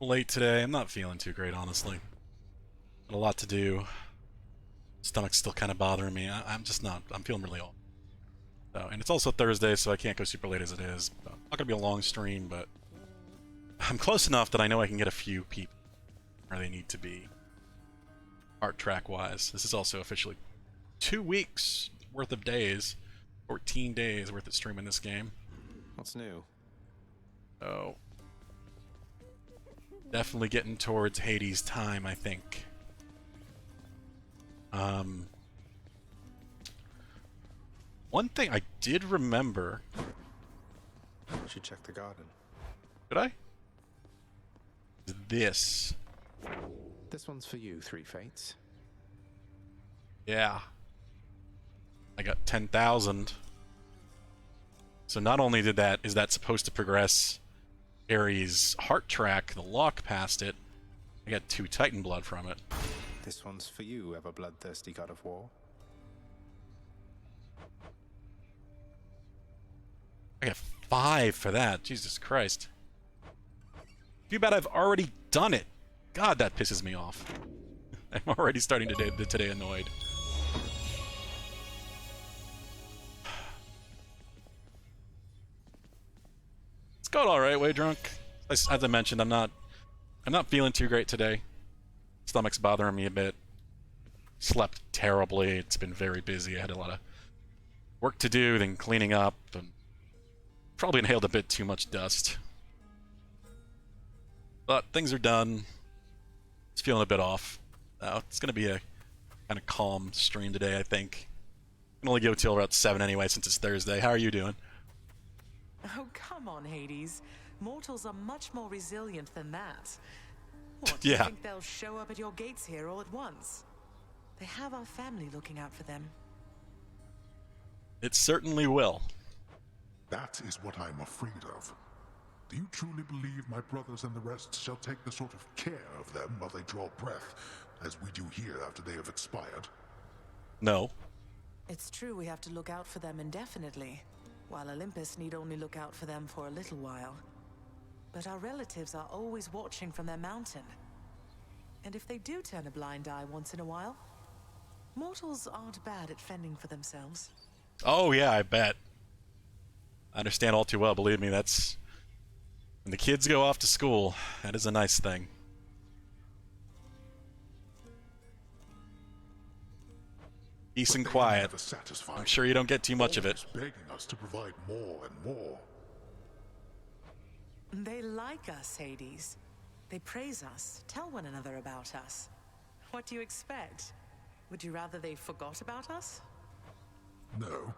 Late today. I'm not feeling too great, honestly. Got a lot to do. Stomach's still kind of bothering me. I'm just not. I'm feeling really off. So, and it's also Thursday, so I can't go super late as it is. Not gonna be a long stream, but I'm close enough that I know I can get a few people where they need to be. Art track wise, this is also officially 2 weeks worth of days, 14 days worth of streaming this game. What's new? So definitely getting towards Hades time, I think. One thing I did remember. Should check the garden. Did I? This. This one's for you, Three Fates. Yeah. I got 10,000. So not only is that supposed to progress Ares' heart track, the lock past it, I got 2 Titan blood from it. This one's for you, ever bloodthirsty god of war. I got 5 for that. Jesus Christ. Too bad I've already done it. God, that pisses me off. I'm already starting today annoyed. It's going all right, way drunk. As I mentioned, I'm not feeling too great today. Stomach's bothering me a bit. Slept terribly. It's been very busy. I had a lot of work to do, then cleaning up, and probably inhaled a bit too much dust. But things are done. It's feeling a bit off. It's going to be a kind of calm stream today, I think. I can only go till about 7 anyway, since it's Thursday. How are you doing? Oh, come on, Hades. Mortals are much more resilient than that. What, Yeah. do you think they'll show up at your gates here all at once? They have our family looking out for them. It certainly will. That is what I'm afraid of. Do you truly believe my brothers and the rest shall take the sort of care of them while they draw breath, as we do here after they have expired? No. It's true we have to look out for them indefinitely, while Olympus need only look out for them for a little while. But our relatives are always watching from their mountain. And if they do turn a blind eye once in a while, mortals aren't bad at fending for themselves. Oh, yeah, I bet. I understand all too well, believe me. That's... When the kids go off to school, that is a nice thing. Peace and quiet. I'm sure you don't get too much of it. Begging us to provide more and more. They like us, Hades. They praise us, tell one another about us. What do you expect? Would you rather they forgot about us? No.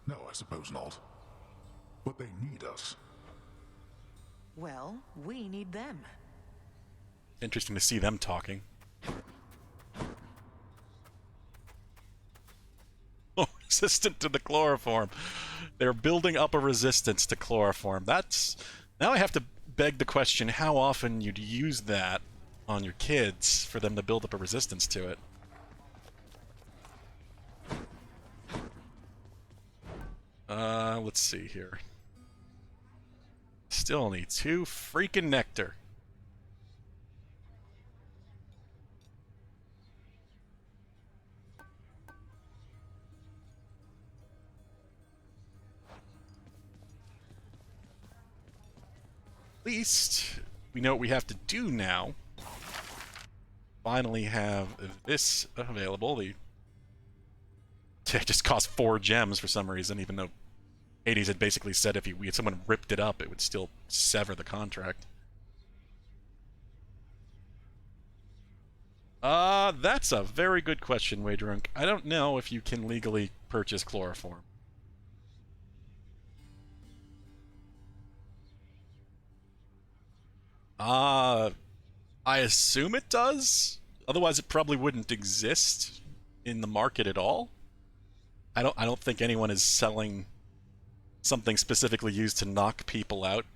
No, I suppose not. But they need us. Well, we need them. Interesting to see them talking. Oh, resistant to the chloroform. They're building up a resistance to chloroform. That's... Now I have to beg the question how often you'd use that on your kids for them to build up a resistance to it. Let's see here. Still need 2 freaking nectar. At least we know what we have to do now. Finally have this available. It just cost 4 gems for some reason, even though Hades had basically said if someone ripped it up, it would still sever the contract. That's a very good question, Waydrunk. I don't know if you can legally purchase chloroform. I assume it does. Otherwise, it probably wouldn't exist in the market at all. I don't think anyone is selling something specifically used to knock people out.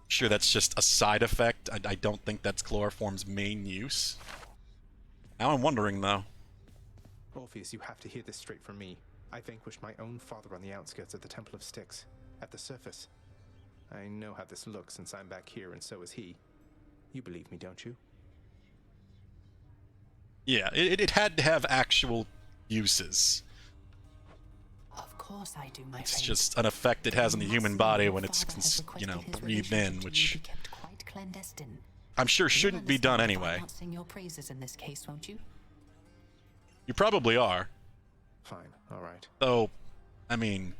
Sure, that's just a side effect. I don't think that's chloroform's main use. Now I'm wondering, though. Orpheus, you have to hear this straight from me. I vanquished my own father on the outskirts of the Temple of Styx, at the surface. I know how this looks since I'm back here and so is he. You believe me, don't you? Yeah, it had to have actual uses. Of course I do, my It's friend. just an effect it has on the human body when it's, breathed in, which Kept quite clandestine. I'm sure shouldn't be done anyway. I'll sing your praises in this case, won't you? You probably are. Fine, alright. Though, I mean,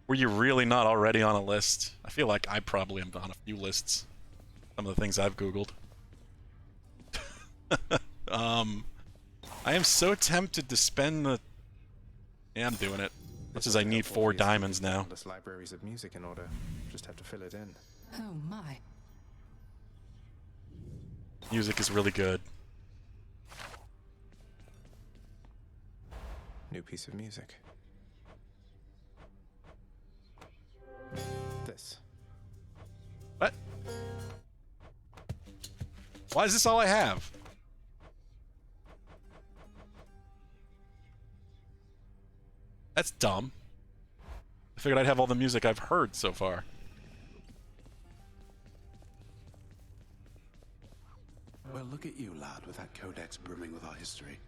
were you really not already on a list? I feel like I probably am on a few lists. Some of the things I've Googled. I am so tempted to spend the... Yeah, I'm doing it. Much as I need 4 diamonds now. Endless libraries of music in order. Just have to fill it in. Oh my. Music is really good. New piece of music. This. What? Why is this all I have? That's dumb. I figured I'd have all the music I've heard so far. Well, look at you, lad, with that codex brimming with our history.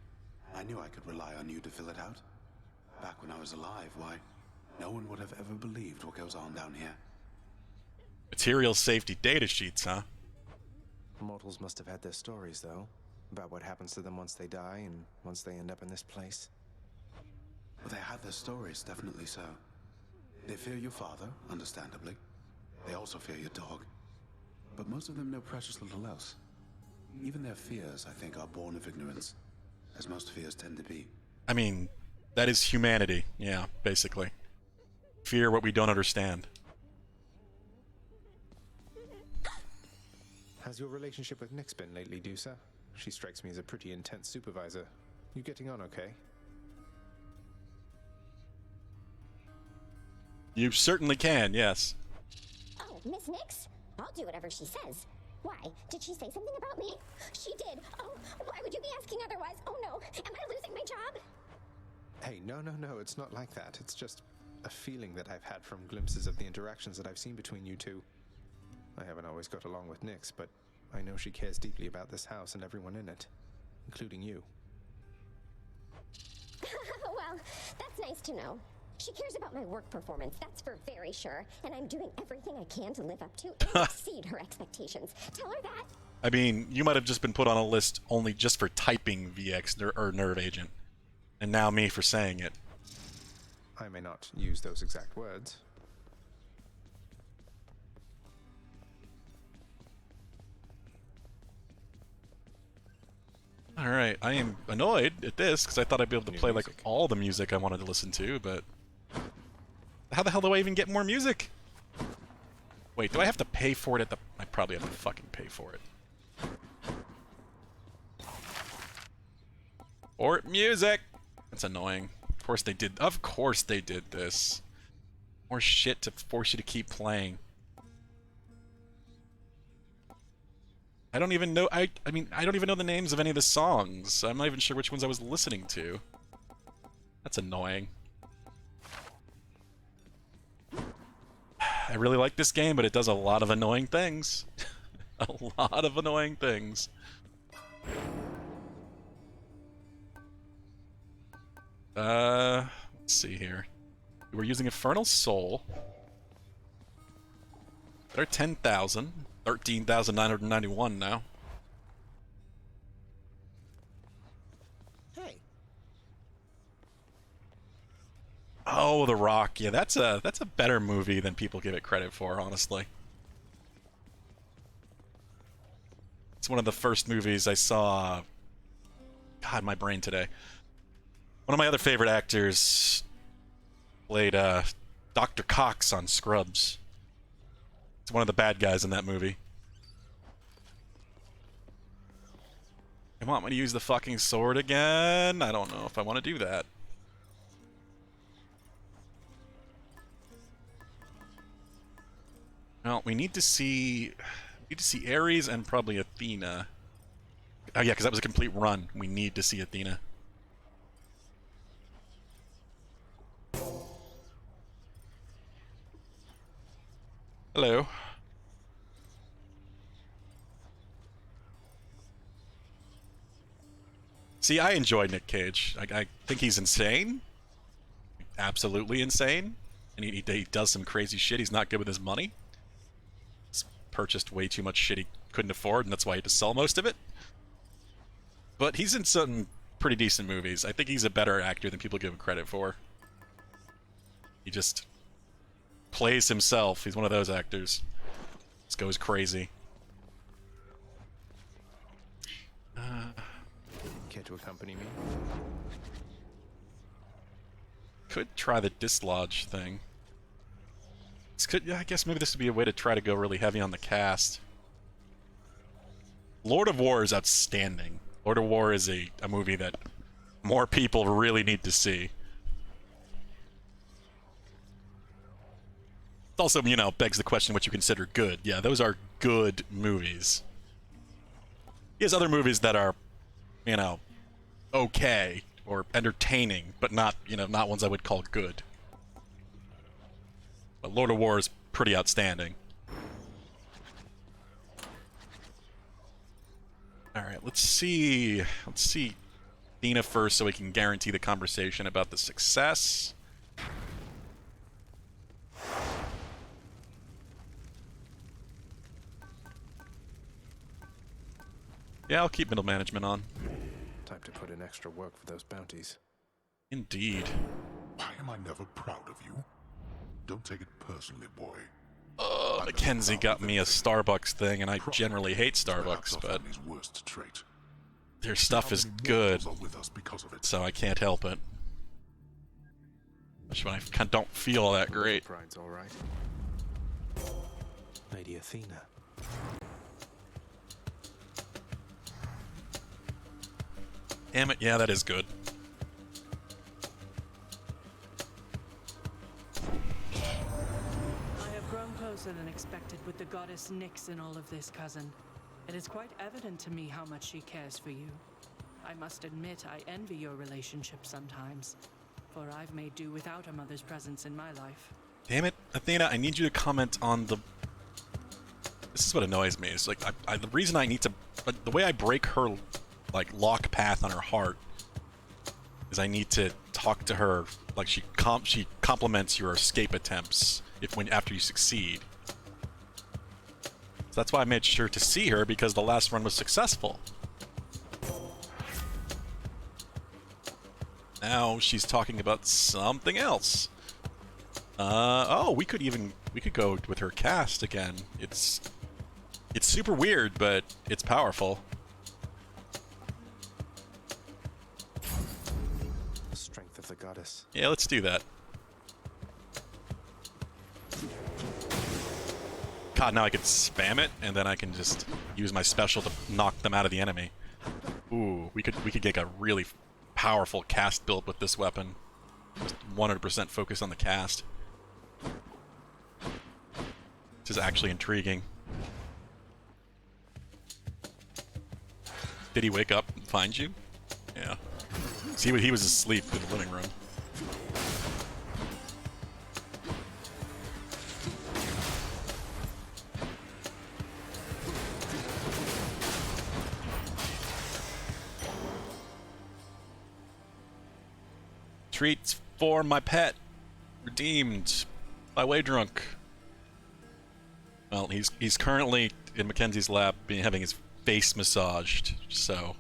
I knew I could rely on you to fill it out. Back when I was alive, why, no one would have ever believed what goes on down here. Material safety data sheets, huh? Mortals must have had their stories, though, about what happens to them once they die and once they end up in this place. Well, they had their stories, definitely so. They fear your father, understandably. They also fear your dog. But most of them know precious little else. Even their fears, I think, are born of ignorance, as most fears tend to be. I mean, that is humanity, yeah, basically. Fear what we don't understand. How's your relationship with Nyx been lately, Dusa? She strikes me as a pretty intense supervisor. You getting on okay? You certainly can, yes. Oh, Miss Nyx? I'll do whatever she says. Why? Did she say something about me? She did. Oh, why would you be asking otherwise? Oh no, am I losing my job? Hey, no, it's not like that. It's just a feeling that I've had from glimpses of the interactions that I've seen between you two. I haven't always got along with Nyx, but I know she cares deeply about this house and everyone in it, including you. Well, that's nice to know. She cares about my work performance, that's for very sure, and I'm doing everything I can to live up to and exceed her expectations. Tell her that. I mean, you might have just been put on a list only just for typing VX or Nerve Agent. And now me for saying it. I may not use those exact words. Alright, I am annoyed at this, because I thought I'd be able to New play, like, music. all the music I wanted to listen to, but... How the hell do I even get more music? Wait, do I have to pay for it at the... I probably have to fucking pay for it. Or music! That's annoying. Of course they did this. More shit to force you to keep playing. I don't even know, I mean, I don't even know the names of any of the songs. I'm not even sure which ones I was listening to. That's annoying. I really like this game, but it does a lot of annoying things. A lot of annoying things. Let's see here. We're using Infernal Soul. They're 10,000. 13,991 now. Hey. Oh, The Rock. Yeah, that's a better movie than people give it credit for, honestly. It's one of the first movies I saw. God, my brain today. One of my other favorite actors played Dr. Cox on Scrubs. It's one of the bad guys in that movie. You want me to use the fucking sword again? I don't know if I want to do that. Well, we need to see Ares and probably Athena. Oh yeah, because that was a complete run. We need to see Athena. Hello. See, I enjoy Nick Cage. I think he's insane. Absolutely insane. And he does some crazy shit. He's not good with his money. He's purchased way too much shit he couldn't afford, and that's why he had to sell most of it. But he's in some pretty decent movies. I think he's a better actor than people give him credit for. He just plays himself. He's one of those actors. Just goes crazy. Care to accompany me? Could try the dislodge thing. Yeah, I guess maybe this would be a way to try to go really heavy on the cast. Lord of War is outstanding. Lord of War is a movie that more people really need to see. It also, you know, begs the question what you consider good. Yeah, those are good movies. He has other movies that are, you know, okay or entertaining, but not, you know, not ones I would call good. But Lord of War is pretty outstanding. Alright, let's see Dina first so we can guarantee the conversation about the success. Yeah, I'll keep middle management on. Time to put in extra work for those bounties. Indeed. Why am I never proud of you? Don't take it personally, boy. Mackenzie got me a Starbucks thing, and I generally hate Starbucks, but worst trait. their stuff is good, so I can't help it. Especially when I don't feel that great. Bride's all right. Lady Athena. Damn it, yeah, that is good. I have grown closer than expected with the goddess Nyx in all of this, cousin. It is quite evident to me how much she cares for you. I must admit I envy your relationship sometimes, for I've made do without a mother's presence in my life. Damn it, Athena, I need you to comment on the... This is what annoys me. It's like, the reason I need to... The way I break her, like, lock path on her heart is I need to talk to her, like, she compliments your escape attempts after you succeed. So that's why I made sure to see her, because the last run was successful. Now she's talking about something else. Oh, we could go with her cast again. It's super weird, but it's powerful. The strength of the goddess. Yeah, let's do that. God, now I could spam it, and then I can just use my special to knock them out of the enemy. Ooh, we could get a really powerful cast build with this weapon. Just 100% focus on the cast. This is actually intriguing. Did he wake up and find you? Yeah. See, he was asleep in the living room. Treats for my pet. Redeemed. By Way Drunk. Well, he's currently in Mackenzie's lab having his face massaged, so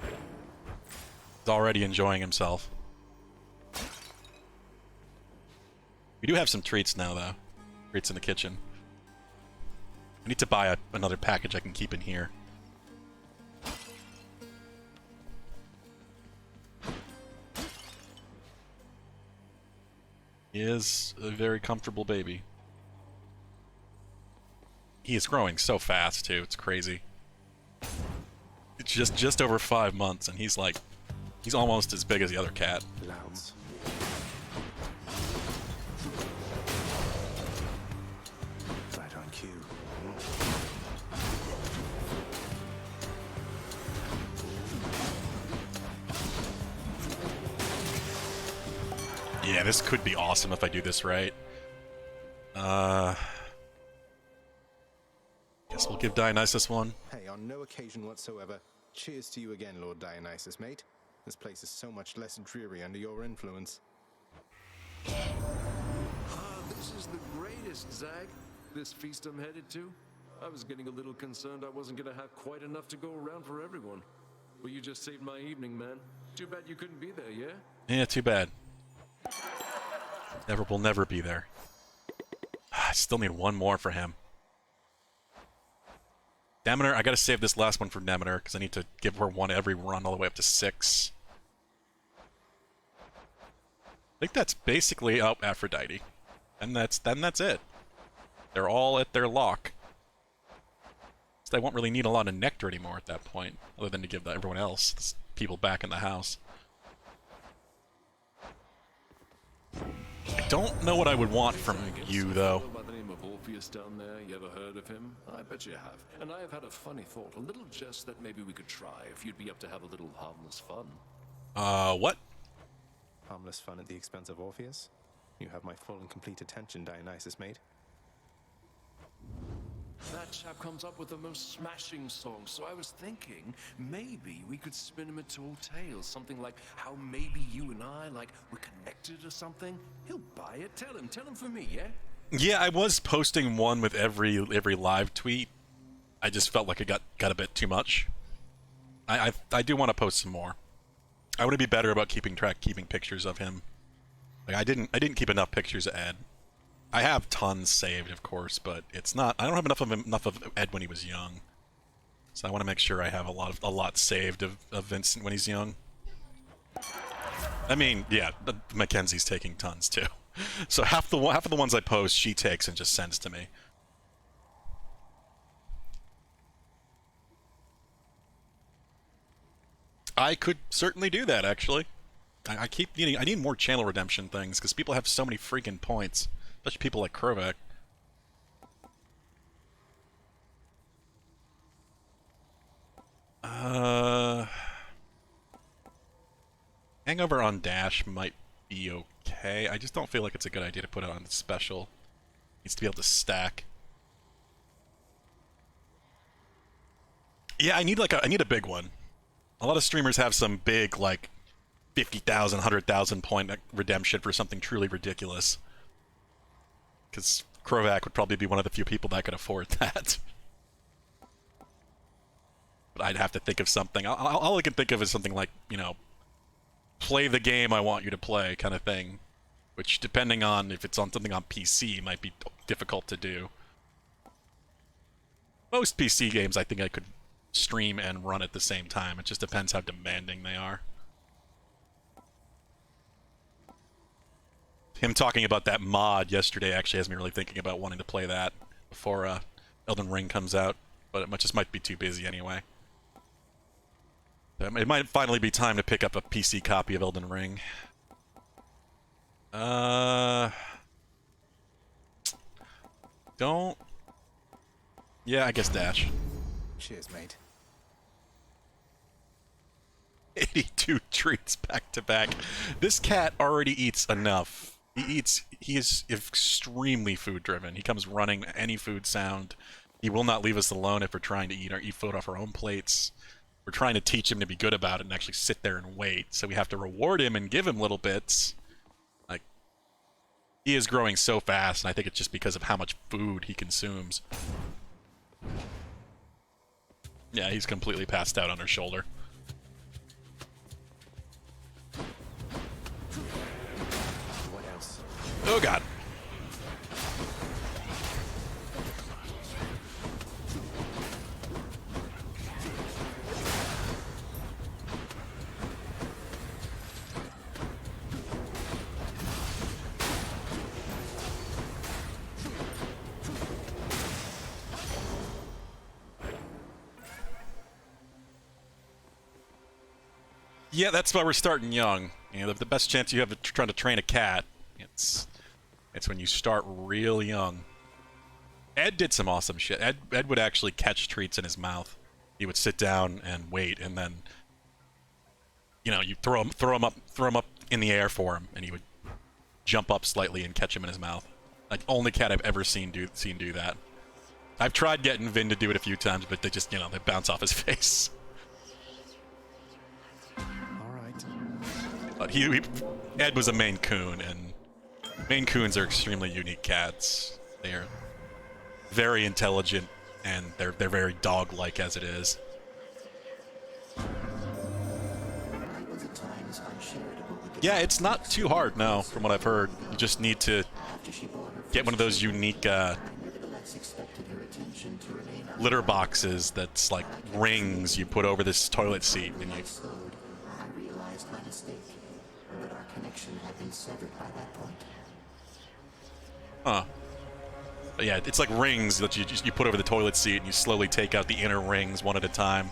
he's already enjoying himself. We do have some treats now, though. Treats in the kitchen. I need to buy another package I can keep in here. He is a very comfortable baby. He is growing so fast, too. It's crazy. It's just over 5 months, and he's almost as big as the other cat. Louds. Right on cue. Yeah, this could be awesome if I do this right. Guess we'll give Dionysus one. Hey, on no occasion whatsoever. Cheers to you again, Lord Dionysus, mate. This place is so much less dreary under your influence. This is the greatest, Zag. This feast I'm headed to. I was getting a little concerned I wasn't gonna have quite enough to go around for everyone. Well, you just saved my evening, man. Too bad you couldn't be there, yeah? Yeah, too bad. Will never be there. I still need one more for him. Demeter, I gotta save this last one for Demeter, because I need to give her one every run all the way up to 6. I think that's basically Aphrodite. And then that's it. They're all at their lock. So they won't really need a lot of nectar anymore at that point, other than to give everyone else, people back in the house. I don't know what I would want from you, though. By the name of Orpheus down there, you ever heard of him? I bet you have. And I have had a funny thought, a little jest that maybe we could try if you'd be up to have a little harmless fun. What? Harmless fun at the expense of Orpheus? You have my full and complete attention, Dionysus, mate. That chap comes up with the most smashing songs, so I was thinking maybe we could spin him a tall tale, something like how maybe you and I, like, we're connected or something. He'll buy it. Tell him for me, yeah? Yeah, I was posting one with every live tweet. I just felt like it got a bit too much. I do want to post some more. I want to be better about keeping pictures of him. Like I didn't keep enough pictures of Ed. I have tons saved, of course, but it's not. I don't have enough of Ed when he was young. So I want to make sure I have a lot saved of Vincent when he's young. I mean, yeah, Mackenzie's taking tons too. So half of the ones I post, she takes and just sends to me. I could certainly do that, actually. I need more channel redemption things, because people have so many freaking points. Especially people like Krovak. Hangover on Dash might be okay. I just don't feel like it's a good idea to put it on special. Needs to be able to stack. Yeah, I need a big one. A lot of streamers have some big, like, 50,000, 100,000 point redemption for something truly ridiculous. Because Krovak would probably be one of the few people that could afford that. But I'd have to think of something. All I can think of is something like, you know, play the game I want you to play kind of thing. Which, depending on if it's on something on PC, might be difficult to do. Most PC games I think I could stream and run at the same time. It just depends how demanding they are. Him talking about that mod yesterday actually has me really thinking about wanting to play that before Elden Ring comes out, but it just might be too busy anyway. It might finally be time to pick up a PC copy of Elden Ring. Don't... Yeah, I guess Dash. Cheers, mate. 82 treats back to back. This cat already eats enough. He is extremely food driven. He comes running any food sound. He will not leave us alone if we're trying to eat food off our own plates. We're trying to teach him to be good about it and actually sit there and wait. So we have to reward him and give him little bits. Like, he is growing so fast, and I think it's just because of how much food he consumes. Yeah, he's completely passed out on her shoulder. What else? Oh god. Yeah, that's why we're starting young. You know, the best chance you have of trying to train a cat, it's when you start real young. Ed did some awesome shit. Ed would actually catch treats in his mouth. He would sit down and wait, and then, you know, you throw him up in the air for him, and he would jump up slightly and catch him in his mouth. Like, only cat I've ever seen do that. I've tried getting Vin to do it a few times, but they just, you know, they bounce off his face. All right. But Ed was a Maine Coon, and Maine Coons are extremely unique cats. They are very intelligent, and they're very dog-like as it is. Yeah, it's not too hard, no, from what I've heard. You just need to get one of those unique litter boxes that's like rings you put over this toilet seat, and you... Huh. But yeah, it's like rings that you put over the toilet seat, and you slowly take out the inner rings one at a time.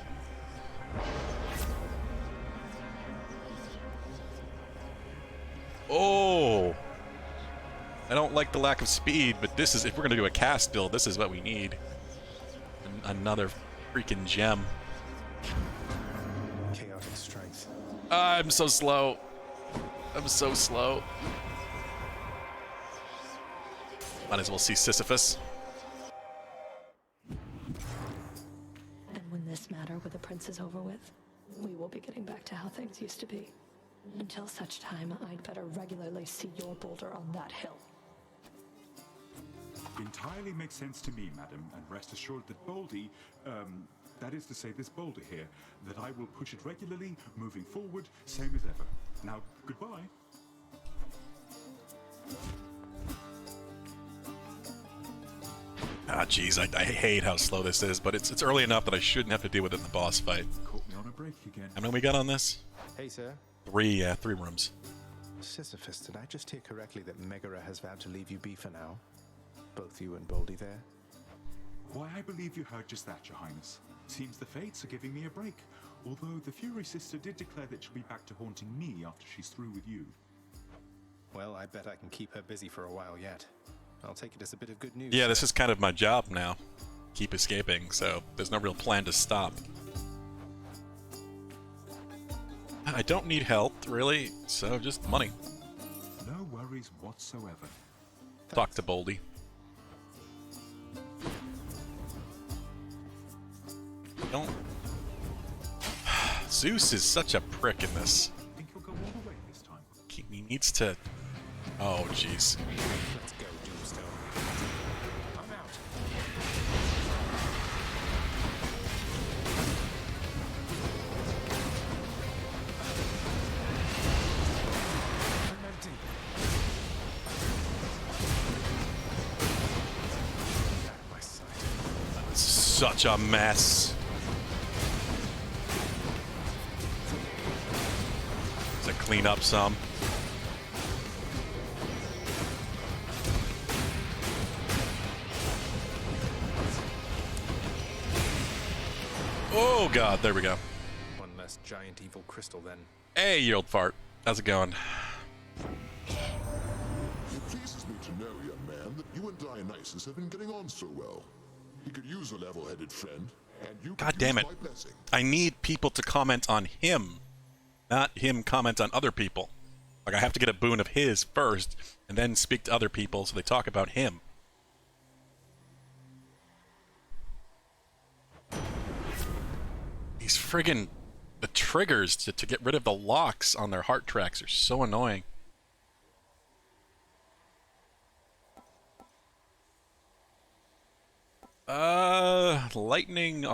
Oh! I don't like the lack of speed, but this is, if we're gonna do a cast build, this is what we need. Another freaking gem. Chaotic strength. I'm so slow. I'm so slow. Might as well see Sisyphus. And when this matter with the prince is over with, we will be getting back to how things used to be. Until such time, I'd better regularly see your boulder on that hill. Entirely makes sense to me, madam, and rest assured that Baldy, that is to say this boulder here, that I will push it regularly, moving forward, same as ever. Now, goodbye. Ah, jeez, I hate how slow this is, but it's early enough that I shouldn't have to deal with it in the boss fight. Caught me on a break again. How many we got on this? Hey, sir. 3 rooms. Sisyphus, did I just hear correctly that Megara has vowed to leave you be for now? Both you and Baldy there? Why, I believe you heard just that, Your Highness. Seems the fates are giving me a break, although the Fury Sister did declare that she'll be back to haunting me after she's through with you. Well, I bet I can keep her busy for a while yet. I'll take it as a bit of good news. Yeah, this is kind of my job now. Keep escaping, so there's no real plan to stop. I don't need help, really, so just money. No worries whatsoever. Talk to Baldy. Don't... Zeus is such a prick in this. Think he'll go all the way this time? He needs to... Oh, jeez. Let's go, Doomstone. I'm out. I'm empty. Out of my sight. That's such a mess. To clean up some. Oh god, there we go. One less giant evil crystal then. Hey, you old fart. How's it going? It pleases me to know, young man, that you and Dionysus have been getting on so well. He could use a level-headed friend, and you God could damn use it. my blessing. I need people to comment on him, not him comment on other people. Like, I have to get a boon of his first, and then speak to other people so they talk about him. These friggin' the triggers to get rid of the locks on their heart tracks are so annoying. Lightning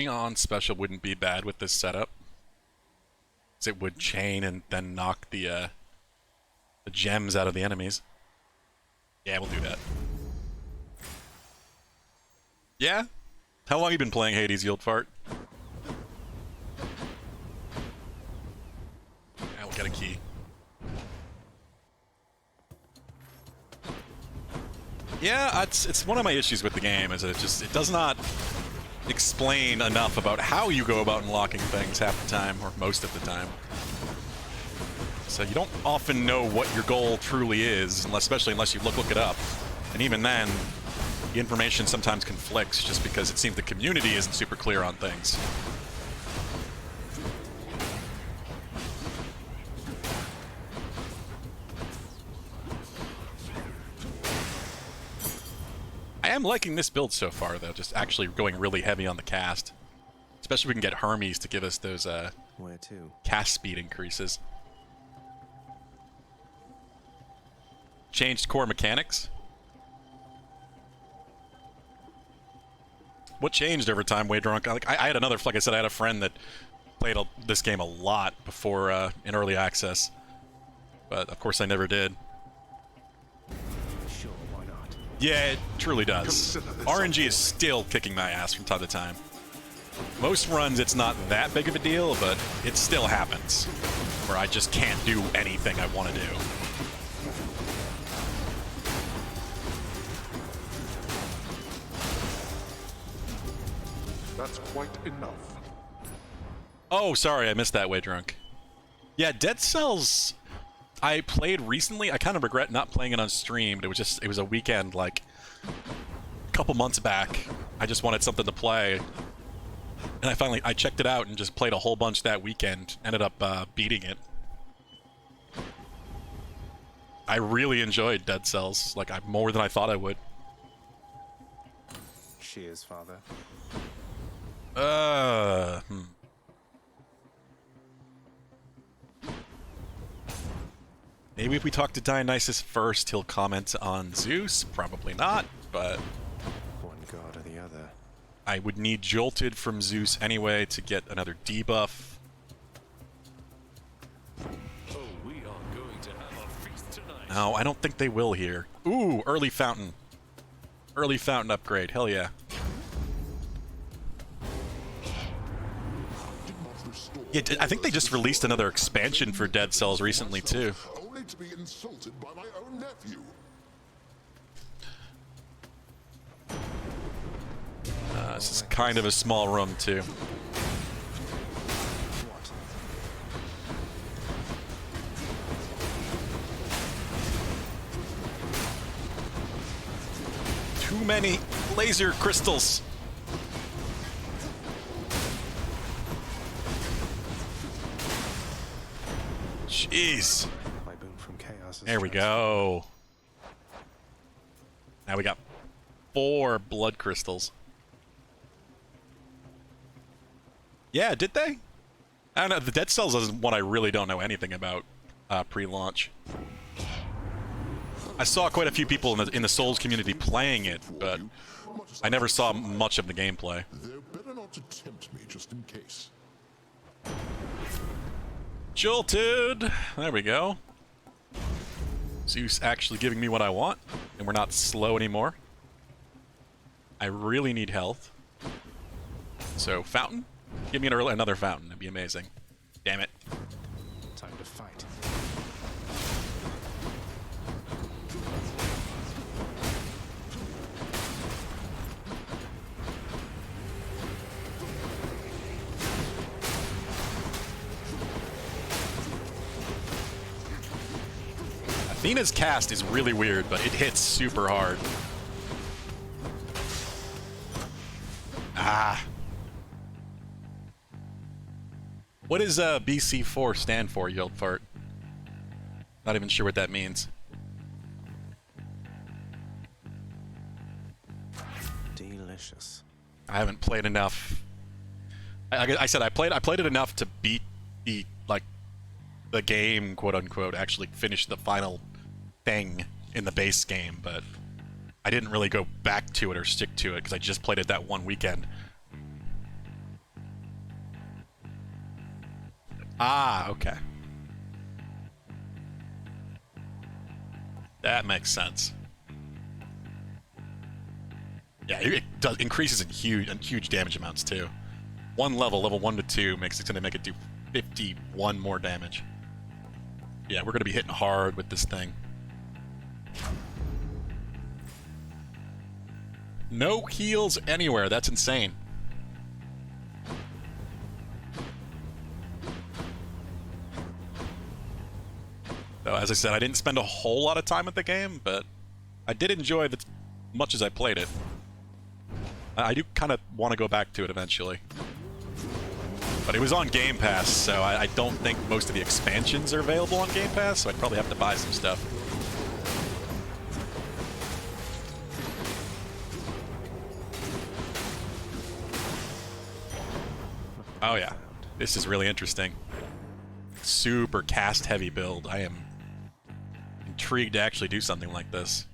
on special wouldn't be bad with this setup. 'Cause it would chain and then knock the gems out of the enemies. Yeah, we'll do that. Yeah? How long you been playing Hades, you old fart? Yeah, we'll get a key. Yeah, it's one of my issues with the game, is that it does not explain enough about how you go about unlocking things half the time, or most of the time. So you don't often know what your goal truly is, especially unless you look it up. And even then, the information sometimes conflicts just because it seems the community isn't super clear on things. I am liking this build so far, though, just actually going really heavy on the cast. Especially if we can get Hermes to give us those Where to? cast speed increases. Changed core mechanics. What changed over time, Way Drunk? Like, I had another, like I said, I had a friend that played this game a lot before in early access. But, of course, I never did. Sure, why not? Yeah, it truly does. RNG is still kicking my ass from time to time. Most runs, it's not that big of a deal, but it still happens. Where I just can't do anything I want to do. That's quite enough. Oh, sorry, I missed that, Way Drunk. Yeah, Dead Cells, I played recently. I kind of regret not playing it on stream, but it was a weekend, like, a couple months back. I just wanted something to play. And I checked it out and just played a whole bunch that weekend. Ended up beating it. I really enjoyed Dead Cells, like, more than I thought I would. Cheers, father. Maybe if we talk to Dionysus first, he'll comment on Zeus. Probably not, but One god or the other. I would need Jolted from Zeus anyway to get another debuff. Oh, we are going to have a feast tonight. No, I don't think they will here. Ooh, early fountain. Early fountain upgrade. Hell yeah. Yeah, I think they just released another expansion for Dead Cells recently too. Only to be insulted by my own nephew. This is kind of a small room too. What? Too many laser crystals. Jeez. My boon from chaos is There we transferred. go. Now we got 4 blood crystals. Yeah, did they? I don't know. The Dead Cells is one I really don't know anything about pre-launch. I saw quite a few people in the Souls community playing it, but I never saw much of the gameplay. They're better not to tempt me just in case. Jolted! There we go. Zeus actually giving me what I want, and we're not slow anymore. I really need health. So, fountain? Give me another fountain. That'd be amazing. Damn it. Time to fight. Athena's cast is really weird, but it hits super hard. Ah. What does BC4 stand for, Yieldfart? Not even sure what that means. Delicious. I haven't played enough. I said I played it enough to beat the game, quote unquote, actually finish the final thing in the base game, but I didn't really go back to it or stick to it because I just played it that one weekend. Ah, okay. That makes sense. Yeah, it does increases in huge damage amounts too. One level 1 to 2, it's gonna make it do 51 more damage. Yeah, we're gonna be hitting hard with this thing. No heals anywhere. That's insane. So, as I said, I didn't spend a whole lot of time with the game, but I did enjoy it as much as I played it. I do kind of want to go back to it eventually. But it was on Game Pass, so I don't think most of the expansions are available on Game Pass, so I'd probably have to buy some stuff. Oh yeah, this is really interesting. Super cast heavy build. I am intrigued to actually do something like this.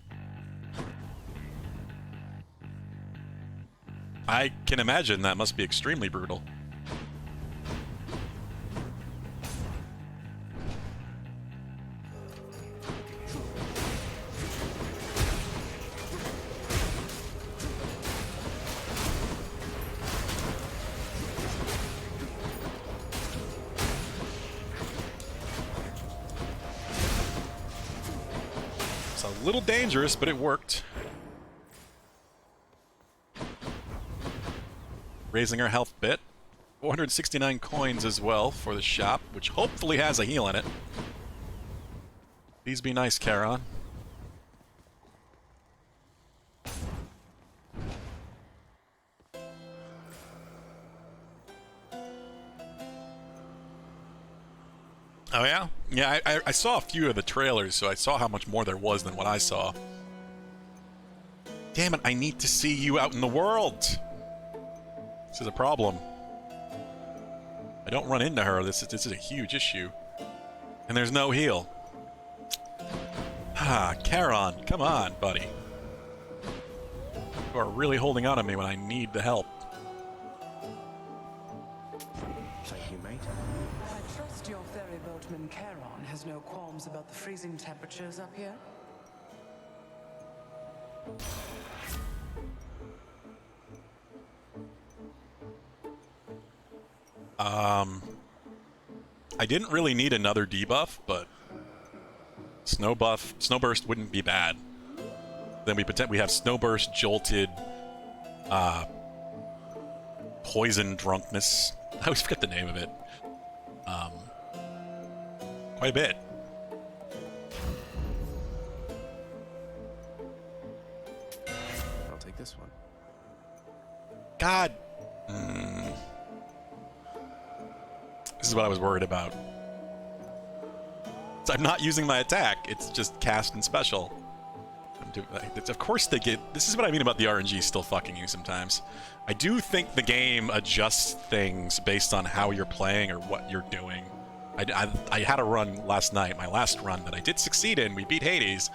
I can imagine that must be extremely brutal. It's a little dangerous, but it worked. Raising our health bit. 469 coins as well for the shop, which hopefully has a heal in it. Please be nice, Charon. Oh yeah? Yeah, I saw a few of the trailers, so I saw how much more there was than what I saw. Damn it, I need to see you out in the world! This is a problem. I don't run into her, this is a huge issue. And there's no heal. Ah, Charon, come on, buddy. You are really holding on to me when I need the help. Thank you, mate. I trust your ferry boatman Charon has no qualms about the freezing temperatures up here. I didn't really need another debuff, but Snowburst wouldn't be bad. Then we have Snowburst, Jolted, Poison Drunkness. I always forget the name of it. Quite a bit. I'll take this one. God. This is what I was worried about. So I'm not using my attack, it's just cast and special. Of course they get... This is what I mean about the RNG still fucking you sometimes. I do think the game adjusts things based on how you're playing or what you're doing. I had a run last night, my last run, that I did succeed in. We beat Hades.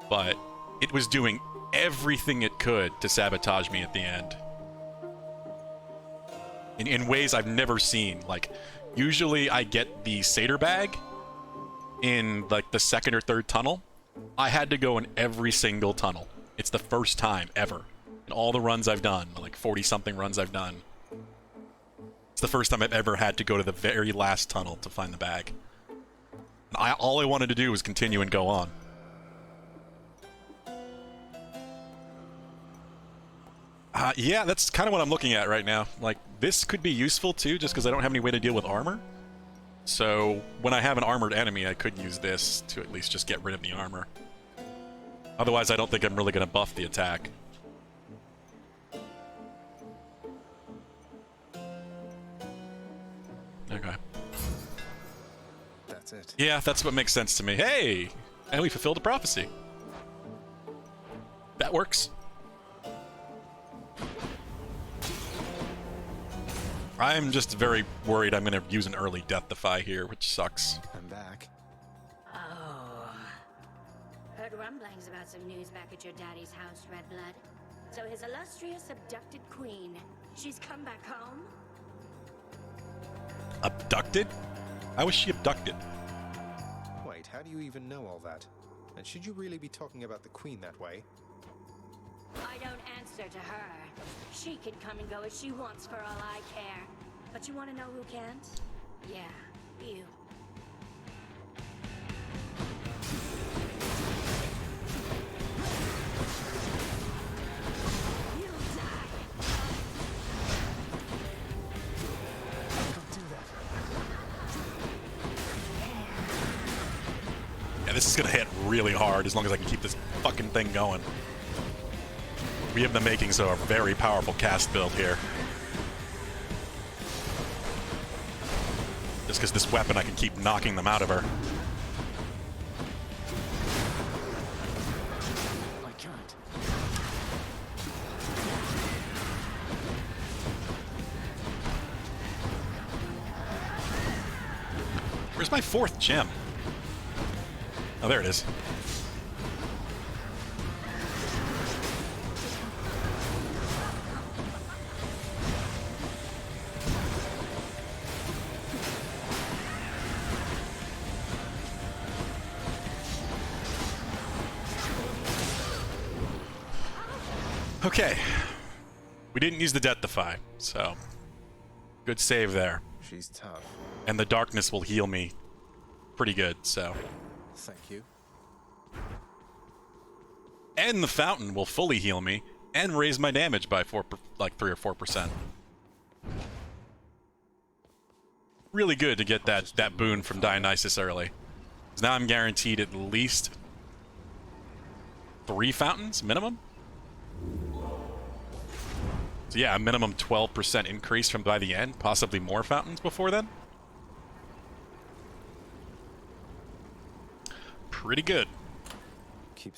But it was doing everything it could to sabotage me at the end. In ways I've never seen. Like, usually I get the Satyr bag in, like, the second or third tunnel. I had to go in every single tunnel. It's the first time ever. In all the runs I've done, like 40-something runs I've done. It's the first time I've ever had to go to the very last tunnel to find the bag. And all I wanted to do was continue and go on. Yeah, that's kind of what I'm looking at right now. Like, this could be useful too, just because I don't have any way to deal with armor. So, when I have an armored enemy, I could use this to at least just get rid of the armor. Otherwise, I don't think I'm really going to buff the attack. Okay. That's it. Yeah, that's what makes sense to me. Hey! And we fulfilled a prophecy. That works. I'm just very worried I'm going to use an early Death-defy here, which sucks. I'm back. Oh. Heard rumblings about some news back at your daddy's house, Redblood. So his illustrious abducted queen, she's come back home? Abducted? How was she abducted? Wait, how do you even know all that? And should you really be talking about the Queen that way? I don't answer to her. She can come and go as she wants for all I care. But you want to know who can't? Yeah, you. You'll die. Don't do that. Yeah, this is gonna hit really hard as long as I can keep this fucking thing going. We have the makings of a very powerful cast build here. Just because this weapon, I can keep knocking them out of her. I can't. Where's my 4th gem? Oh, there it is. Okay. We didn't use the Death Defy, so good save there. She's tough. And the darkness will heal me pretty good, so. Thank you. And the fountain will fully heal me and raise my damage by 3 or 4%. Really good to get that boon from Dionysus early. 'Cause now I'm guaranteed at least 3 fountains minimum. So yeah, a minimum 12% increase from by the end, possibly more fountains before then. Pretty good. We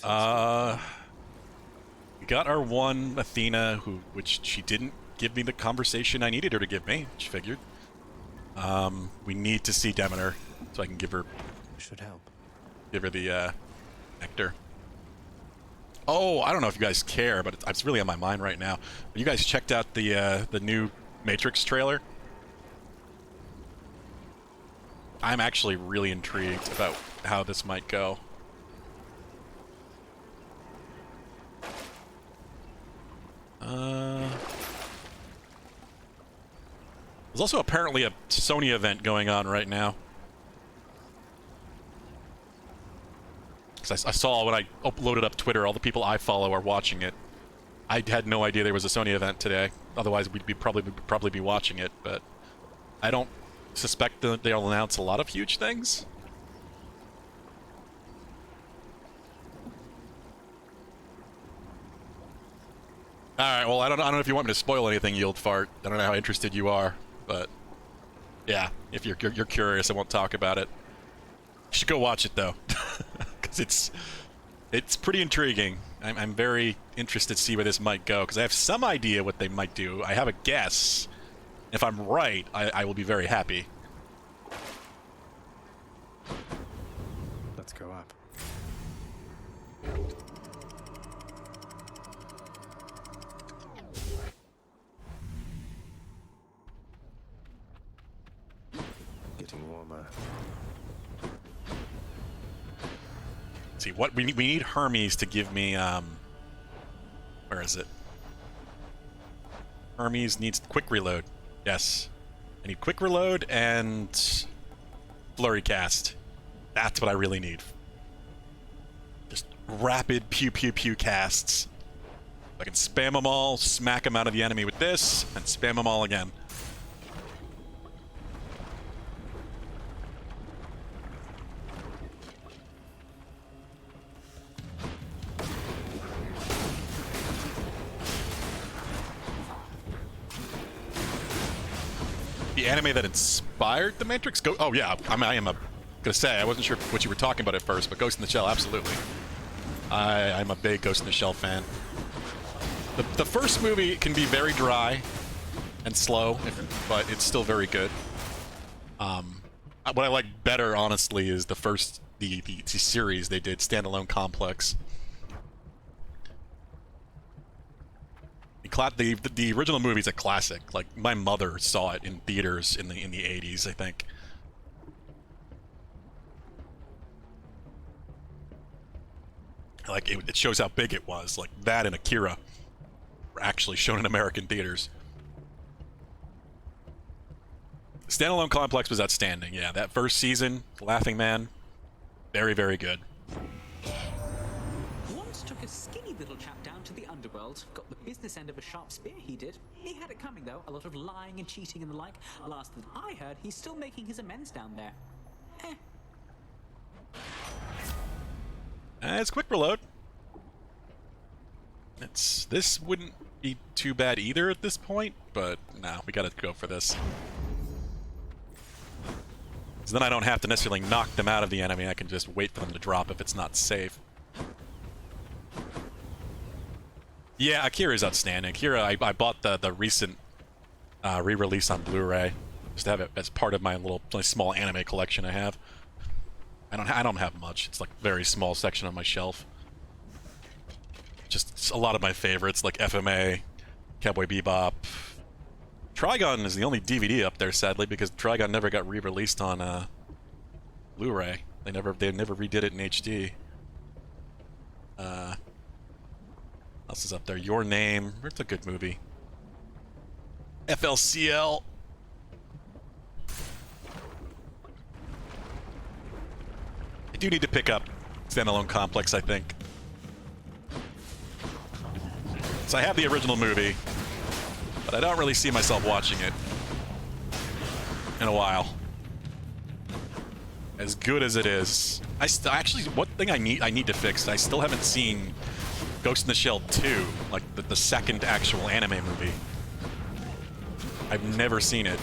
got our one Athena, which she didn't give me the conversation I needed her to give me, which figured. We need to see Demeter, so I can give her... Should help. Give her the, nectar. Oh, I don't know if you guys care, but it's really on my mind right now. You guys checked out the new Matrix trailer? I'm actually really intrigued about how this might go. There's also apparently a Sony event going on right now. Because I saw when I loaded up Twitter, all the people I follow are watching it. I had no idea there was a Sony event today. Otherwise, we'd probably be watching it. But I don't suspect that they'll announce a lot of huge things. All right. Well, I don't know if you want me to spoil anything, Yield Fart. I don't know how interested you are, but yeah, if you're curious, I won't talk about it. You should go watch it though. It's pretty intriguing. I'm very interested to see where this might go, because I have some idea what they might do. I have a guess. If I'm right, I will be very happy. Let's go up. Getting warmer. See what we need Hermes to give me. Where is it? Hermes needs quick reload. Yes, I need quick reload and flurry cast. That's what I really need. Just rapid pew pew pew casts. I can spam them all, smack them out of the enemy with this, and spam them all again. The anime that inspired the Matrix? Oh yeah, I am gonna say, I wasn't sure what you were talking about at first, but Ghost in the Shell, absolutely. I'm a big Ghost in the Shell fan. The first movie can be very dry and slow, but it's still very good. What I like better, honestly, is the first the series they did, Standalone Complex. The original movie's a classic. Like, my mother saw it in theaters in the 80s, I think. Like, it shows how big it was. Like, that and Akira were actually shown in American theaters. Standalone Complex was outstanding. Yeah, that first season, Laughing Man, very, very good. Once took a skinny little chap down to the underworld. Got the business end of a sharp spear, he did. He had it coming, though. A lot of lying and cheating and the like. Last that I heard, he's still making his amends down there. It's quick reload. This wouldn't be too bad either at this point, but no, we gotta go for this. So then I don't have to necessarily knock them out of the enemy, I can just wait for them to drop if it's not safe. Yeah, Akira's outstanding. Akira, I bought the recent re-release on Blu-ray. Just to have it as part of my small anime collection I have. I don't have much. It's like a very small section on my shelf. Just a lot of my favorites, like FMA, Cowboy Bebop. Trigun is the only DVD up there, sadly, because Trigun never got re-released on Blu-ray. They never redid it in HD. What else is up there? Your Name. It's a good movie. FLCL. I do need to pick up Standalone Complex, I think. So I have the original movie, but I don't really see myself watching it in a while. As good as it is. Actually, one thing I need to fix, I still haven't seen Ghost in the Shell 2, like the second actual anime movie. I've never seen it.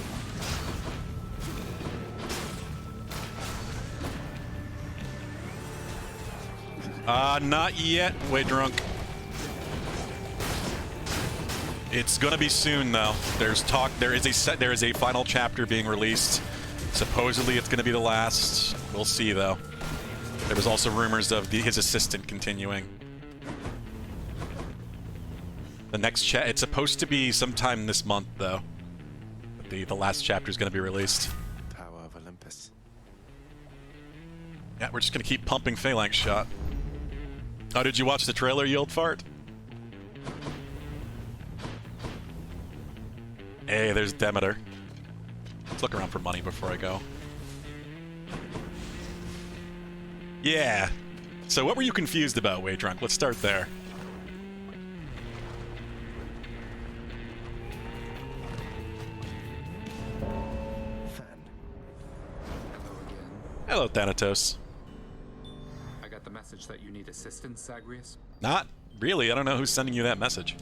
Not yet, way drunk. It's gonna be soon, though. There's talk. There is a final chapter being released. Supposedly, it's gonna be the last. We'll see, though. There was also rumors of his assistant continuing. The next it's supposed to be sometime this month, though. The last chapter is gonna be released. Tower of Olympus. Yeah, we're just gonna keep pumping Phalanx shot. Oh, did you watch the trailer, Yield Fart? Hey, there's Demeter. Let's look around for money before I go. Yeah. So what were you confused about, Way Drunk? Let's start there. Hello, Thanatos. I got the message that you need assistance, Zagreus. Not really. I don't know who's sending you that message.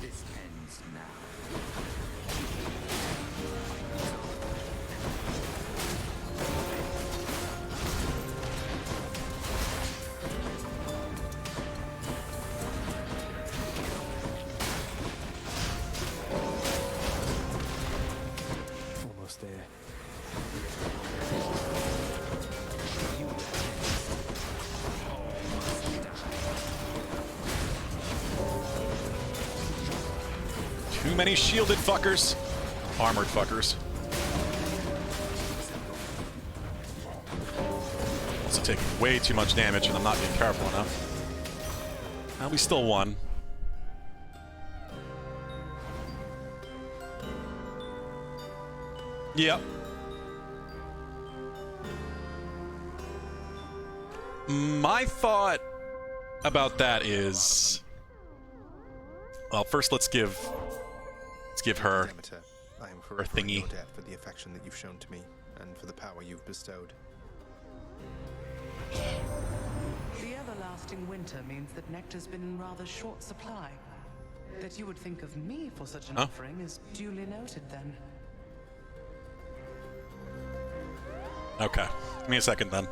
This ends now. Almost there. Too many shielded fuckers. Armored fuckers. Also taking way too much damage and I'm not being careful enough. Now we still won. Yep. My thought about that is... Well, first let's give her Demeter, I am her forever in thingy. your debt for the affection that you've shown to me, and for the power you've bestowed. The everlasting winter means that nectar's been in rather short supply. That you would think of me for such an offering is duly noted, then. Okay. Give me a second, then.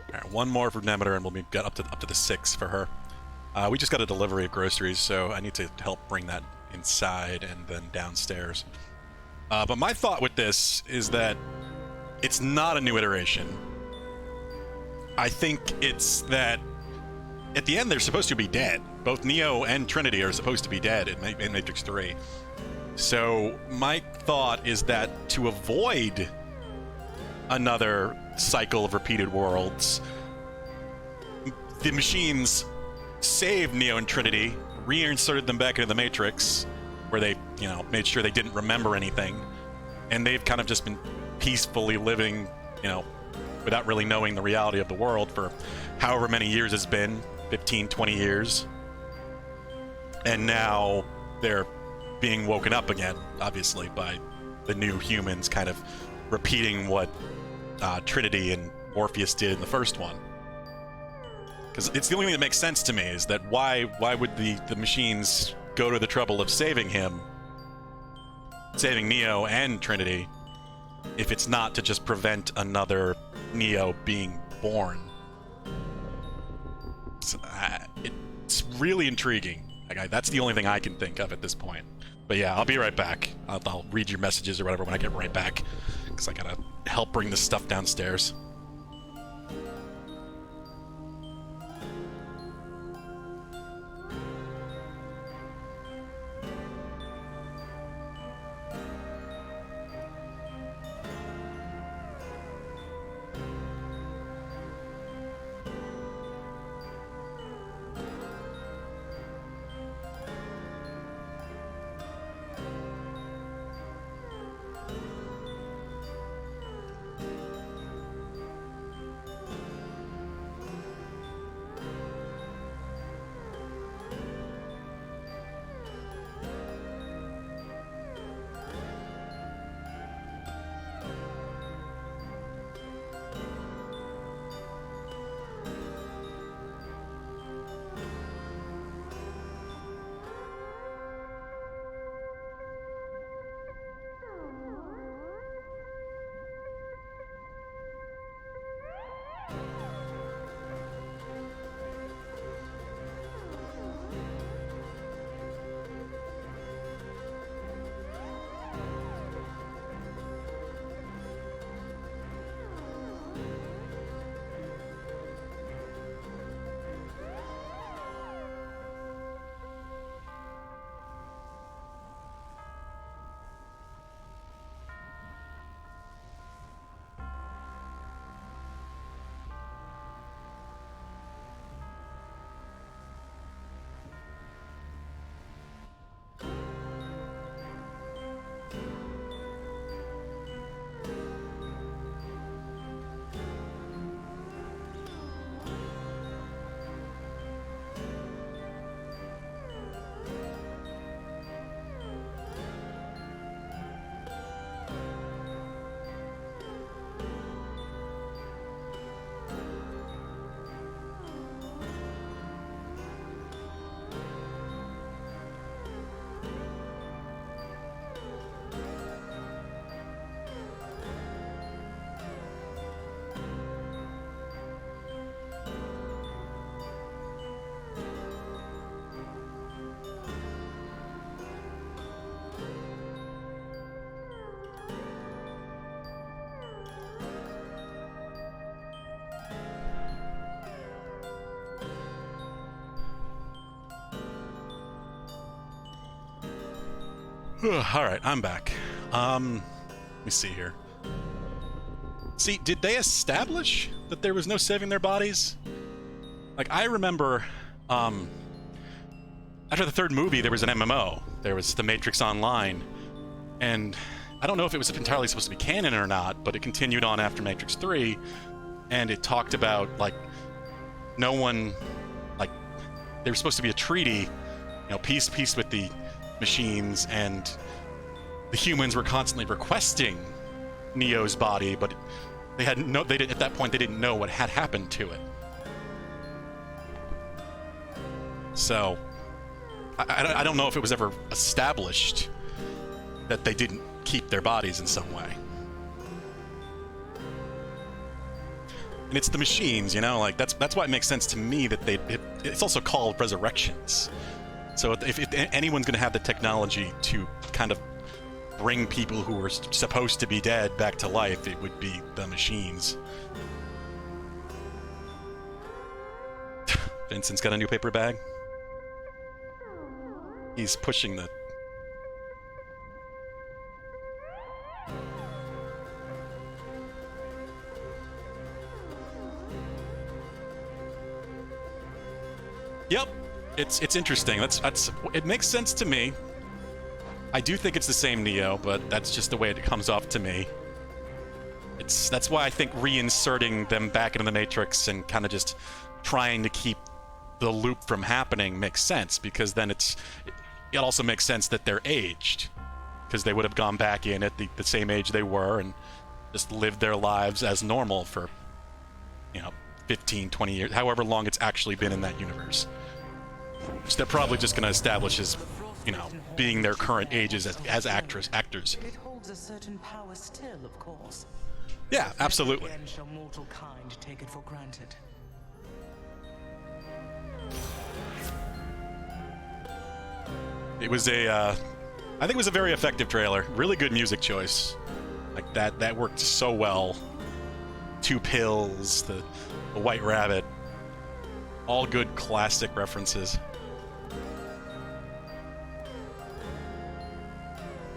Alright, one more for Demeter, and we'll be up to the 6 for her. We just got a delivery of groceries, so I need to help bring that inside and then downstairs. But my thought with this is that it's not a new iteration. I think it's that at the end they're supposed to be dead. Both Neo and Trinity are supposed to be dead in Matrix 3. So my thought is that to avoid another cycle of repeated worlds, the machines saved Neo and Trinity, reinserted them back into the Matrix, where they, made sure they didn't remember anything, and they've kind of just been peacefully living, without really knowing the reality of the world for however many years it's been, 15, 20 years. And now they're being woken up again, obviously, by the new humans kind of repeating what Trinity and Morpheus did in the first one. Because it's the only thing that makes sense to me, is that why would the machines go to the trouble of saving him, saving Neo and Trinity, if it's not to just prevent another Neo being born? So, really intriguing. Like, that's the only thing I can think of at this point. But yeah, I'll be right back. I'll read your messages or whatever when I get right back, because I gotta help bring this stuff downstairs. Alright, I'm back. Let me see here. See, did they establish that there was no saving their bodies? Like, I remember, after the third movie, there was an MMO. There was The Matrix Online. And I don't know if it was entirely supposed to be canon or not, but it continued on after Matrix 3. And it talked about, like, no one, like, there was supposed to be a treaty, you know, peace with the machines, and the humans were constantly requesting Neo's body, but they didn't, at that point, they didn't know what had happened to it. So, I don't know if it was ever established that they didn't keep their bodies in some way. And it's the machines, you know, like that's why it makes sense to me that it's also called resurrections. So if anyone's going to have the technology to kind of bring people who were supposed to be dead back to life, it would be the machines. Vincent's got a new paper bag. He's pushing the... Yep. It's interesting. It makes sense to me. I do think it's the same Neo, but that's just the way it comes off to me. That's why I think reinserting them back into the Matrix and kind of just trying to keep the loop from happening makes sense, because then it also makes sense that they're aged, because they would have gone back in at the same age they were and just lived their lives as normal for, 15, 20 years, however long it's actually been in that universe. Which they're probably just going to establish as, being their current ages as actors. It holds a certain power still, of course. Yeah, absolutely. Never again shall mortal kind take it for granted. It was a, I think it was a very effective trailer. Really good music choice. Like that worked so well. Two Pills, the White Rabbit. All good classic references.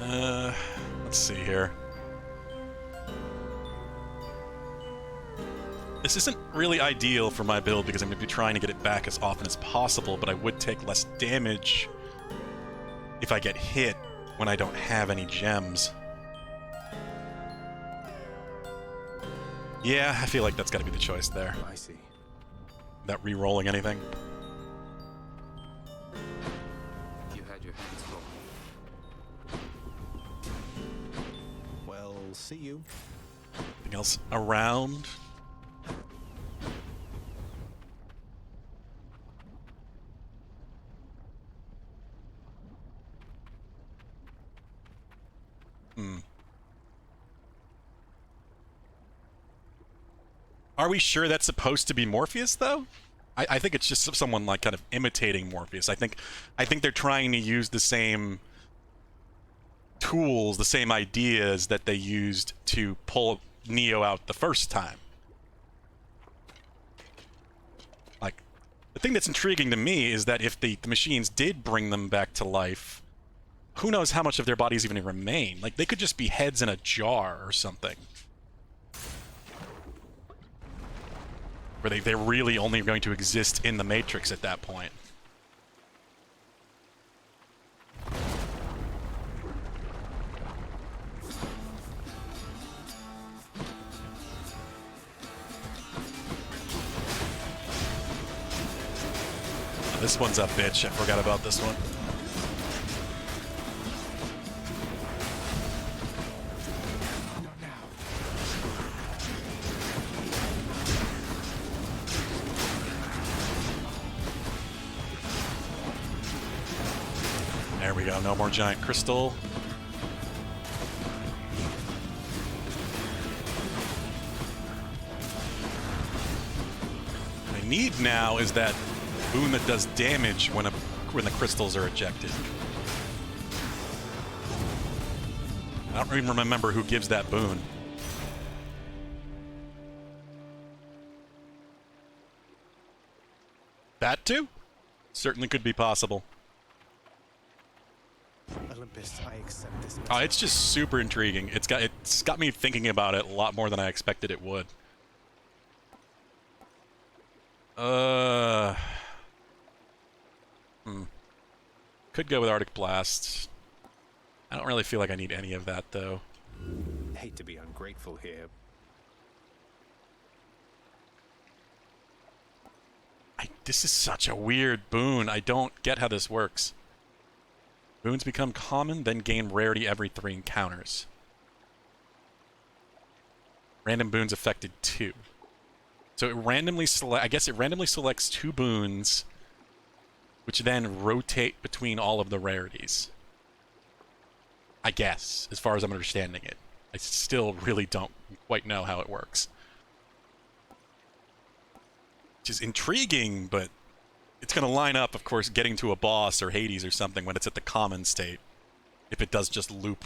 Let's see here. This isn't really ideal for my build because I'm going to be trying to get it back as often as possible, but I would take less damage if I get hit when I don't have any gems. Yeah, I feel like that's got to be the choice there. I see. Without re-rolling anything. You had your hands full. Well, see you. Anything else around? Are we sure that's supposed to be Morpheus, though? I think it's just someone like kind of imitating Morpheus. I think they're trying to use the same tools, the same ideas that they used to pull Neo out the first time. Like, the thing that's intriguing to me is that if the machines did bring them back to life, who knows how much of their bodies even remain? Like, they could just be heads in a jar or something. Where they're really only going to exist in the Matrix at that point. This one's a bitch. I forgot about this one. There we go, no more giant crystal. What I need now is that boon that does damage when the crystals are ejected. I don't even remember who gives that boon. That too? Certainly could be possible. Olympus, I accept this. Oh, it's just super intriguing. It's got me thinking about it a lot more than I expected it would. Could go with Arctic Blast. I don't really feel like I need any of that, though. Hate to be ungrateful here. This is such a weird boon. I don't get how this works. Boons become common, then gain rarity every 3 encounters. Random boons affected 2. So it randomly I guess it randomly selects 2 boons, which then rotate between all of the rarities. I guess, as far as I'm understanding it. I still really don't quite know how it works. Which is intriguing, but it's going to line up, of course, getting to a boss or Hades or something when it's at the common state. If it does just loop.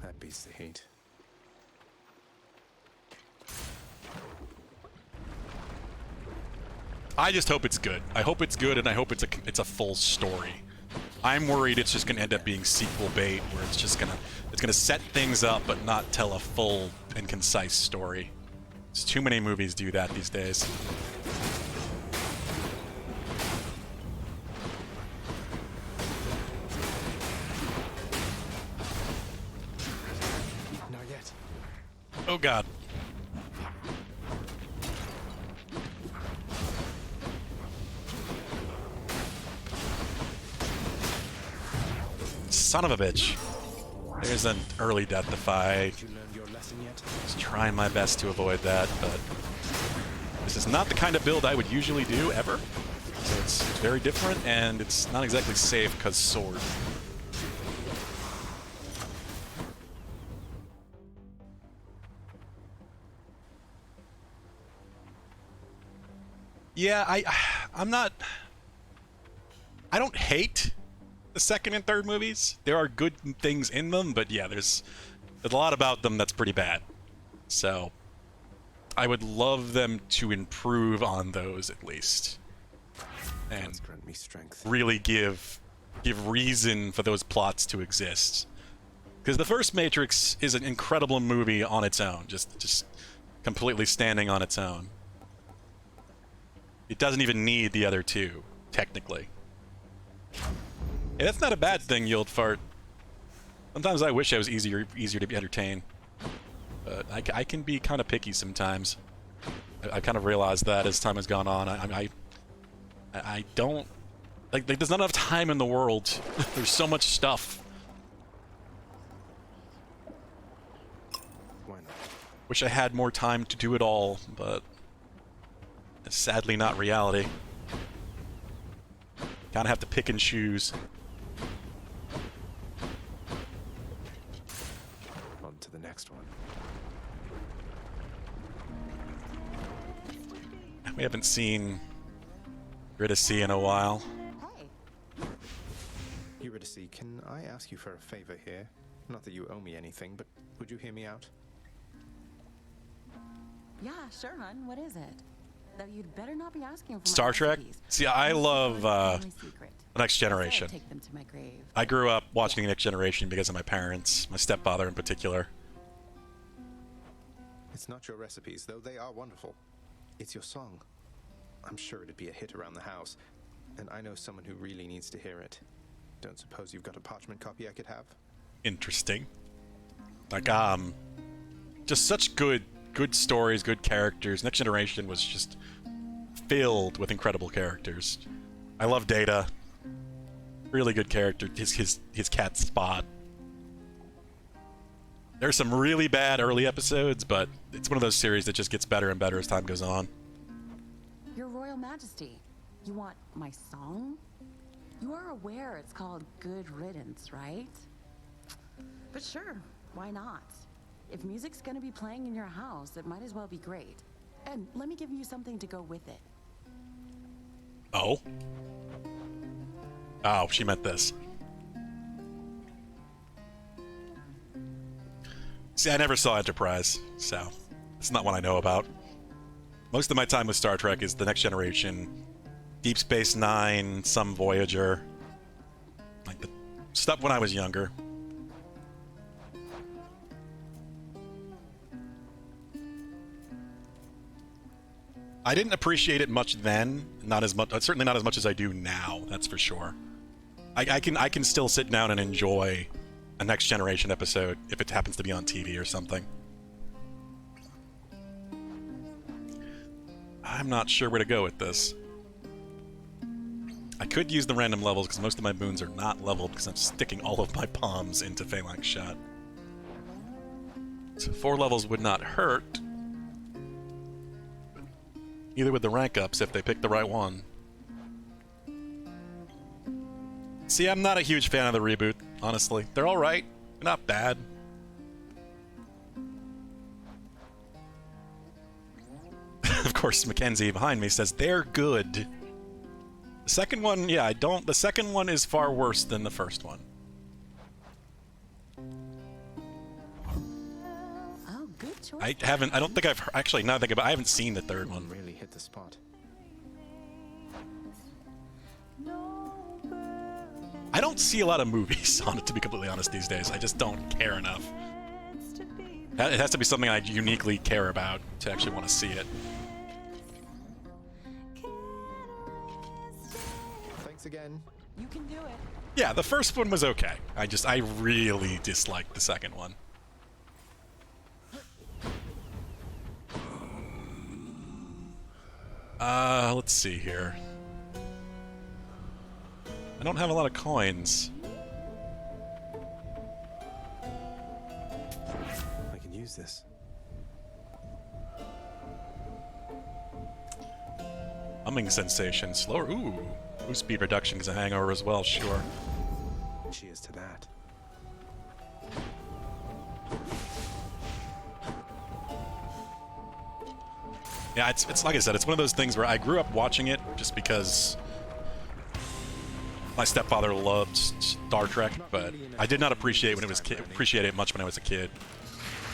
That beats the heat. I just hope it's good. I hope it's good, and I hope it's a full story. I'm worried it's just going to end up being sequel bait, where it's just going to set things up but not tell a full and concise story. There's too many movies do that these days. Not yet. Oh god. Son of a bitch. There's an early death defy. Did you learn your lesson yet? Just trying my best to avoid that, but this is not the kind of build I would usually do, ever. So it's very different, and it's not exactly safe because sword. Yeah, I'm not... I don't hate the second and third movies. There are good things in them, but yeah, there's a lot about them that's pretty bad. So I would love them to improve on those at least, and grant me strength. really give reason for those plots to exist. Because the first Matrix is an incredible movie on its own, just completely standing on its own. It doesn't even need the other two, technically. Yeah, that's not a bad thing, you old fart. Sometimes I wish I was easier to be entertained. But I can be kind of picky sometimes. I kind of realized that as time has gone on. I don't... Like, there's not enough time in the world. There's so much stuff. Why not? Wish I had more time to do it all, but it's sadly not reality. Kinda have to pick and choose. On to the next one. We haven't seen Eurydice in a while. Eurydice, can I ask you for a favor here? Not that you owe me anything, but would you hear me out? Yeah, sure, hun. What is it? Though you'd better not be asking for Star my Trek? recipes. See, I love Family secret. The Next I said I'd Generation. take them to my grave. I grew up watching The Next Generation because of my parents, my stepfather in particular. It's not your recipes, though they are wonderful. It's your song. I'm sure it'd be a hit around the house, and I know someone who really needs to hear it. Don't suppose you've got a parchment copy I could have? Interesting. Like, just such good stories, good characters. Next Generation was just filled with incredible characters. I love Data. Really good character. His cat Spot. There's some really bad early episodes, but it's one of those series that just gets better and better as time goes on. Your Royal Majesty, you want my song? You are aware it's called Good Riddance, right? But sure, why not? If music's gonna be playing in your house, it might as well be great. And let me give you something to go with it. Oh? Oh, she meant this. See, I never saw Enterprise, so it's not one I know about. Most of my time with Star Trek is The Next Generation, Deep Space Nine, some Voyager. Like the stuff when I was younger. I didn't appreciate it much then, not as much, certainly not as much as I do now, that's for sure. I can still sit down and enjoy a Next Generation episode if it happens to be on TV or something. I'm not sure where to go with this. I could use the random levels because most of my moons are not leveled because I'm sticking all of my palms into Phalanx Shot. So 4 levels would not hurt. Either with the rank ups if they pick the right one. See, I'm not a huge fan of the reboot, honestly. They're alright. They're not bad. Of course, Mackenzie behind me says they're good. The second one, yeah, I don't. The second one is far worse than the first one. Oh, good choice. I don't think I've actually. Now that I think about it, I haven't seen the third one. Really hit the spot. I don't see a lot of movies on it, to be completely honest, these days. I just don't care enough. It has to be something I uniquely care about to actually want to see it. Thanks again. You can do it. Yeah, the first one was okay. I really disliked the second one. Let's see here. I don't have a lot of coins. I can use this. Humming sensation. Slower. Ooh. Ooh, speed reduction because of hangover as well, sure. Cheers to that. Yeah, it's like I said, it's one of those things where I grew up watching it just because My stepfather loved Star Trek, but I did not appreciate appreciate it much when I was a kid.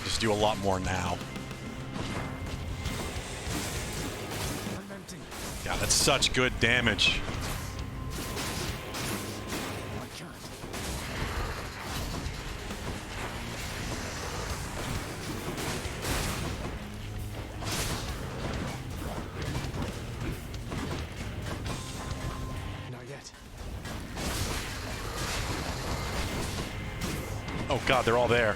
Just do a lot more now. Yeah, that's such good damage. Oh god, they're all there.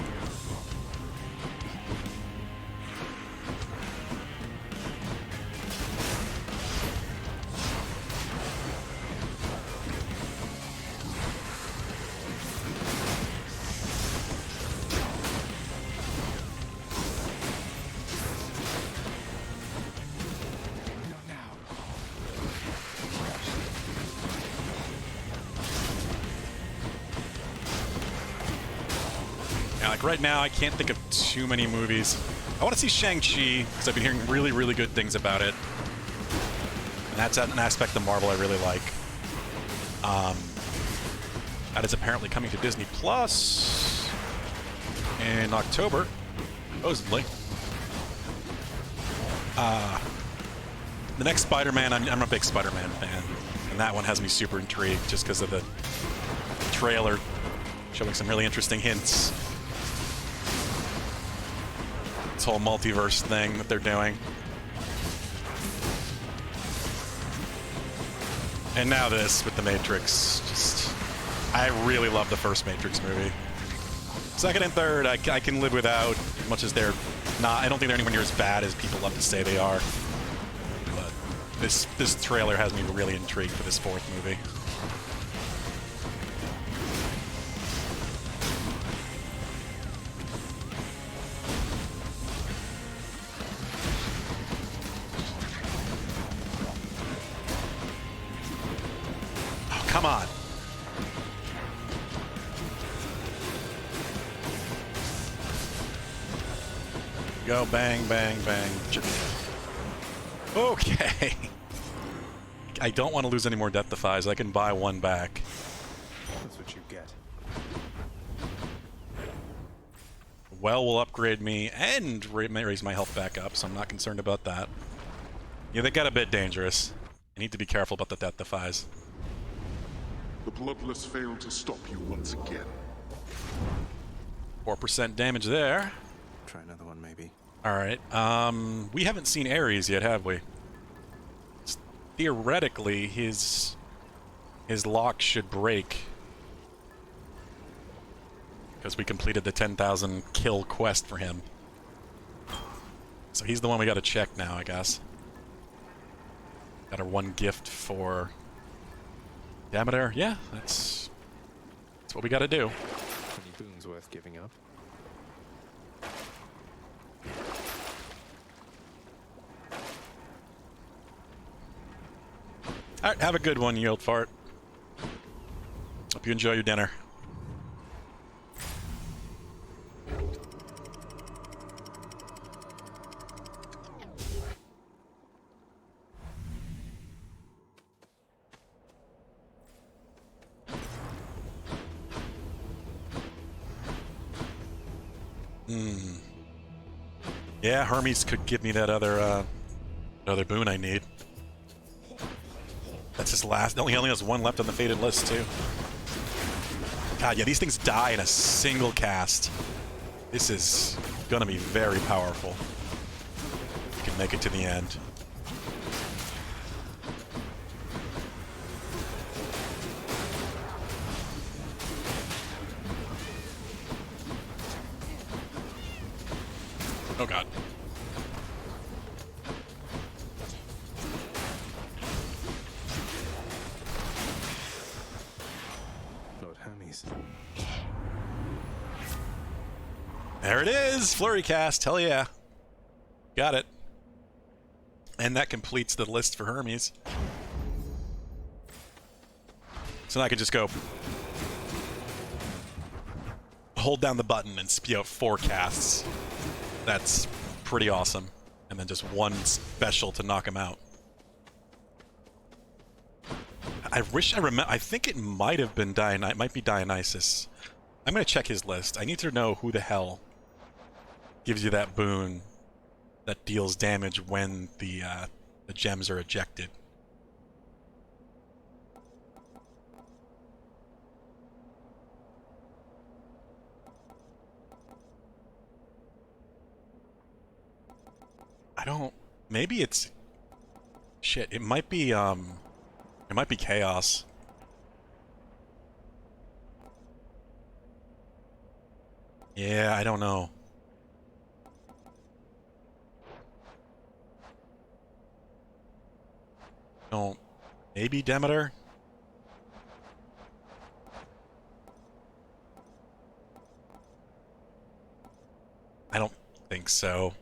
Like right now, I can't think of too many movies. I want to see Shang-Chi, because I've been hearing really, really good things about it. And that's an aspect of Marvel I really like. That is apparently coming to Disney Plus in October, supposedly. The next Spider-Man, I'm a big Spider-Man fan. And that one has me super intrigued just because of the trailer showing some really interesting hints. This whole multiverse thing that they're doing. And now this with the Matrix. Just, I really love the first Matrix movie. Second and third, I can live without, as much as they're not. I don't think they're anywhere near as bad as people love to say they are. But this trailer has me really intrigued for this fourth movie. Come on. Go bang, bang, bang. Okay. I don't want to lose any more Death Defies. I can buy one back. That's what you get. Well will upgrade me and raise my health back up, so I'm not concerned about that. Yeah, they got a bit dangerous. I need to be careful about the Death Defies. The Bloodless failed to stop you once again. 4% damage there. Try another one, maybe. Alright, we haven't seen Ares yet, have we? Theoretically, his lock should break. Because we completed the 10,000 kill quest for him. So he's the one we gotta check now, I guess. Got our one gift for Demeter. Yeah, that's what we gotta do. 20 boons worth giving up. Alright, have a good one, Yield Fart. Hope you enjoy your dinner. Yeah, Hermes could give me that other boon I need. That's his last. He only has one left on the fated list too. God, yeah, these things die in a single cast. This is gonna be very powerful. We can make it to the end. Oh god. Lord Hermes. There it is! Flurry cast, hell yeah. Got it. And that completes the list for Hermes. So now I can just go hold down the button and spew out 4 casts. That's pretty awesome. And then just one special to knock him out. I wish I remember. I think it might have been might be Dionysus. I'm gonna check his list. I need to know who the hell gives you that boon that deals damage when the gems are ejected. I don't. Maybe it's. Shit. It might be. It might be Chaos. Yeah, I don't know. Don't. Maybe Demeter? I don't think so.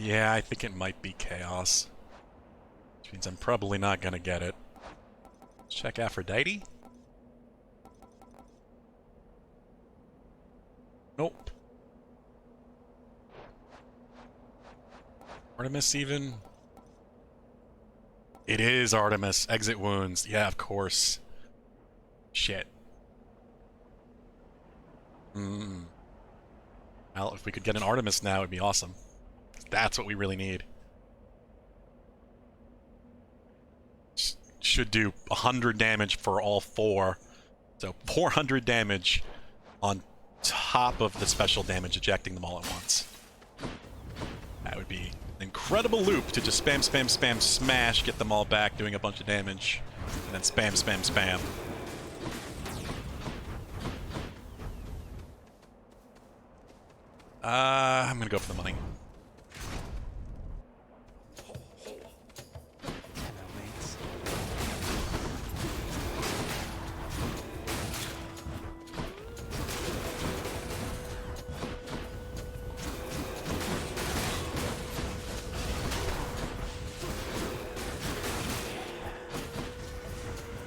Yeah, I think it might be Chaos. Which means I'm probably not gonna get it. Let's check Aphrodite. Nope. Artemis even? It is Artemis. Exit wounds. Yeah, of course. Shit. Well, if we could get an Artemis now, it'd be awesome. That's what we really need. Should do 100 damage for all 4. So 400 damage on top of the special damage, ejecting them all at once. That would be an incredible loop to just spam, spam, spam, smash, get them all back, doing a bunch of damage, and then spam, spam, spam. I'm gonna go for the money.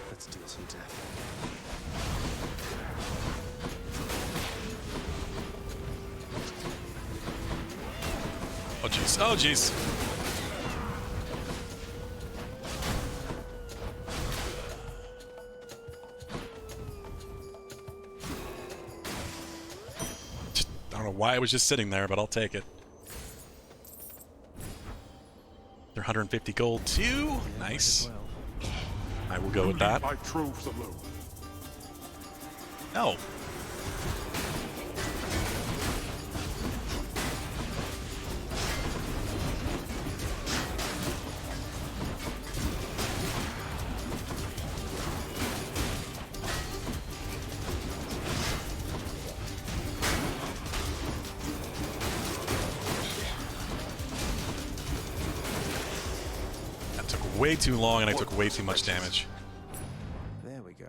Let's deal some death. Oh jeez, oh jeez. I don't know why it was just sitting there, but I'll take it. They're 150 gold too. Nice. I will go with that. My troves alone. No. That took way too long, and I took way too much damage. There we go.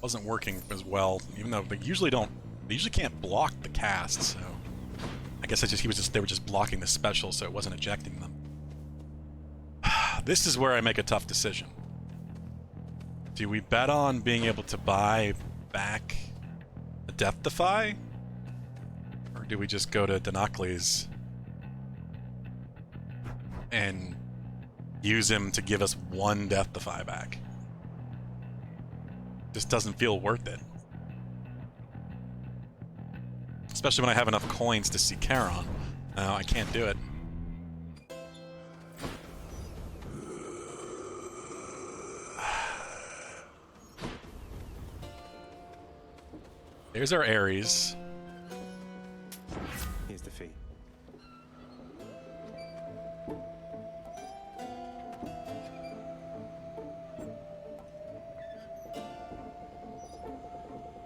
Wasn't working as well, even though they usually don't. They usually can't block the cast, so I guess they were just blocking the special, so it wasn't ejecting them. This is where I make a tough decision. Do we bet on being able to buy back a Death Defy, or do we just go to Denocles and use him to give us 1 Death Defy back? Just doesn't feel worth it. Especially when I have enough coins to see Charon. No, I can't do it. There's our Ares. Here's the fee.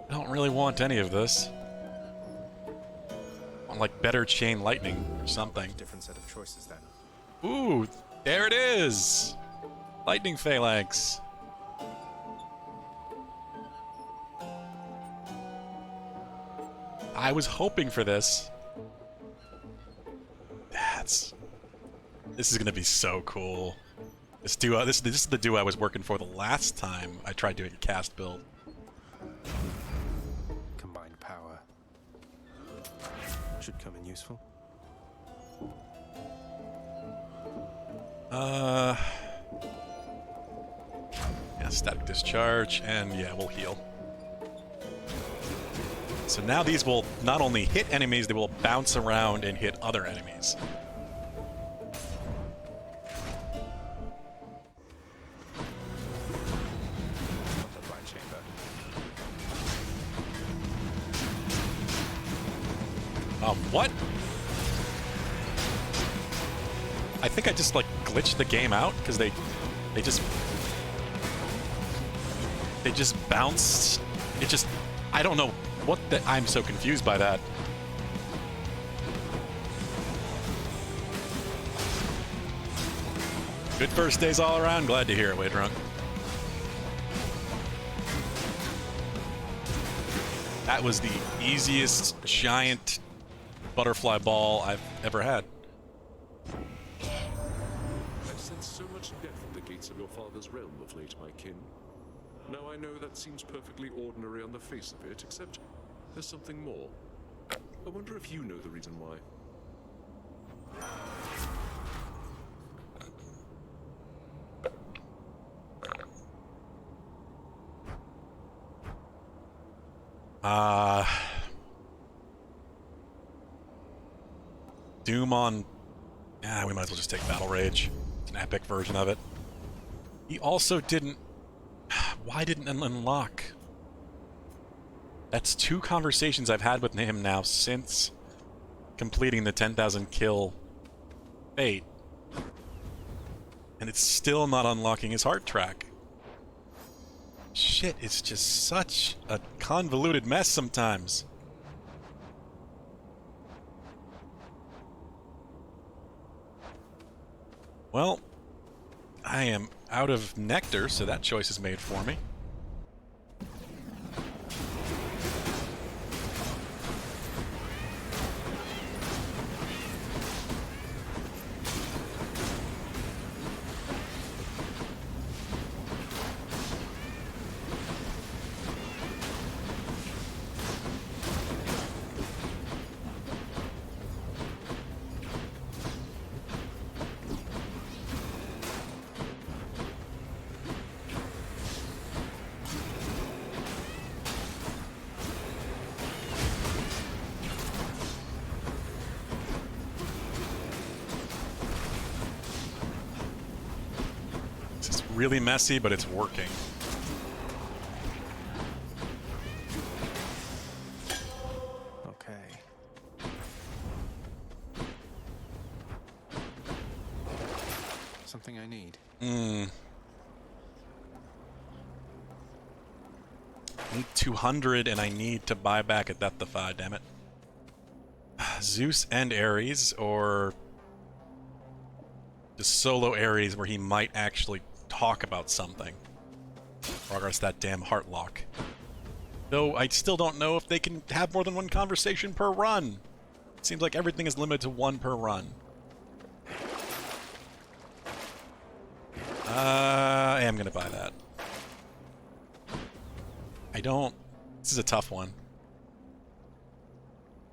I don't really want any of this. I want like better chain lightning or something. Different set of choices then. Ooh, there it is! Lightning Phalanx. I was hoping for this. This is gonna be so cool. This duo, this is the duo I was working for the last time I tried doing a cast build. Combined power. Should come in useful. Yeah, static discharge, and yeah, we'll heal. So now these will not only hit enemies, they will bounce around and hit other enemies. What? I think I just like glitched the game out because they just bounced. It just, I don't know what the, I'm so confused by that. Good first days all around. Glad to hear it, Way Drunk. That was the easiest giant butterfly ball I've ever had. I've sensed so much death at the gates of your father's realm of late, my kin. Now I know that seems perfectly ordinary on the face of it, except there's something more. I wonder if you know the reason why. Doom on... Yeah, we might as well just take Battle Rage. It's an epic version of it. He also didn't... Why didn't it unlock? That's 2 conversations I've had with him now since completing the 10,000 kill fate. And it's still not unlocking his heart track. Shit, it's just such a convoluted mess sometimes. Well, I am out of nectar, so that choice is made for me. Really messy, but it's working. Okay. Something I need. Need 200, and I need to buy back a Deathify, damn it. Zeus and Ares, or just solo Ares where he might actually talk about something. Progress that damn heart lock. Though I still don't know if they can have more than 1 conversation per run. It seems like everything is limited to 1 per run. I am gonna buy that. I don't... This is a tough one.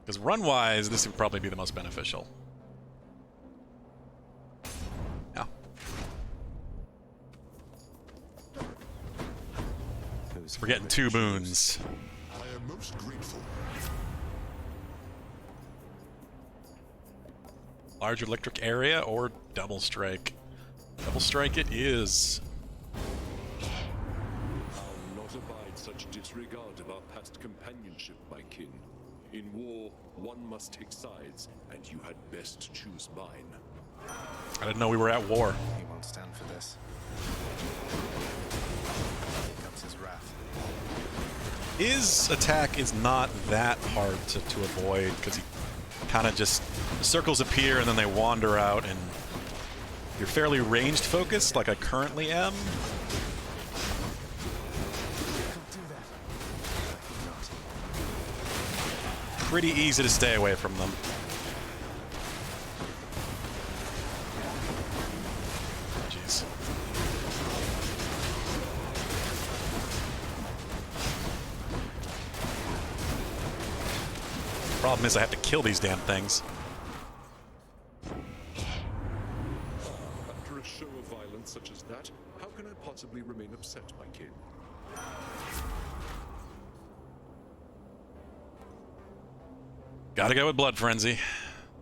Because run-wise, this would probably be the most beneficial. We're getting 2 boons. I am most grateful. Large electric area or double strike? Double strike it is. I'll not abide such disregard of our past companionship, my kin. In war, one must take sides, and you had best choose mine. I didn't know we were at war. He won't stand for this. Here comes his wrath. His attack is not that hard to avoid, because he kind of just... The circles appear and then they wander out, and you're fairly ranged focused, like I currently am. Pretty easy to stay away from them. Jeez. Problem is I have to kill these damn things. After a Gotta go with Blood Frenzy.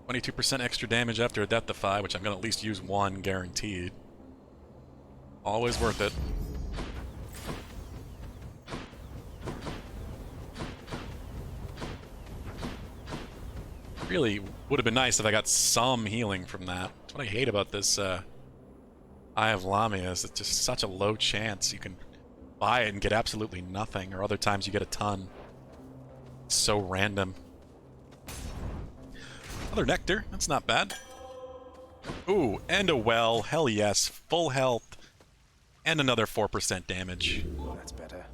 22% extra damage after a Death Defy, which I'm gonna at least use one guaranteed. Always worth it. Really would have been nice if I got some healing from that. That's what I hate about this Eye of Lamia, is it's just such a low chance. You can buy it and get absolutely nothing, or other times you get a ton. It's so random. Another Nectar, that's not bad. Ooh, and a Well, hell yes. Full health, and another 4% damage. That's better.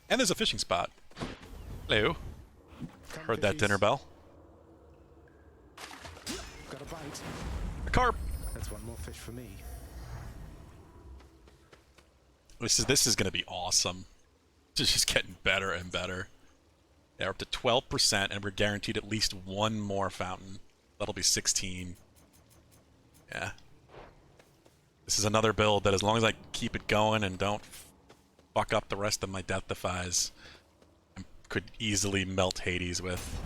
And there's a fishing spot. Hello. Heard that dinner bell. Got a bite. A carp. That's one more fish for me. This is gonna be awesome. It's just getting better and better. Yeah, we're up to 12%, and we're guaranteed at least one more fountain. That'll be 16. Yeah. This is another build that, as long as I keep it going and don't fuck up the rest of my Death Defies, I could easily melt Hades with.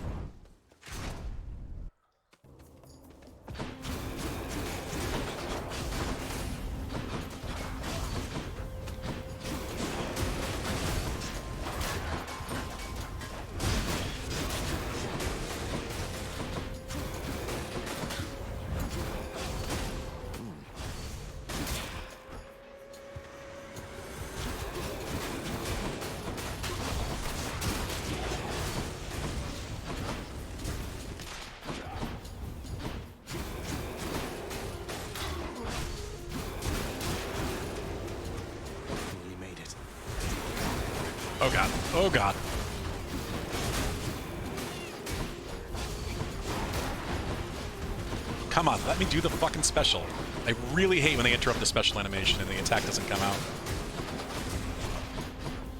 Oh god. Oh god. Come on, let me do the fucking special. I really hate when they interrupt the special animation and the attack doesn't come out.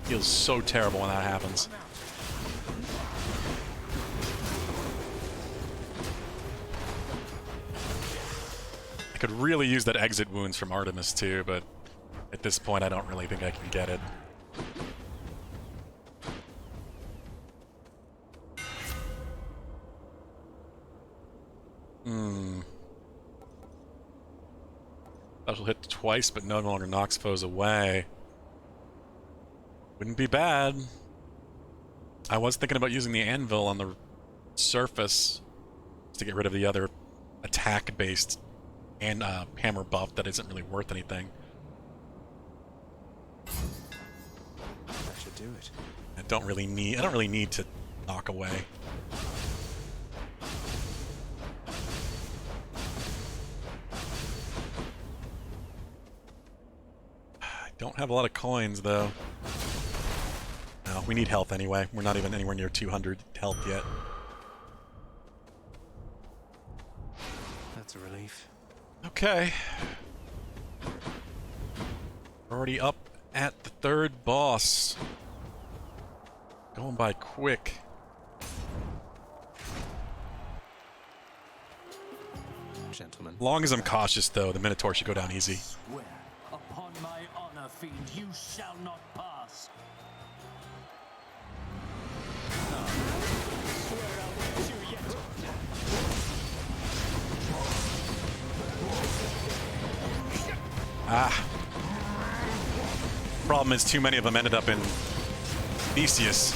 Feels so terrible when that happens. I could really use that exit wounds from Artemis too, but at this point I don't really think I can get it. Special hit twice, but no longer knocks foes away. Wouldn't be bad. I was thinking about using the anvil on the surface to get rid of the other attack-based and hammer buff that isn't really worth anything. That should do it. I don't really need to knock away. Don't have a lot of coins, though. No, we need health anyway. We're not even anywhere near 200 health yet. That's a relief. Okay. We're already up at the third boss. Going by quick. Gentlemen. Long as I'm cautious, though, the Minotaur should go down easy. Swear upon my honor, fiend, you shall not pass. Ah. Problem is, too many of them ended up in Theseus.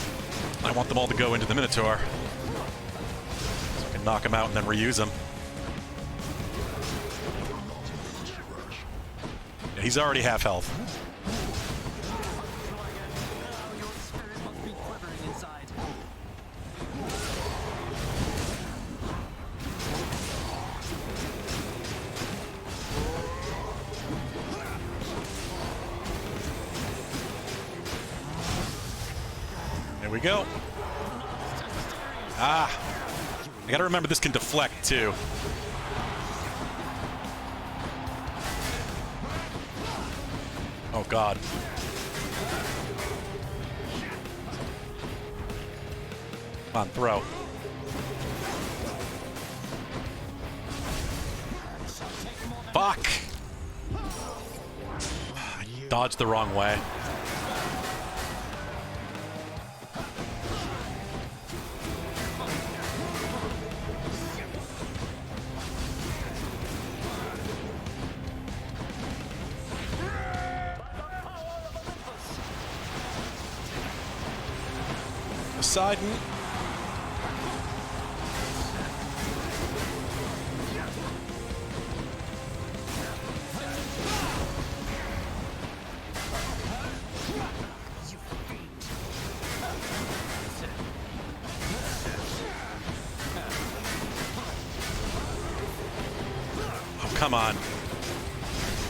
I want them all to go into the Minotaur, so I can knock them out and then reuse them. Yeah, he's already half health. There we go. Ah. I gotta remember this can deflect, too. Oh, God. Come on, throw. Fuck! I dodged the wrong way. Poseidon. Oh, come on.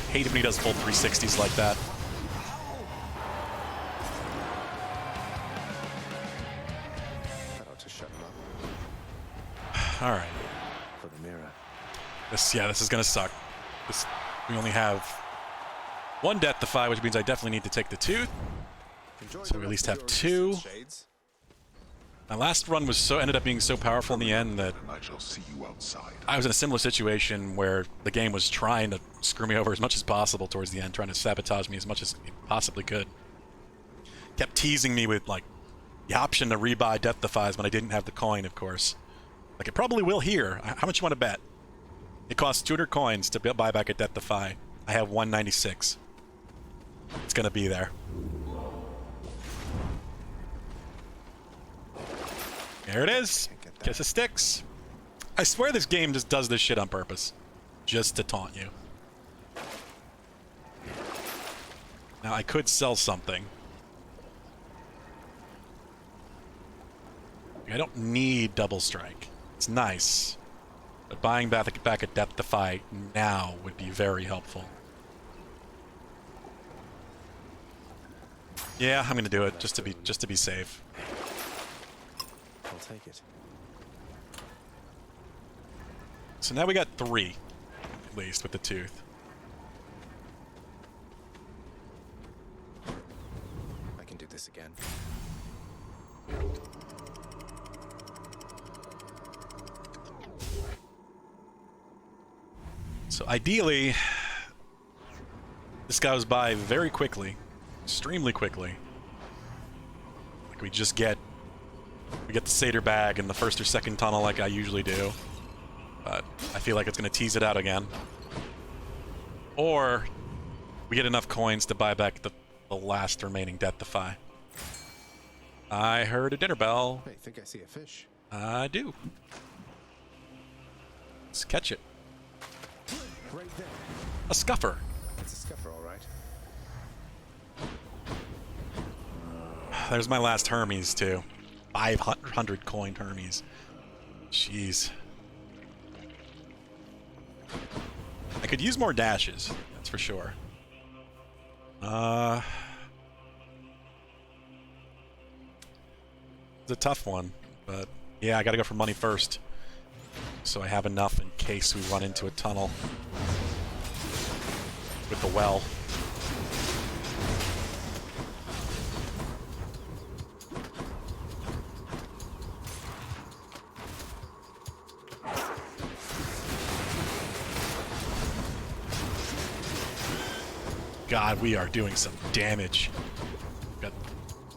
Hate him when he does full 360s like that. That ought to shut him up. All right. For the mirror. This is gonna suck. We only have one Death Defy, which means I definitely need to take the tooth. So we at least have two. My last run was ended up being so powerful in the end that I shall see you outside. I was in a similar situation where the game was trying to screw me over as much as possible towards the end, trying to sabotage me as much as it possibly could. Kept teasing me with like the option to rebuy Death Defies when I didn't have the coin, of course. Like it probably will here. How much you want to bet? It costs 200 coins to buy back a Death Defy. I have 196. It's gonna be there. There it is. Kiss of sticks. I swear this game just does this shit on purpose. Just to taunt you. Now I could sell something. I don't need Double Strike. It's nice. But buying back a Death Defy now would be very helpful. Yeah, I'm gonna do it just to be safe. I'll take it. So now we got 3, at least, with the tooth. I can do this again. So ideally, this goes by very quickly, extremely quickly. Like we get the Satyr bag in the first or second tunnel like I usually do. But I feel like it's going to tease it out again. Or we get enough coins to buy back the last remaining Death Defy. I heard a dinner bell. I think I see a fish. I do. Let's catch it. Right there. A scuffer. It's a scuffer, all right. There's my last Hermes, too. 500 coin Hermes. Jeez. I could use more dashes, that's for sure. It's a tough one, but yeah, I gotta go for money first. So I have enough in case we run into a tunnel with the well. God, we are doing some damage. Got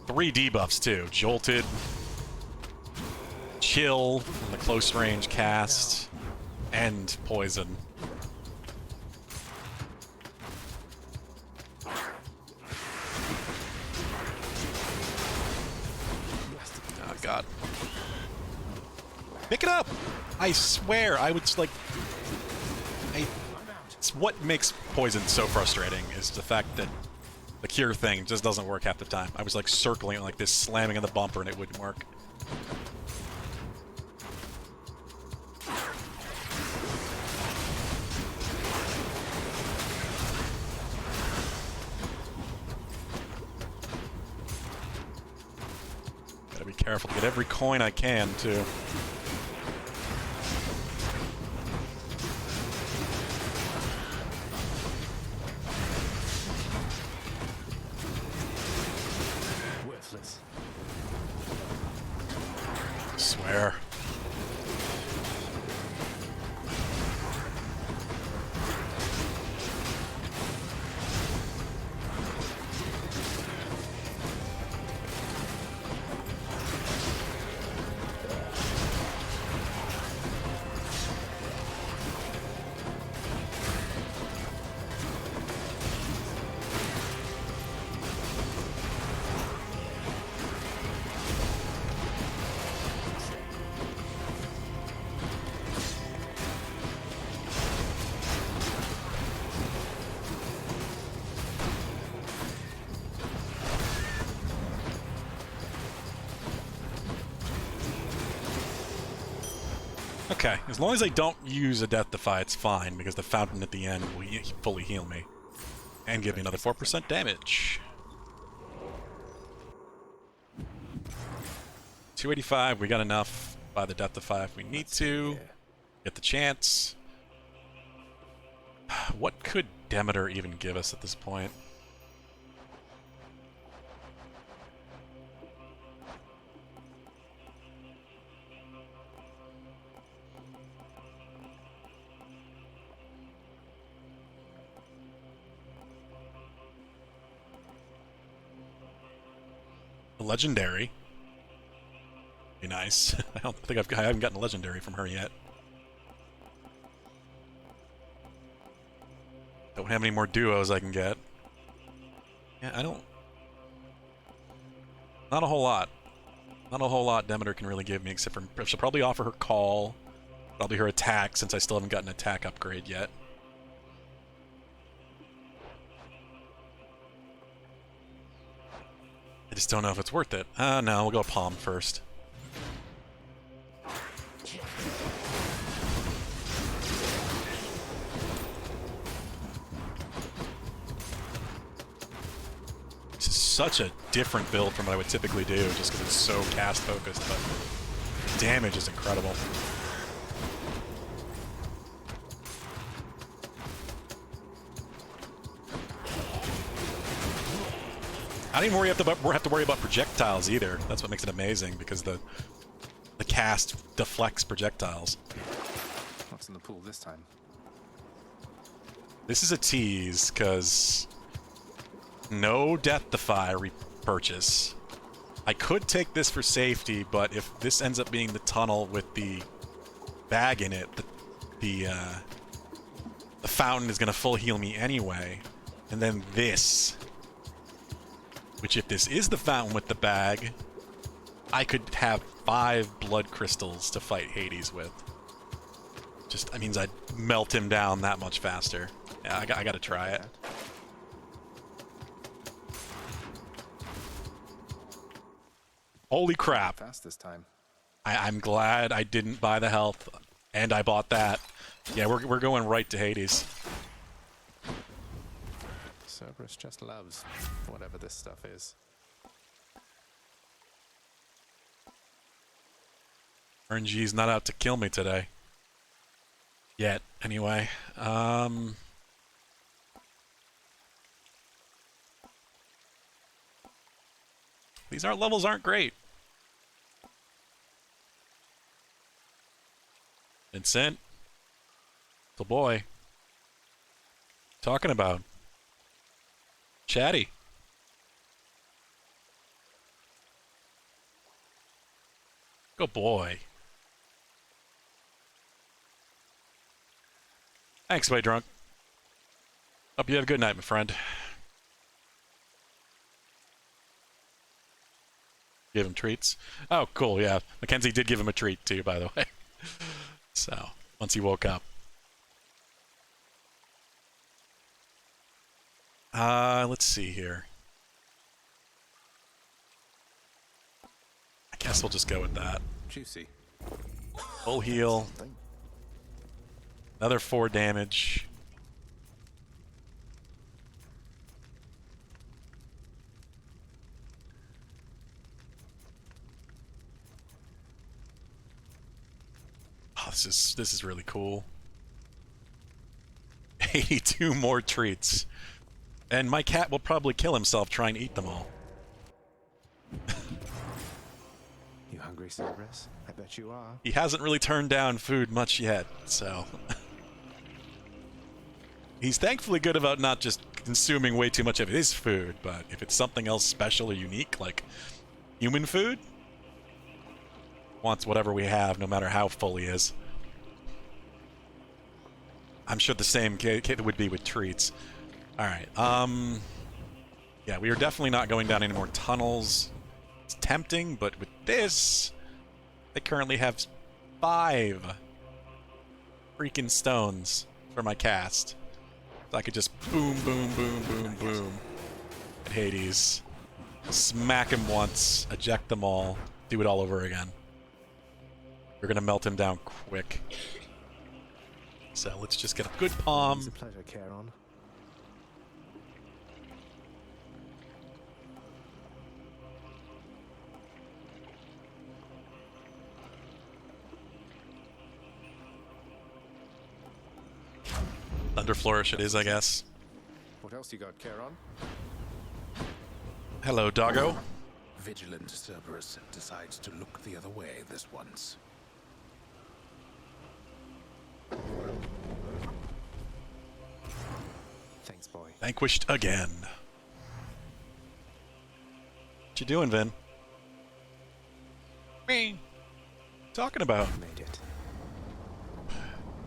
3 debuffs too. Jolted, Chill from the close range cast, and Poison. Oh God. Pick it up! I swear, I would just like... It's what makes Poison so frustrating is the fact that the cure thing just doesn't work half the time. I was like circling it like this, slamming on the bumper, and it wouldn't work. Gotta be careful to get every coin I can, too. Swear. Okay, as long as I don't use a Death Defy, it's fine, because the fountain at the end will fully heal me. And give me another 4% damage. 285, we got enough by the Death Defy if we need to. Get the chance. What could Demeter even give us at this point? Legendary. Be nice. I haven't gotten a legendary from her yet. Don't have any more duos I can get. Yeah, I don't... Not a whole lot. Not a whole lot Demeter can really give me, except for... She'll probably offer her call. Probably her attack, since I still haven't gotten an attack upgrade yet. I just don't know if it's worth it. No, we'll go Palm first. This is such a different build from what I would typically do, just because it's so cast focused, but the damage is incredible. I don't even have to worry about projectiles either. That's what makes it amazing, because the cast deflects projectiles. What's in the pool this time? This is a tease, because no Death Defy repurchase. I could take this for safety, but if this ends up being the tunnel with the bag in it, the fountain is going to full heal me anyway. And then this... Which, if this is the fountain with the bag, I could have 5 blood crystals to fight Hades with. Just, that means I'd melt him down that much faster. Yeah, I gotta try it. Holy crap. Fast this time. I'm glad I didn't buy the health, and I bought that. Yeah, we're going right to Hades. Cerberus just loves whatever this stuff is. RNG's not out to kill me today. Yet, anyway. These levels aren't great. Vincent. Little boy. Talking about. Chatty. Good boy. Thanks, Way Drunk. Hope you have a good night, my friend. Give him treats. Oh, cool, yeah. Mackenzie did give him a treat, too, by the way. So, once he woke up. Let's see here. I guess we'll just go with that. Juicy. Full heal. Another 4 damage. Oh, this is really cool. 82 more treats. And my cat will probably kill himself trying to eat them all. You hungry, Cerberus? I bet you are. He hasn't really turned down food much yet, so... He's thankfully good about not just consuming way too much of his food, but if it's something else special or unique, like human food, wants whatever we have, no matter how full he is. I'm sure the same would be with treats. Alright, yeah, we are definitely not going down any more tunnels. It's tempting, but with this, I currently have 5 freaking stones for my cast. So I could just boom, boom, boom, boom, boom at Hades. Smack him once, eject them all, do it all over again. You're gonna melt him down quick. So let's just get a good palm. It's a pleasure, Charon. Thunder Flourish it is, I guess. What else you got, Charon? Hello, doggo. Vigilant Cerberus decides to look the other way this once. Thanks, boy. Vanquished again. What you doing, Vin? Me. Talking about. Made it.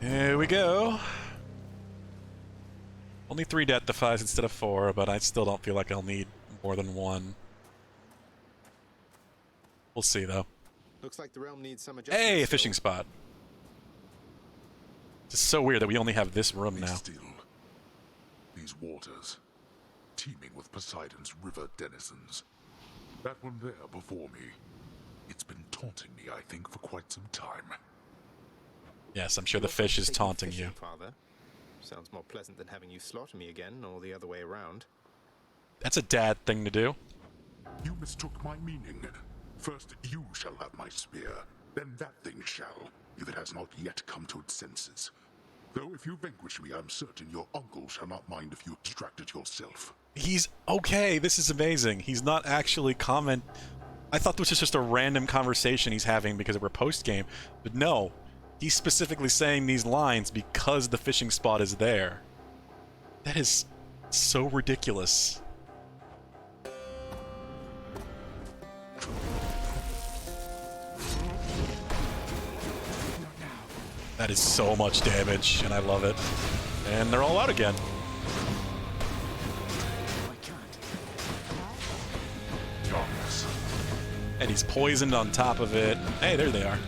Here we go. Only 3 death defies instead of 4, but I still don't feel like I'll need more than 1. We'll see, though. Looks like the realm needs some adjustment. Hey, a fishing spot. It's so weird that we only have this room now. Still, these waters, teeming with Poseidon's river denizens. That one there before me, it's been taunting me, I think, for quite some time. Yes, I'm sure the fish is taunting you. Father. Sounds more pleasant than having you slaughter me again, or the other way around. That's a dad thing to do. You mistook my meaning. First you shall have my spear, then that thing shall, if it has not yet come to its senses. Though if you vanquish me, I'm certain your uncle shall not mind if you extract it yourself. He's okay. This is amazing. He's not actually I thought this was just a random conversation he's having because we're post-game. But no, he's specifically saying these lines because the fishing spot is there. That is so ridiculous. That is so much damage, and I love it. And they're all out again. And he's poisoned on top of it. Hey, there they are.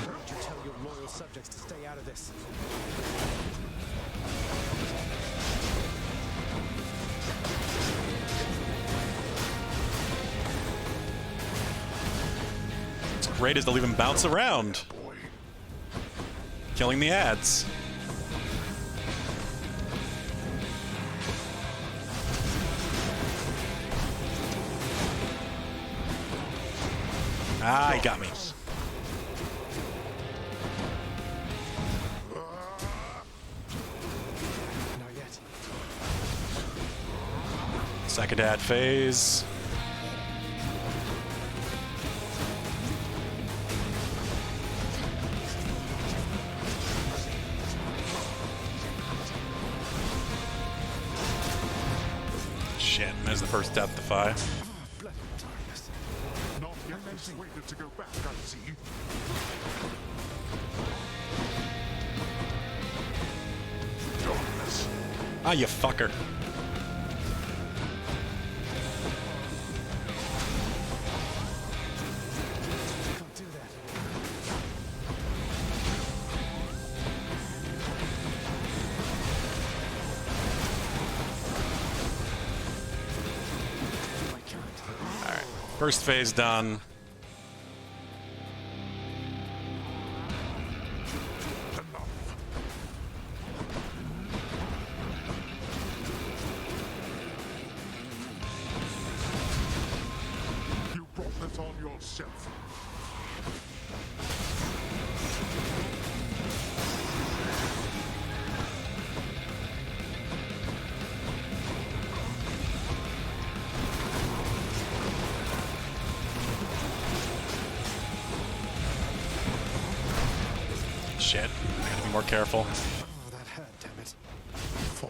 Would you tell your loyal subjects to stay out of this? What's great is they'll even bounce around. Killing the ads. Ah, he got me. Not yet. Second ad phase. Shit, there's the first death defy. Not yet persuaded to go back, I see. Darkness. Ah, you fucker. Can't do that. Alright, first phase done. You brought this on yourself. Shit, I gotta be more careful. Oh, that hurt, damn it. Fall.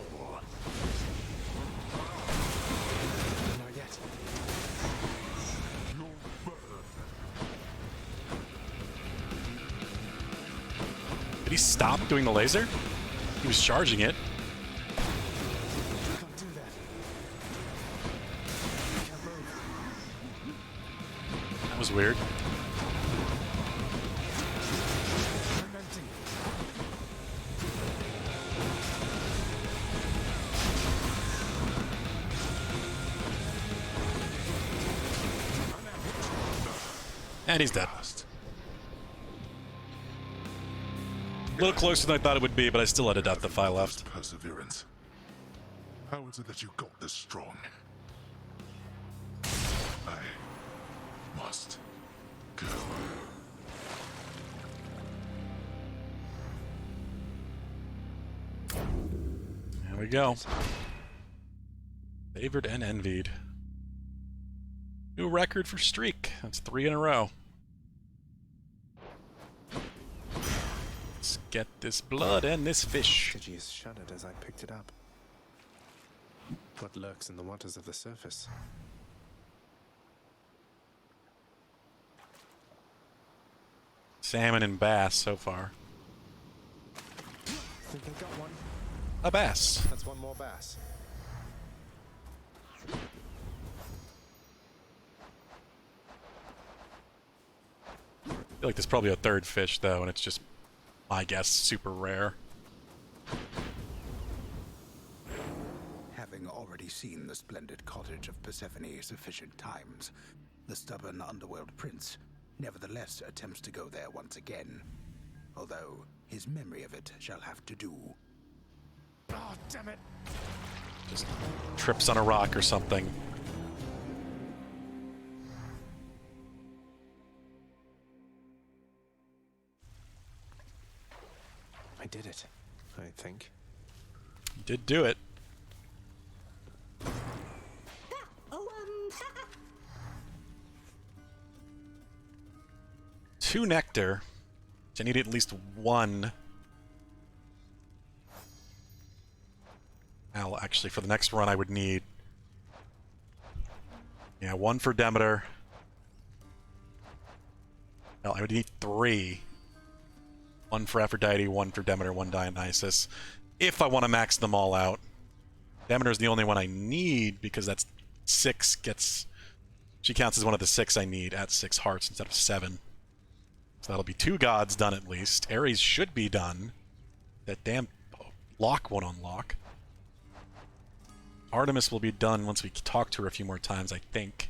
Not yet. You'll burn. Did he stop doing the laser? He was charging it. Can't do that. Can't move. That was weird. I'm empty. And he's dead. A little closer than I thought it would be, but I still had a death defy left. Perseverance. How is it that you got this strong? I must go. There we go. Favored and envied. New record for streak. That's 3 in a row. Let's get this blood and this fish. Stygius shuddered as I picked it up. What lurks in the waters of the surface? Salmon and bass so far. Think I got one. A bass. That's one more bass. I feel like there's probably a third fish though, and it's just, my guess, super rare. Having already seen the splendid cottage of Persephone sufficient times, the stubborn underworld prince nevertheless attempts to go there once again. Although his memory of it shall have to do. Oh, damn it! Just trips on a rock or something. I did it, I think. You did do it. Two nectar. I need at least one. Well, actually, for the next run, I would need... yeah, one for Demeter. Well, I would need 3. One for Aphrodite, one for Demeter, one Dionysus. If I want to max them all out. Demeter is the only one I need, because that's 6 gets... she counts as one of the 6 I need at 6 hearts instead of 7. So that'll be 2 gods done at least. Ares should be done. That damn lock won't unlock. Artemis will be done once we talk to her a few more times, I think.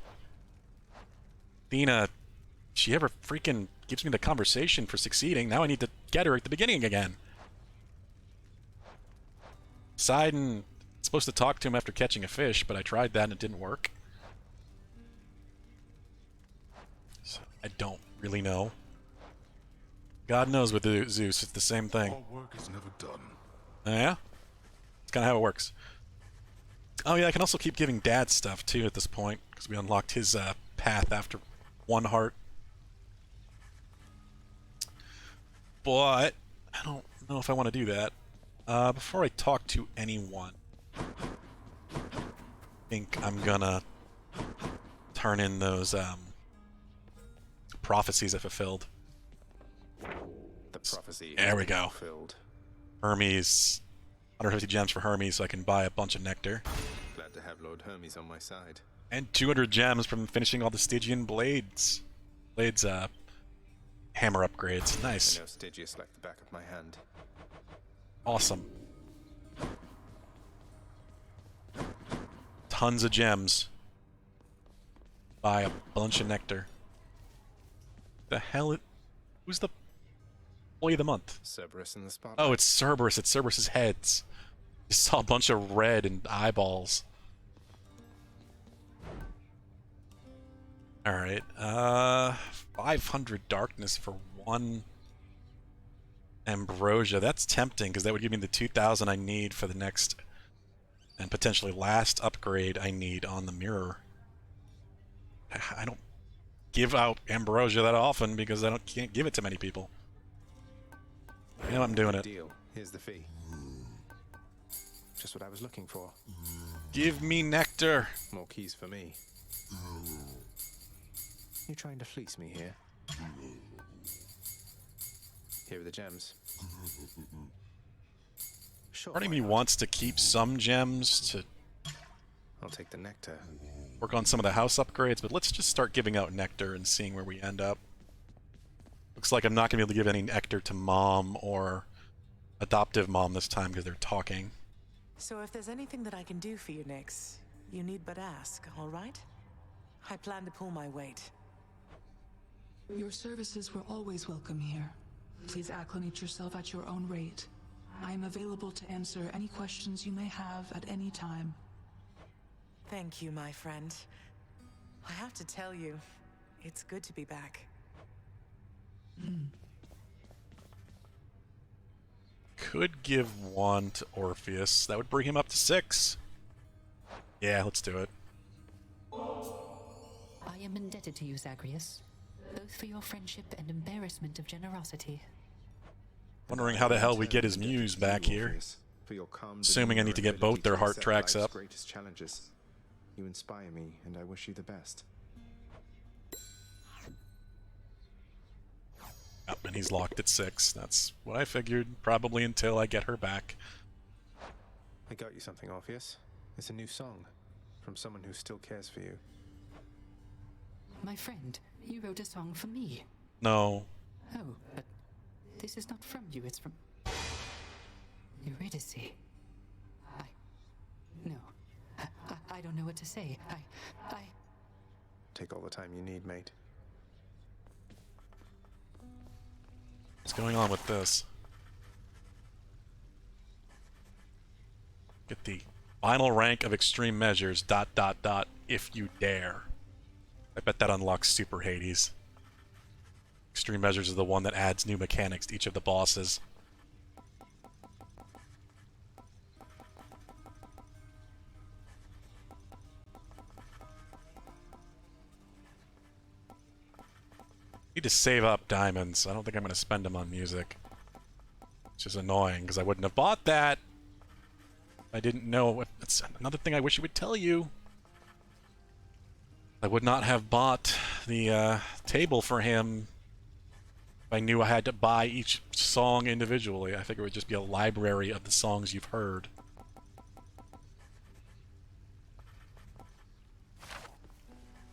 Athena, she ever freaking gives me the conversation for succeeding. Now I need to get her at the beginning again. Poseidon, supposed to talk to him after catching a fish, but I tried that and it didn't work. So I don't really know. God knows with Zeus, it's the same thing. Our work is never done. Oh, yeah? It's kind of how it works. Oh yeah, I can also keep giving Dad stuff too at this point, because we unlocked his path after 1 heart. But I don't know if I want to do that. Before I talk to anyone, I think I'm gonna turn in those prophecies I fulfilled. The prophecy there is we go. fulfilled. Hermes, 150 gems for Hermes so I can buy a bunch of nectar. Glad to have Lord Hermes on my side. And 200 gems from finishing all the Stygian blades. Hammer upgrades. Nice. I know Stygius like the back of my hand. Awesome. Tons of gems. Buy a bunch of nectar. The hell? Who's the employee of the month? Cerberus in the spotlight. Oh, it's Cerberus. It's Cerberus's heads. I saw a bunch of red and eyeballs. Alright, 500 darkness for 1 ambrosia. That's tempting, because that would give me the 2,000 I need for the next and potentially last upgrade I need on the mirror. I don't give out ambrosia that often, because I can't give it to many people. You know I'm doing it. Deal. Here's the fee. Just what I was looking for. Give me nectar. More keys for me. You trying to fleece me here? Here are the gems. Sure. Part of me wants to keep some gems to I'll take the nectar. work on some of the house upgrades, but let's just start giving out nectar and seeing where we end up. Looks like I'm not going to be able to give any nectar to Mom or adoptive Mom this time because they're talking. So if there's anything that I can do for you, Nyx, you need but ask, all right? I plan to pull my weight. Your services were always welcome here. Please acclimate yourself at your own rate. I am available to answer any questions you may have at any time. Thank you, my friend. I have to tell you, it's good to be back. Could give 1 to Orpheus. That would bring him up to 6. Yeah, let's do it. I am indebted to you, Zagreus, both for your friendship and embarrassment of generosity. Wondering how the hell we get his muse back here. Assuming I need to get both their heart tracks up. Greatest challenges. You inspire me, and I wish you the best. Yep, and he's locked at 6. That's what I figured, probably until I get her back. I got you something, Orpheus. It's a new song, from someone who still cares for you. My friend, you wrote a song for me. No. Oh, but this is not from you, it's from Eurydice. I don't know what to say. Take all the time you need, mate. What's going on with this? Get the final rank of extreme measures, ... if you dare. I bet that unlocks Super Hades. Extreme measures is the one that adds new mechanics to each of the bosses. Need to save up diamonds. I don't think I'm going to spend them on music. Which is annoying, because I wouldn't have bought that. I didn't know. That's another thing I wish it would tell you. I would not have bought the table for him if I knew I had to buy each song individually. I figured it would just be a library of the songs you've heard.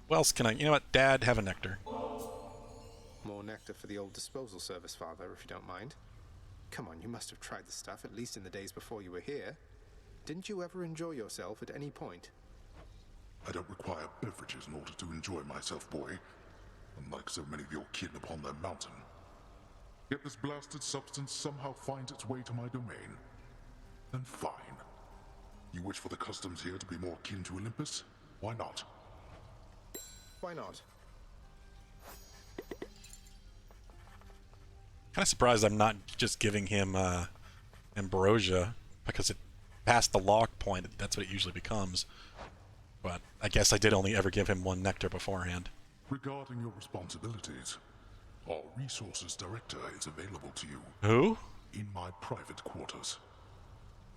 What else can I... You know what, Dad, have a nectar. More nectar for the old disposal service, Father, if you don't mind. Come on, you must have tried the stuff, at least in the days before you were here. Didn't you ever enjoy yourself at any point? I don't require beverages in order to enjoy myself, boy. Unlike so many of your kin upon their mountain. Yet this blasted substance somehow finds its way to my domain. Then fine. You wish for the customs here to be more akin to Olympus? Why not? Why not? Kind of surprised I'm not just giving him ambrosia, because it passed the lock point. That's what it usually becomes. But I guess I did only ever give him 1 nectar beforehand. Regarding your responsibilities, our resources director is available to you. Who? In my private quarters.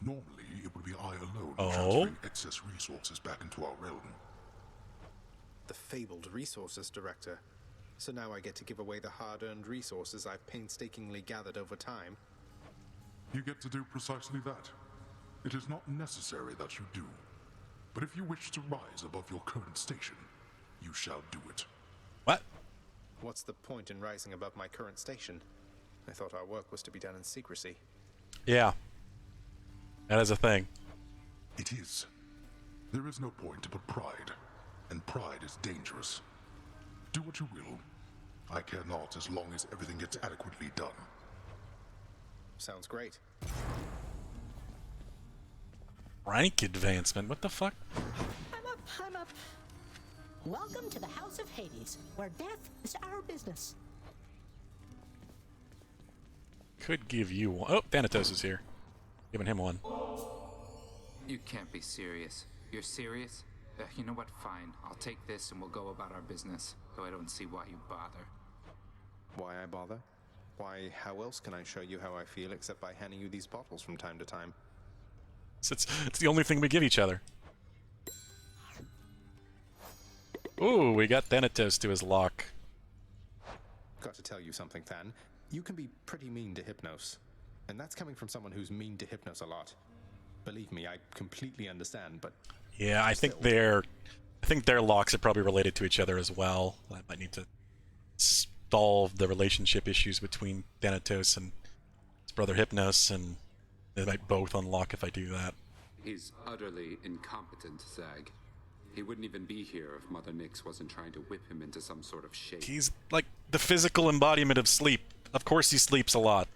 Normally, it would be I alone Oh? transferring excess resources back into our realm. The fabled resources director. So now I get to give away the hard-earned resources I've painstakingly gathered over time. You get to do precisely that. It is not necessary that you do. But if you wish to rise above your current station, you shall do it. What? What's the point in rising above my current station? I thought our work was to be done in secrecy. Yeah. That is a thing. It is. There is no point to but pride, and pride is dangerous. Do what you will. I care not as long as everything gets adequately done. Sounds great. Rank advancement? What the fuck? I'm up. Welcome to the House of Hades, where death is our business. Could give you 1. Oh, Thanatos is here. Giving him 1. You can't be serious. You're serious? You know what? Fine. I'll take this and we'll go about our business. Though I don't see why you bother. Why I bother? Why, how else can I show you how I feel except by handing you these bottles from time to time? It's the only thing we give each other. Ooh, we got Thanatos to his lock. Got to tell you something, Than. You can be pretty mean to Hypnos. And that's coming from someone who's mean to Hypnos a lot. Believe me, I completely understand, but... Yeah, I think their locks are probably related to each other as well. I might need to solve the relationship issues between Thanatos and his brother Hypnos, and they might both unlock if I do that. He's utterly incompetent, Zag. He wouldn't even be here if Mother Nyx wasn't trying to whip him into some sort of shape. He's like the physical embodiment of sleep. Of course he sleeps a lot.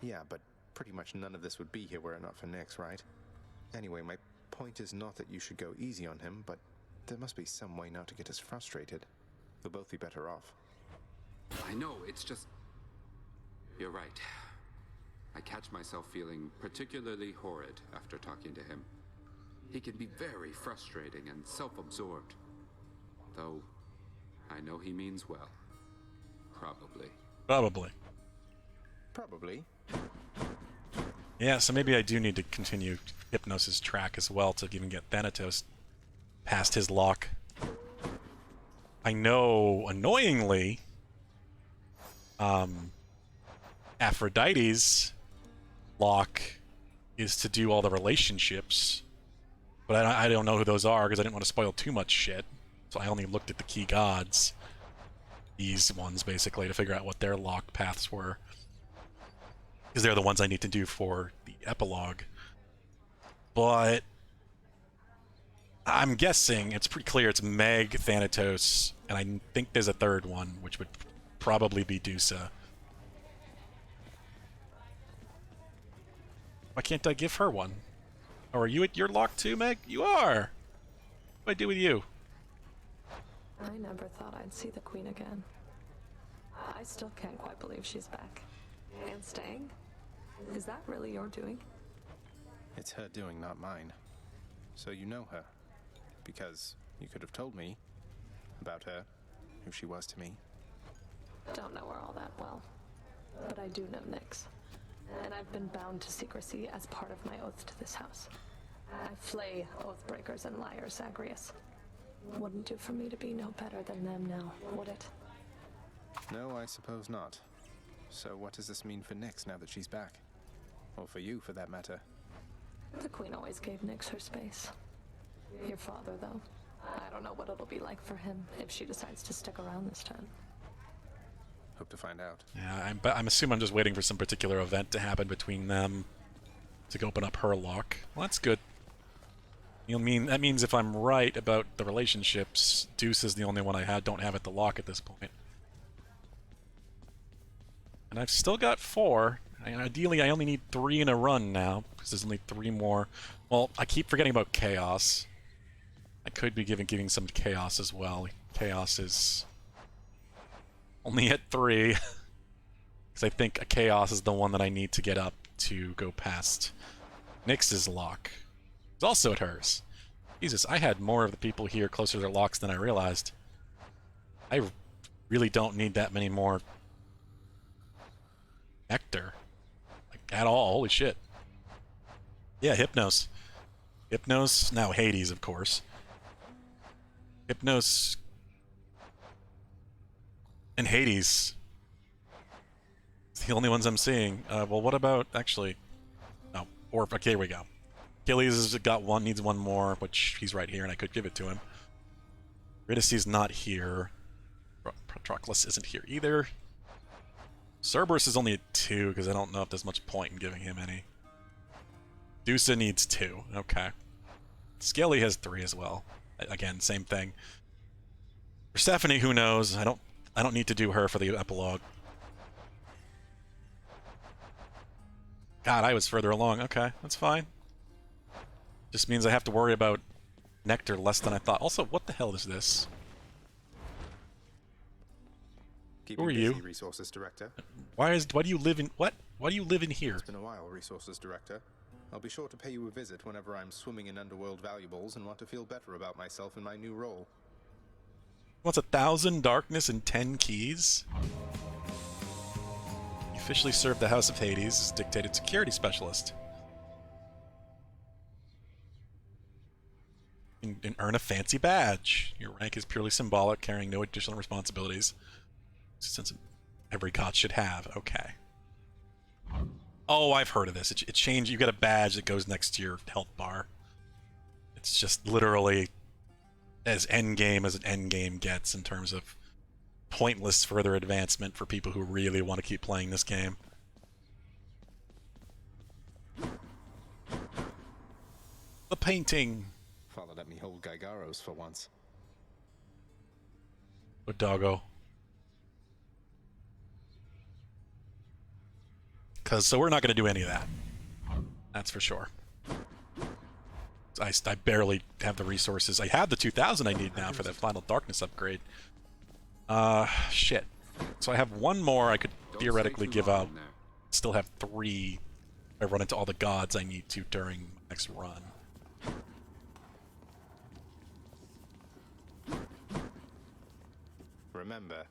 Yeah, but pretty much none of this would be here were it not for Nyx, right? Anyway, my point is not that you should go easy on him, but there must be some way not to get us frustrated. We'll both be better off. I know, it's just... You're right. I catch myself feeling particularly horrid after talking to him. He can be very frustrating and self-absorbed. Though, I know he means well. Probably. Probably. Probably. Yeah, so maybe I do need to continue Hypnos' track as well to even get Thanatos past his lock. I know, annoyingly, Aphrodite's lock is to do all the relationships, but I don't know who those are because I didn't want to spoil too much shit. So I only looked at the key gods, these ones basically, to figure out what their lock paths were, because they're the ones I need to do for the epilogue. But I'm guessing it's pretty clear it's Meg, Thanatos, and I think there's a third one, which would probably be Dusa. Why can't I give her one? Oh, are you at your lock too, Meg? You are! What do I do with you? I never thought I'd see the Queen again. I still can't quite believe she's back. And staying? Is that really your doing? It's her doing, not mine. So you know her. Because you could have told me about her, who she was to me. Don't know her all that well. But I do know Nyx. And I've been bound to secrecy as part of my oath to this house. I flay oathbreakers and liars, Zagreus. Wouldn't do for me to be no better than them now, would it? No, I suppose not. So what does this mean for Nyx now that she's back? Or for you, for that matter? The Queen always gave Nyx her space. Your father, though. I don't know what it'll be like for him if she decides to stick around this time. Hope to find out. Yeah, I'm assuming I'm just waiting for some particular event to happen between them to open up her lock. Well, that's good. That means if I'm right about the relationships, Deuce is the only one I don't have at the lock at this point. And I've still got 4. And ideally, I only need 3 in a run now, because there's only 3 more. Well, I keep forgetting about Chaos. I could be giving some to Chaos as well. Chaos is only at 3. Because I think a Chaos is the one that I need to get up to go past Nyx's lock. It's also at hers. Jesus, I had more of the people here closer to their locks than I realized. I really don't need that many more Nectar. Like, at all. Holy shit. Yeah, Hypnos. Hypnos, now Hades, of course. Hypnos and Hades. It's the only ones I'm seeing. Well, what about, actually... Oh, or, okay, here we go. Achilles has got one, needs one more, which he's right here, and I could give it to him. Eurydice's not here. Patroclus isn't here either. Cerberus is only at 2, because I don't know if there's much point in giving him any. Dusa needs 2. Okay. Skelly has 3 as well. Again, same thing. Persephone, who knows? I don't need to do her for the epilogue. God, I was further along. Okay, that's fine. Just means I have to worry about Nectar less than I thought. Also, what the hell is this? Keeping Who are you? busy, Resources Director. Why do you live in what? Why do you live in here? It's been a while, Resources Director. I'll be sure to pay you a visit whenever I'm swimming in underworld valuables and want to feel better about myself in my new role. What's 1,000 darkness and 10 keys? You officially served the House of Hades as dictated security specialist. And earn a fancy badge. Your rank is purely symbolic, carrying no additional responsibilities. Since every god should have. Okay. Oh, I've heard of this. It changed. You get a badge that goes next to your health bar. It's just literally as endgame as an endgame gets in terms of pointless further advancement for people who really want to keep playing this game. The painting. Father let me hold Gygaros for once. What doggo? So we're not going to do any of that. That's for sure. I barely have the resources. I have the 2,000 I need now for that final darkness upgrade. Shit. So I have one more I could theoretically give out. Still have 3. I run into all the gods I need to during my next run. Remember,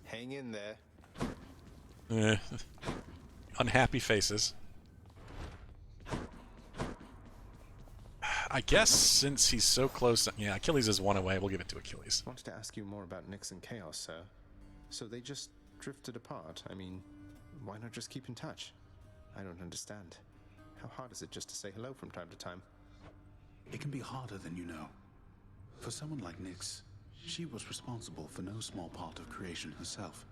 hang in there. Unhappy faces. I guess since he's so close, yeah, Achilles is 1 away. We'll give it to Achilles. I wanted to ask you more about Nyx and Chaos, sir. So they just drifted apart. I mean, why not just keep in touch? I don't understand. How hard is it just to say hello from time to time? It can be harder than you know. For someone like Nyx, she was responsible for no small part of creation herself.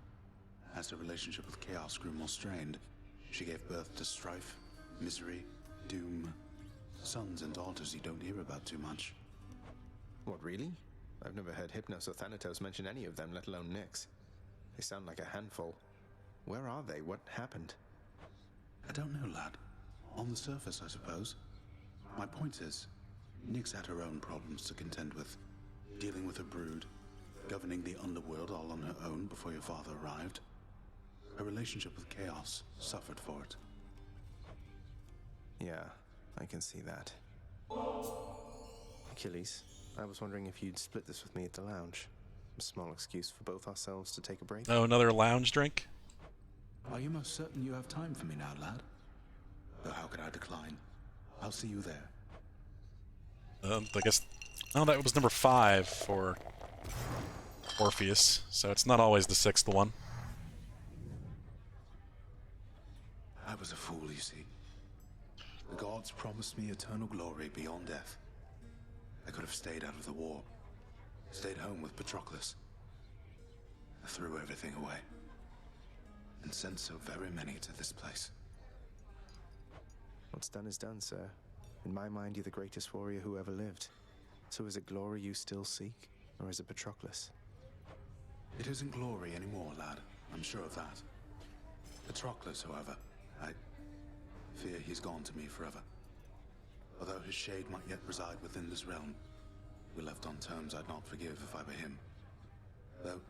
As her relationship with Chaos grew more strained, she gave birth to strife, misery, doom, sons and daughters you don't hear about too much. What, really? I've never heard Hypnos or Thanatos mention any of them, let alone Nyx. They sound like a handful. Where are they? What happened? I don't know, lad. On the surface, I suppose. My point is, Nyx had her own problems to contend with. Dealing with her brood, governing the underworld all on her own before your father arrived. Her relationship with Chaos suffered for it. Yeah, I can see that. Achilles, I was wondering if you'd split this with me at the lounge. A small excuse for both ourselves to take a break. Oh, another lounge drink? Are you most certain you have time for me now, lad? Though how could I decline? I'll see you there. I guess... Oh, that was number 5 for Orpheus, so it's not always the 6th one. I was a fool, you see. The gods promised me eternal glory beyond death. I could have stayed out of the war. Stayed home with Patroclus. I threw everything away. And sent so very many to this place. What's done is done, sir. In my mind, you're the greatest warrior who ever lived. So is it glory you still seek, or is it Patroclus? It isn't glory anymore, lad. I'm sure of that. Patroclus, however, I fear he's gone to me forever. Although his shade might yet reside within this realm, we left on terms I'd not forgive if I were him. Though,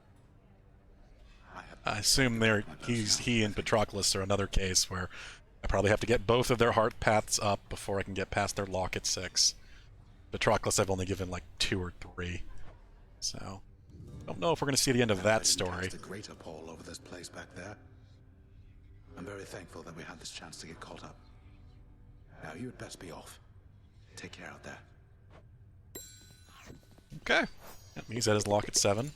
I assume he and Patroclus are another case where I probably have to get both of their heart paths up before I can get past their lock at 6. Patroclus I've only given like 2 or 3. So, don't know if we're going to see the end of that story. Cast a greater pall over this place back there. I'm very thankful that we had this chance to get caught up. Now you had best be off. Take care out there. Okay. Yep, he's at his lock at 7.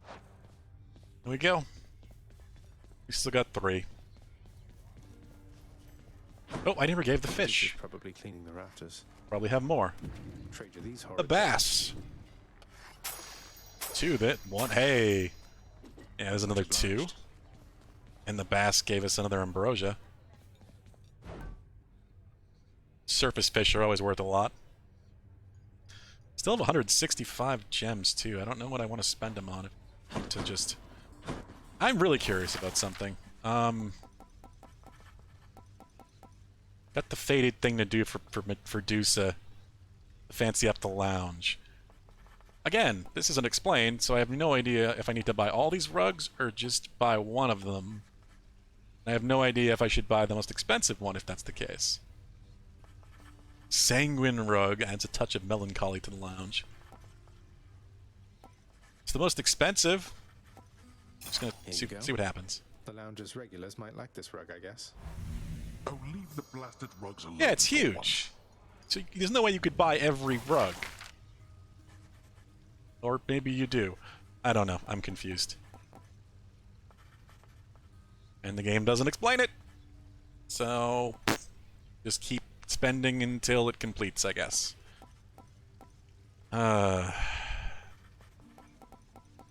There we go. We still got 3. Oh, I never gave the fish. Probably cleaning the rafters. Probably have more. Trade you these The bass. 2 that 1. Hey. Yeah, there's another 2. And the bass gave us another ambrosia. Surface fish are always worth a lot. Still have 165 gems too. I don't know what I want to spend them on. To just, I'm really curious about something. Got the fated thing to do for Dusa. Fancy up the lounge. Again, this isn't explained, so I have no idea if I need to buy all these rugs or just buy one of them. I have no idea if I should buy the most expensive one if that's the case. Sanguine rug adds a touch of melancholy to the lounge. It's the most expensive. Just gonna see what happens. The lounge's regulars might like this rug, I guess. Oh, leave the blasted rugs alone. Yeah, it's huge. So there's no way you could buy every rug. Or maybe you do. I don't know. I'm confused. And the game doesn't explain it. So, just keep spending until it completes, I guess. Part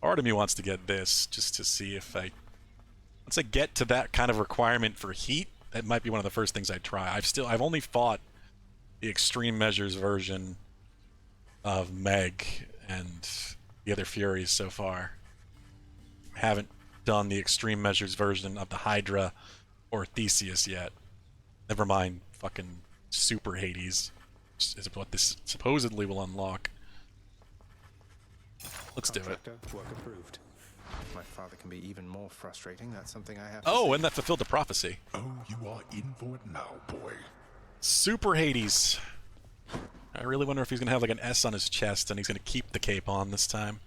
of me wants to get this, just to see if once I get to that kind of requirement for heat, that might be one of the first things I try. I've only fought the extreme measures version of Meg and the other Furies so far. Haven't done the extreme measures version of the Hydra or Theseus yet. Never mind fucking Super Hades. Is what this supposedly will unlock. Let's do it. Contractor, work approved. My father can be even more frustrating. That's something I have. Oh, and that fulfilled the prophecy. Oh, you are in for it now, boy. Super Hades. I really wonder if he's gonna have like an S on his chest and he's gonna keep the cape on this time.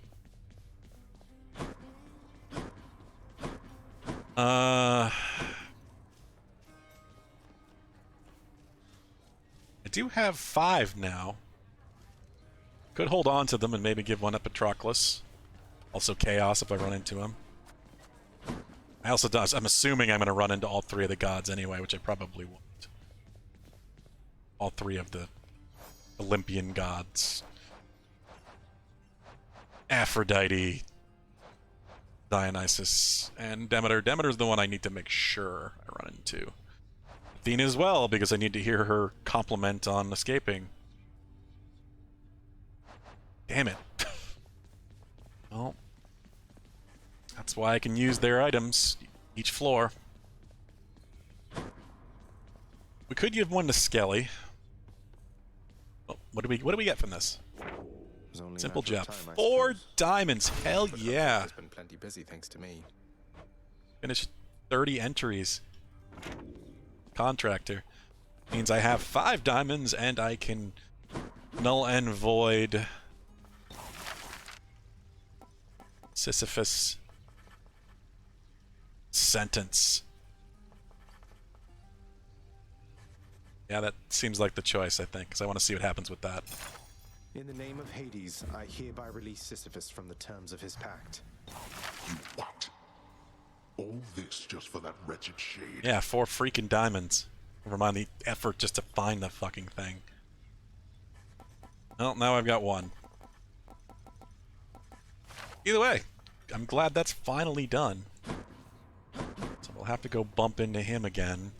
I do have 5 now. Could hold on to them and maybe give one up Patroclus. Also Chaos if I run into him. I'm assuming I'm going to run into all 3 of the gods anyway, which I probably won't. All 3 of the Olympian gods. Aphrodite, Dionysus, and Demeter. Demeter's the one I need to make sure I run into. Athena as well, because I need to hear her compliment on escaping. Damn it. Well, that's why I can use their items each floor. We could give one to Skelly. Oh, what do we get from this? Simple job. 4 diamonds. Hell yeah. Has been plenty busy thanks to me. Finished 30 entries. Contractor. Means I have 5 diamonds and I can null and void Sisyphus sentence. Yeah, that seems like the choice, I think, because I want to see what happens with that. In the name of Hades, I hereby release Sisyphus from the terms of his pact. You what? All this just for that wretched shade? Yeah, 4 freaking diamonds. Never mind the effort just to find the fucking thing. Well, now I've got 1. Either way, I'm glad that's finally done. So we'll have to go bump into him again.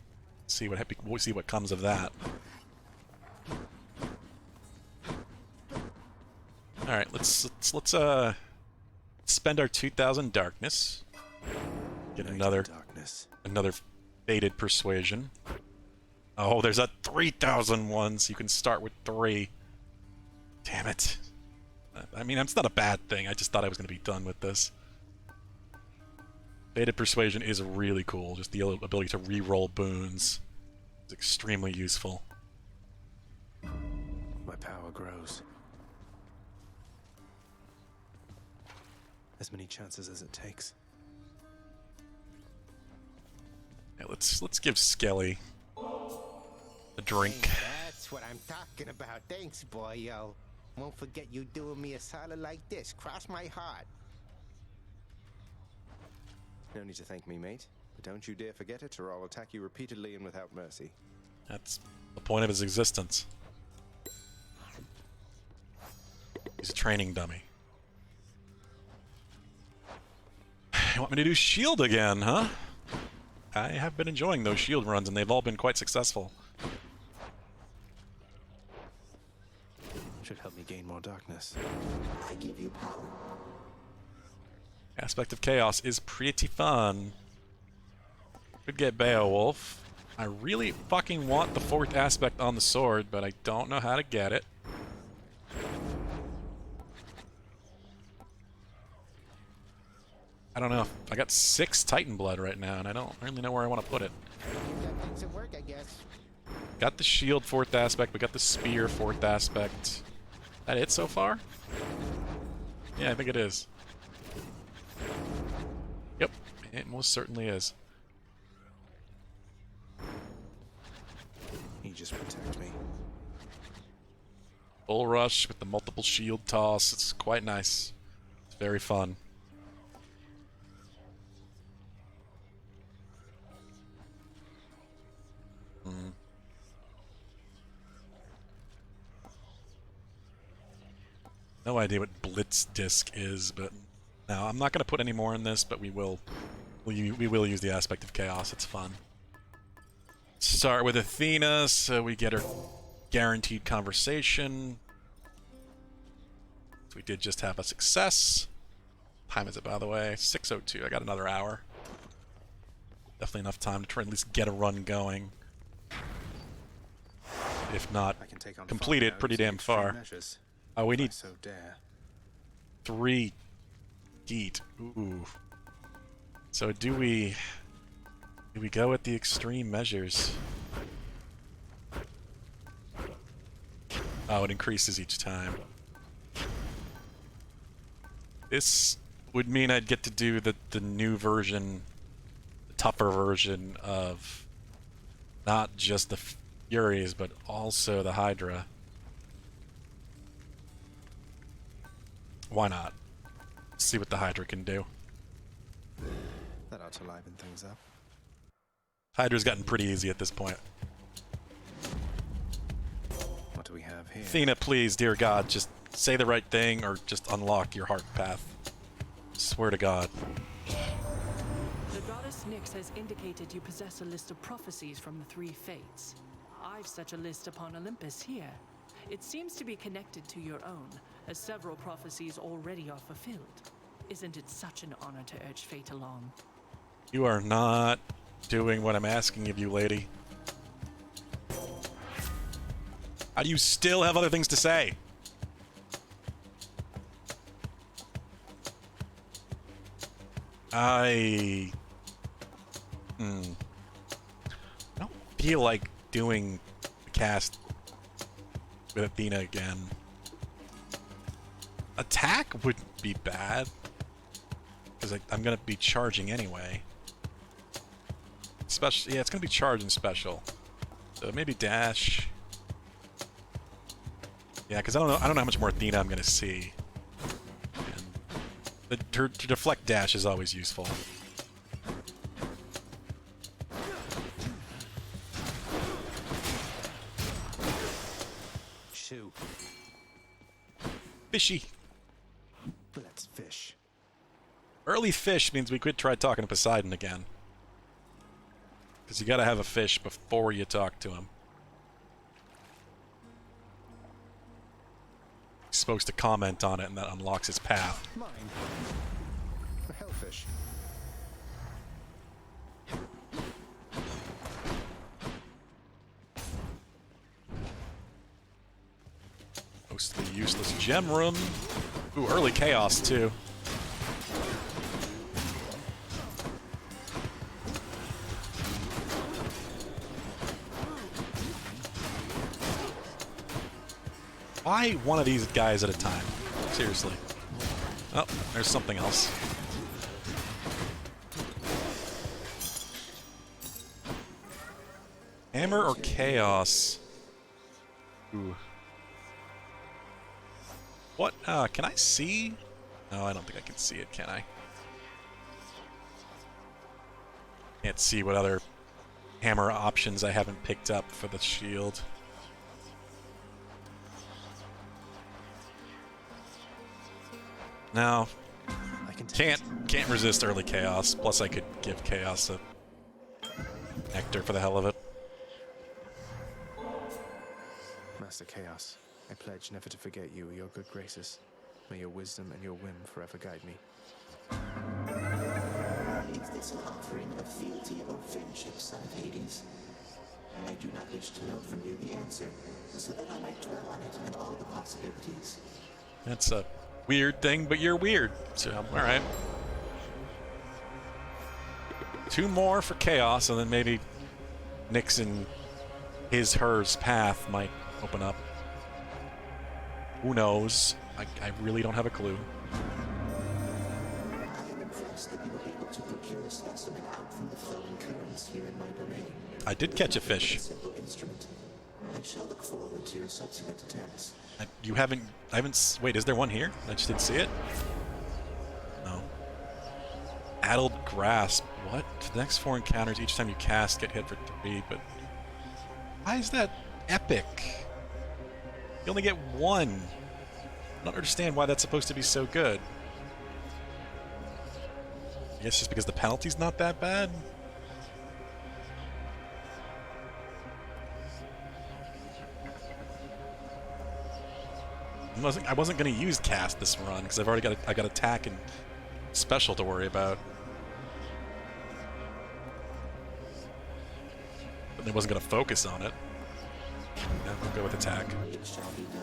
See what comes of that. All right, let's spend our 2,000 darkness. Get another faded persuasion. Oh, there's a 3,000 one, so you can start with 3. Damn it. I mean, it's not a bad thing. I just thought I was going to be done with this. Faded Persuasion is really cool. Just the ability to re-roll boons is extremely useful. My power grows. As many chances as it takes. Yeah, let's give Skelly a drink. Hey, that's what I'm talking about. Thanks, boy, yo. Won't forget you doing me a solid like this. Cross my heart. No need to thank me, mate. But don't you dare forget it, or I'll attack you repeatedly and without mercy. That's the point of his existence. He's a training dummy. You want me to do shield again, huh? I have been enjoying those shield runs, and they've all been quite successful. Should help me gain more darkness. I give you power. Aspect of Chaos is pretty fun. Could get Beowulf. I really fucking want the 4th aspect on the sword, but I don't know how to get it. I don't know. I got 6 Titan Blood right now, and I don't really know where I want to put it. Got things at work, I guess. Got the shield 4th aspect, we got the spear 4th aspect. That it so far? Yeah, I think it is. Yep, it most certainly is. You just protect me. Bull rush with the multiple shield toss. It's quite nice. It's very fun. No idea what Blitz Disc is, but no, I'm not going to put any more in this, but we will use the Aspect of Chaos. It's fun. Start with Athena, so we get her guaranteed conversation. So we did just have a success. Time is it, by the way? 6:02. I got another hour. Definitely enough time to try at least get a run going. If not, I can take on complete fire it now pretty using damn extreme far. measures, Oh, we if I need so dare. 3 heat. Ooh. So do we go with the extreme measures? Oh, it increases each time. This would mean I'd get to do the new version, the tougher version of not just the Furies, but also the Hydra. Why not? See what the Hydra can do. That ought to liven things up. Hydra's gotten pretty easy at this point. What do we have here? Athena, please, dear God, just say the right thing or just unlock your heart path. Swear to God. The goddess Nyx has indicated you possess a list of prophecies from the 3 fates. I've such a list upon Olympus here. It seems to be connected to your own, as several prophecies already are fulfilled. Isn't it such an honor to urge fate along? You are not doing what I'm asking of you, lady. How do you still have other things to say? I don't feel like doing the cast with Athena again. Attack wouldn't be bad, because I'm going to be charging anyway. Special, yeah, it's going to be charging special. So maybe dash. Yeah, because I don't know how much more Athena I'm going to see. And her deflect dash is always useful. Shoo. Fishy. Let's fish. Early fish means we could try talking to Poseidon again. Because you gotta have a fish before you talk to him. He's supposed to comment on it and that unlocks his path. Mine. The hellfish. Mostly useless gem room. Ooh, early chaos too. Why one of these guys at a time? Seriously. Oh, there's something else. Hammer or chaos? Ooh. What? Can I see? No, I don't think I can see it, can I? Can't see what other hammer options I haven't picked up for the shield. No. Can't resist early chaos. Plus I could give chaos a nectar for the hell of it. Master Chaos, I pledge never to forget you or your good graces. May your wisdom and your whim forever guide me. Is this an offering of fealty or friendship, son of Hades? I do not wish to know from you the answer, so that I might dwell on it and all the possibilities. That's a weird thing, but you're weird. So, alright. 2 more for chaos, and then maybe Nixon hers path might open up. Who knows? I really don't have a clue. I am impressed that you were able to procure a specimen out from the flowing currents here in my domain. I did catch a fish. A simple instrument. I shall look forward to your subsequent attempts. Wait, is there one here? I just didn't see it? No. Addled Grasp. What? The next 4 encounters, each time you cast, get hit for 3, but... Why is that epic? You only get 1. I don't understand why that's supposed to be so good. I guess just because the penalty's not that bad? I wasn't going to use cast this run because I've already got attack and special to worry about. Certainly wasn't going to focus on it. Yeah, we'll go with attack. It shall be done.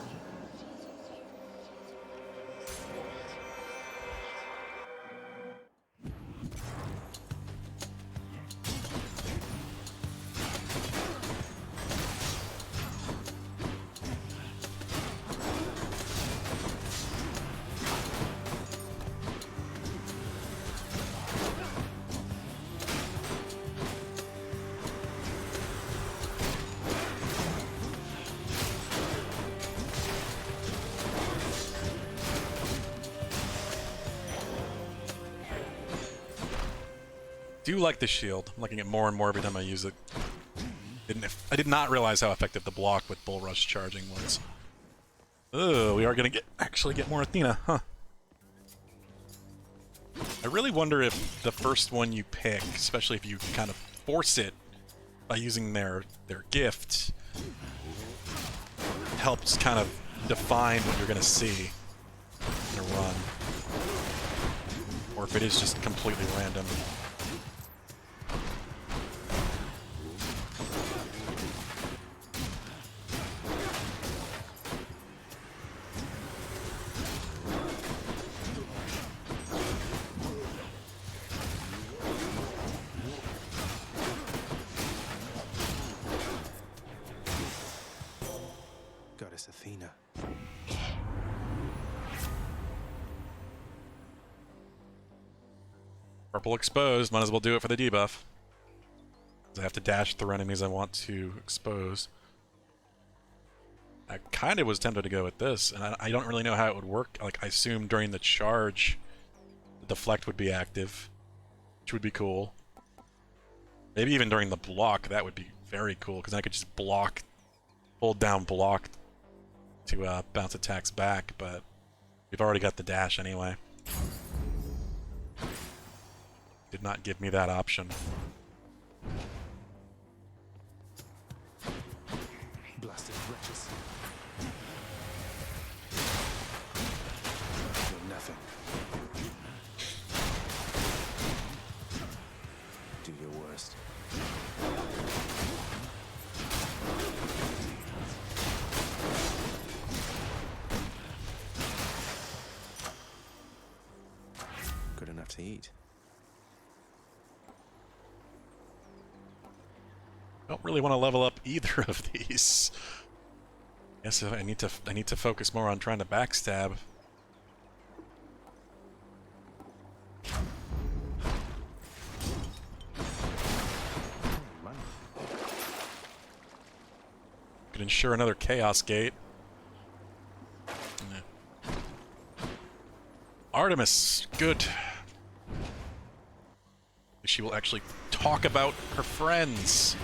Do like the shield. I'm liking it more and more every time I use it. I did not realize how effective the block with Bull Rush charging was. Oh, we are gonna actually get more Athena, huh? I really wonder if the first one you pick, especially if you kind of force it by using their gift, helps kind of define what you're gonna see in a run. Or if it is just completely random. Goddess Athena. Purple exposed, might as well do it for the debuff. I have to dash through enemies I want to expose. I kind of was tempted to go with this, and I don't really know how it would work. Like, I assume during the charge, the deflect would be active, which would be cool. Maybe even during the block, that would be very cool, because I could just block, hold down block to bounce attacks back, but we've already got the dash anyway. Did not give me that option. Blasted wretches. You're nothing. Do your worst. Good enough to eat. Don't really want to level up either of these. Guess I need to focus more on trying to backstab. Could ensure another Chaos Gate. Yeah. Artemis, good. She will actually talk about her friends.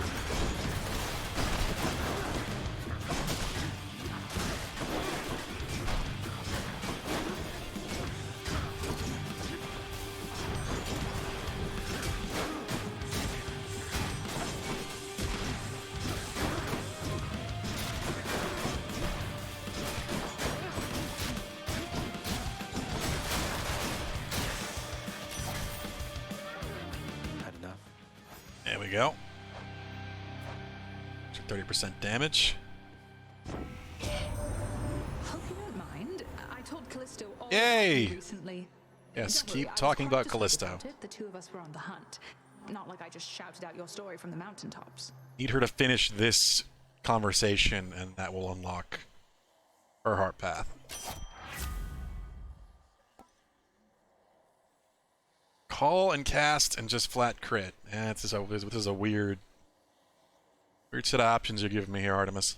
There we go. 30% damage. Hope you don't mind. I told Callisto all Yay! about you recently. Yes, Don't worry, keep I was talking quite about disturbed Callisto. about it. The two of us were on the hunt. Not like I just shouted out your story from the mountaintops. Need her to finish this conversation, and that will unlock her heart path. Call and cast and just flat crit. This is a weird set of options you're giving me here, Artemis.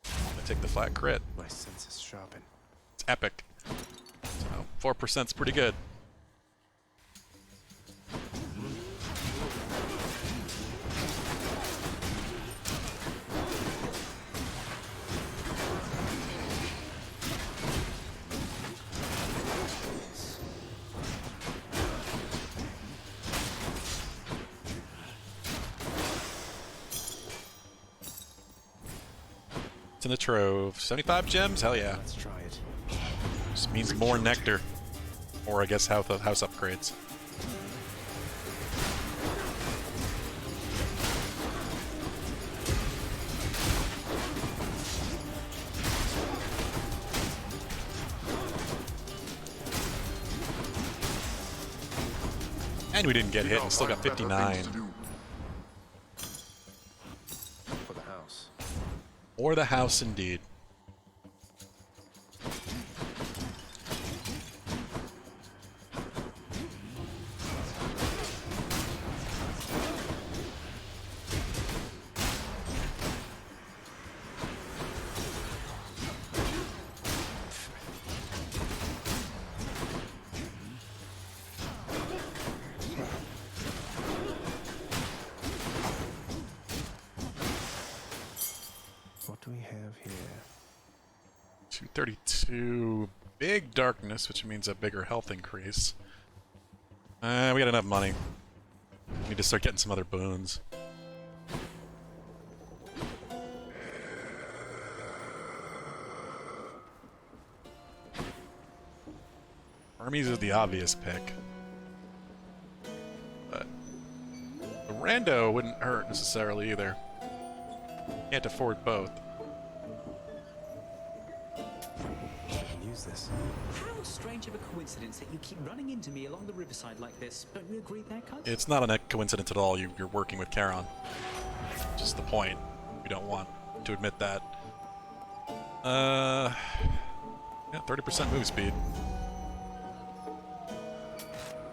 I take the flat crit. My senses sharpen. It's epic. So 4%'s pretty good. It's in the trove. 75 gems? Hell yeah. Let's try it. Just means more nectar. Or I guess house upgrades. And we didn't get hit and still got 59. For the house. Or the house, indeed. What do we have here? 232 big darkness, which means a bigger health increase. We got enough money. Need to start getting some other boons. Hermes is the obvious pick. But the rando wouldn't hurt necessarily either. Can't afford both. Use this. How strange of a coincidence that you keep running into me along the riverside like this. Don't we agree there, cuz? It's not a coincidence at all. You're working with Charon. Just the point. We don't want to admit that. Yeah, 30% move speed.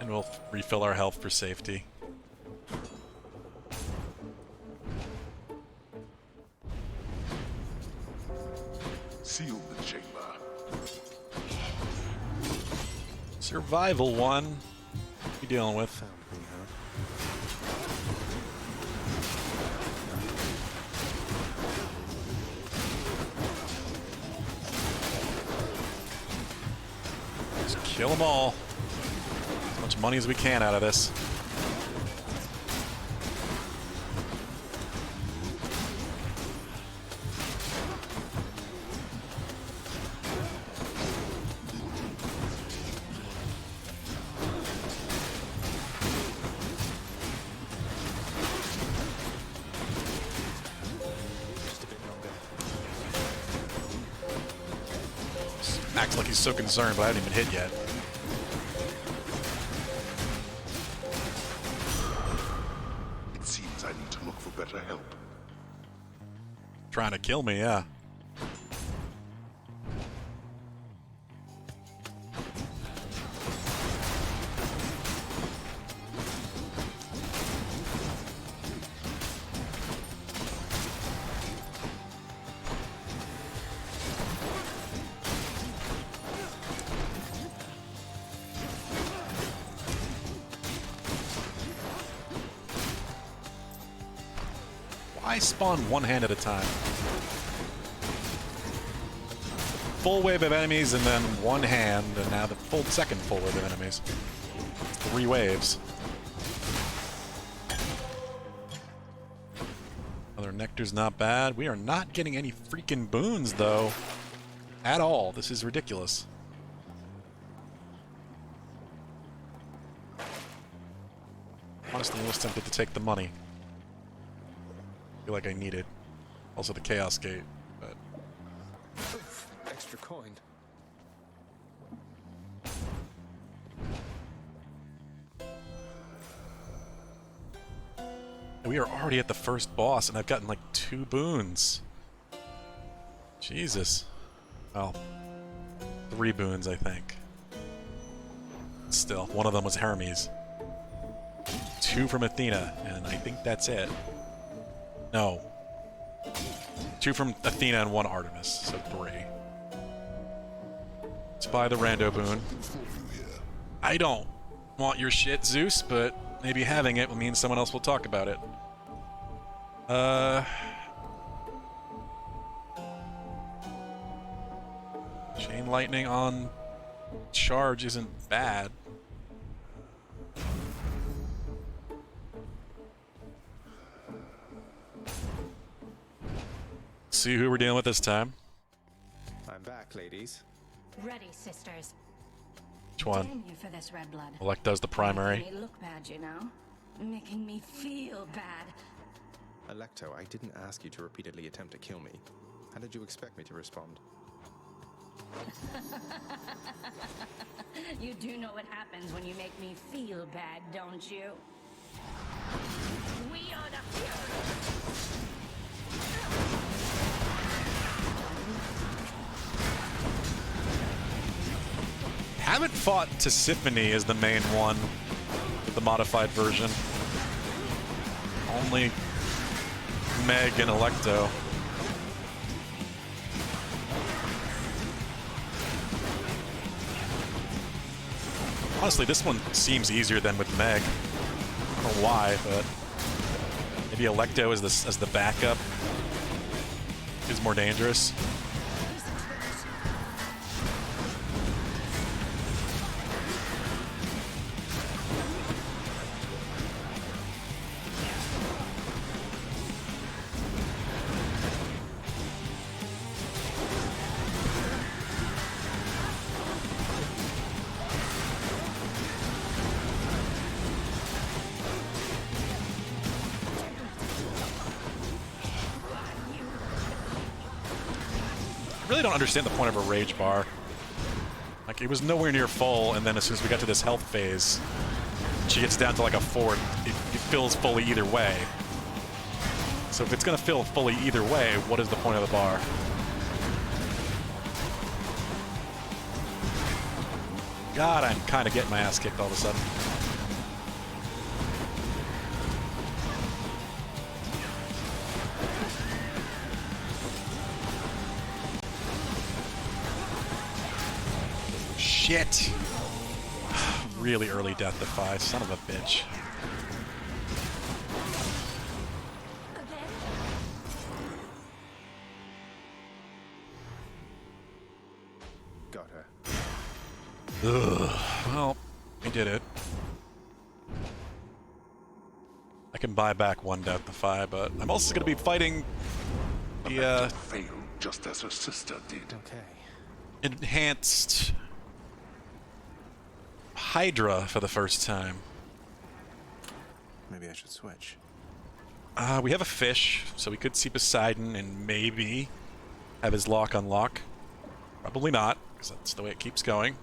And we'll refill our health for safety. Seal the chamber. Survival one. What are you dealing with? Just kill them all. As much money as we can out of this. Acts like he's so concerned, but I haven't even hit yet. It seems I need to look for better help. Trying to kill me, yeah. I spawn one hand at a time. Full wave of enemies and then one hand, and now the second full wave of enemies. 3 waves. Another nectar's not bad. We are not getting any freaking boons, though. At all. This is ridiculous. Honestly, I was tempted to take the money. Feel like I need it. Also the Chaos Gate, but Oof, extra coin. we are already at the first boss, and I've gotten like 2 boons. Jesus. Well, 3 boons, I think. Still, one of them was Hermes. 2 from Athena, and I think that's it. No. 2 from Athena and 1 Artemis, so 3. Let's buy the rando boon. I don't want your shit, Zeus, but maybe having it will mean someone else will talk about it. Chain lightning on charge isn't bad. See who we're dealing with this time. I'm back, ladies. Ready, sisters. Which one? Damn you for this red blood. Electa's the primary. Making me look bad, you know. Making me feel bad. Electo, I didn't ask you to repeatedly attempt to kill me. How did you expect me to respond? You do know what happens when you make me feel bad, don't you? We are the Haven't fought Tisiphone as the main one with the modified version. Only Meg and Electo. Honestly, this one seems easier than with Meg. I don't know why, but maybe Electo as the backup is more dangerous. I really don't understand the point of a rage bar. Like, it was nowhere near full, and then as soon as we got to this health phase, she gets down to like a 4. It fills fully either way. So if it's gonna fill fully either way, what is the point of the bar? God, I'm kind of getting my ass kicked all of a sudden. Shit! Really early death defy, son of a bitch. Got her. Ugh. Well, we did it. I can buy back one death defy, but I'm also going to be fighting the failed just as her sister did. Okay. Enhanced Hydra for the first time. Maybe I should switch. We have a fish, so we could see Poseidon and maybe have his lock unlock. Probably not, because that's the way it keeps going.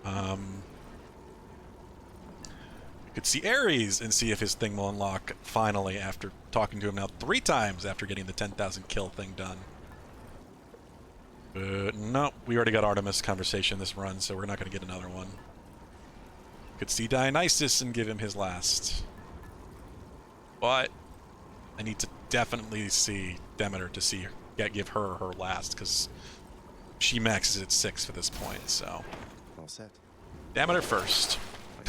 We could see Ares and see if his thing will unlock finally after talking to him now 3 times after getting the 10,000 kill thing done. But no, we already got Artemis conversation this run, so we're not going to get another one. Could see Dionysus and give him his last. But I need to definitely see Demeter to see her, give her her last, because she maxes at 6 for this point, so. All set. Demeter first.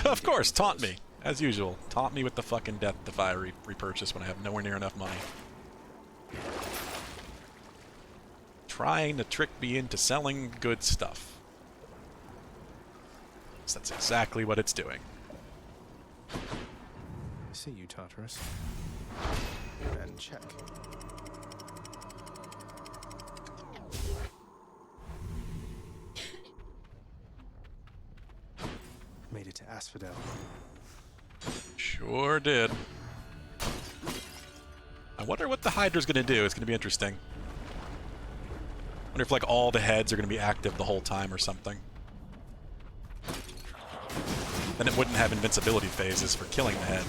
Of course, taunt me, as usual. Taunt me with the fucking Death Defy repurchase when I have nowhere near enough money. Trying to trick me into selling good stuff. So that's exactly what it's doing. I see you, Tartarus. And check. Made it to Asphodel. Sure did. I wonder what the Hydra's gonna do. It's gonna be interesting. I wonder if like all the heads are gonna be active the whole time or something. Then it wouldn't have invincibility phases for killing the head.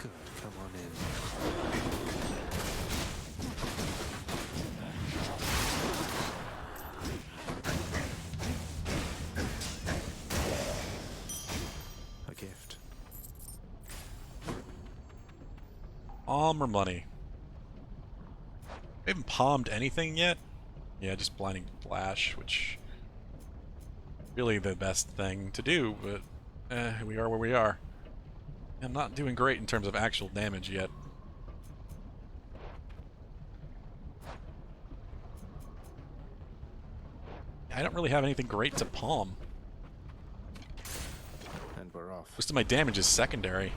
Good, come on in. A gift. Palm or money? We haven't palmed anything yet? Yeah, just blinding flash, which really the best thing to do, but we are where we are. I'm not doing great in terms of actual damage yet. I don't really have anything great to palm. And we're off. Most of my damage is secondary.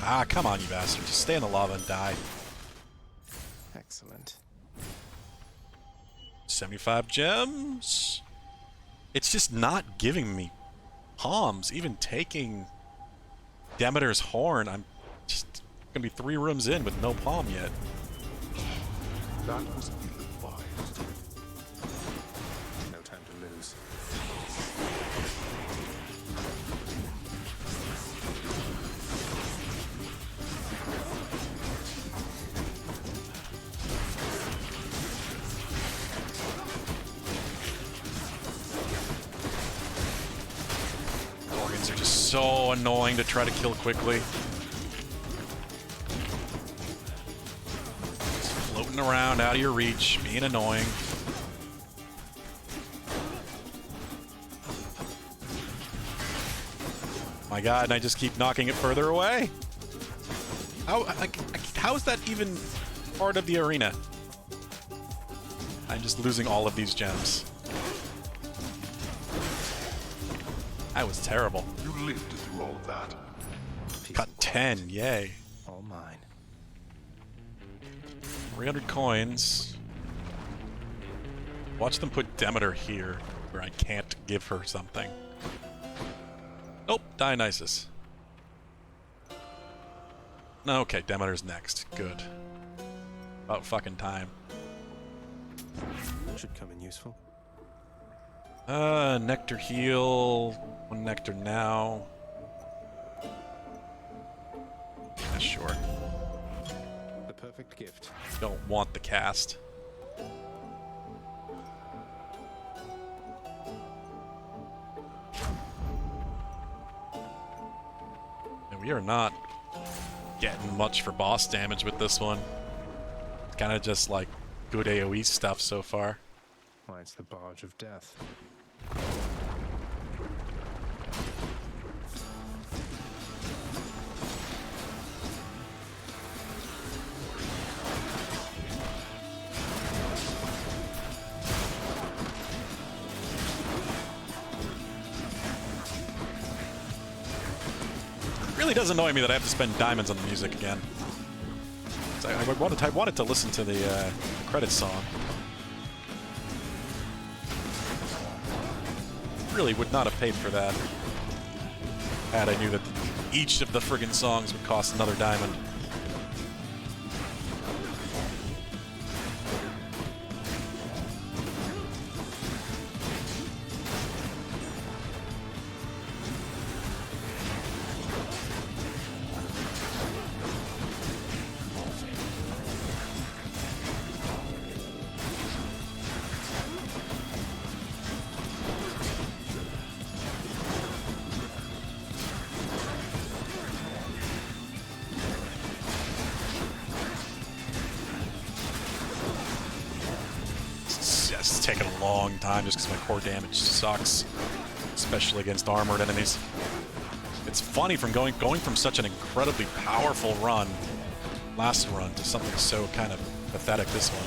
Ah, come on, you bastard. Just stay in the lava and die. Excellent. 75 gems. It's just not giving me palms. Even taking Demeter's horn, I'm just gonna be 3 rooms in with no palm yet. That was ill-advised. No time to lose. Organs are just so annoying to try to kill quickly. Just floating around out of your reach, being annoying. My god, and I just keep knocking it further away? How is that even part of the arena? I'm just losing all of these gems. That was terrible. You lived through all of that. Got 10, yay. All mine. 300 coins. Watch them put Demeter here, where I can't give her something. Nope, Dionysus. No, okay, Demeter's next. Good. About fucking time. Should come in useful. Nectar heal. 1 nectar now. Yeah, sure. The perfect gift. Don't want the cast. And we are not getting much for boss damage with this one. It's kind of just like good AoE stuff so far. Why, it's the barge of death. It really does annoy me that I have to spend diamonds on the music again. I wanted to listen to the credits song. Really would not have paid for that had I knew that each of the friggin' songs would cost another diamond. It's taking a long time just because my core damage sucks, especially against armored enemies. It's funny from going from such an incredibly powerful run, last run, to something so kind of pathetic this one.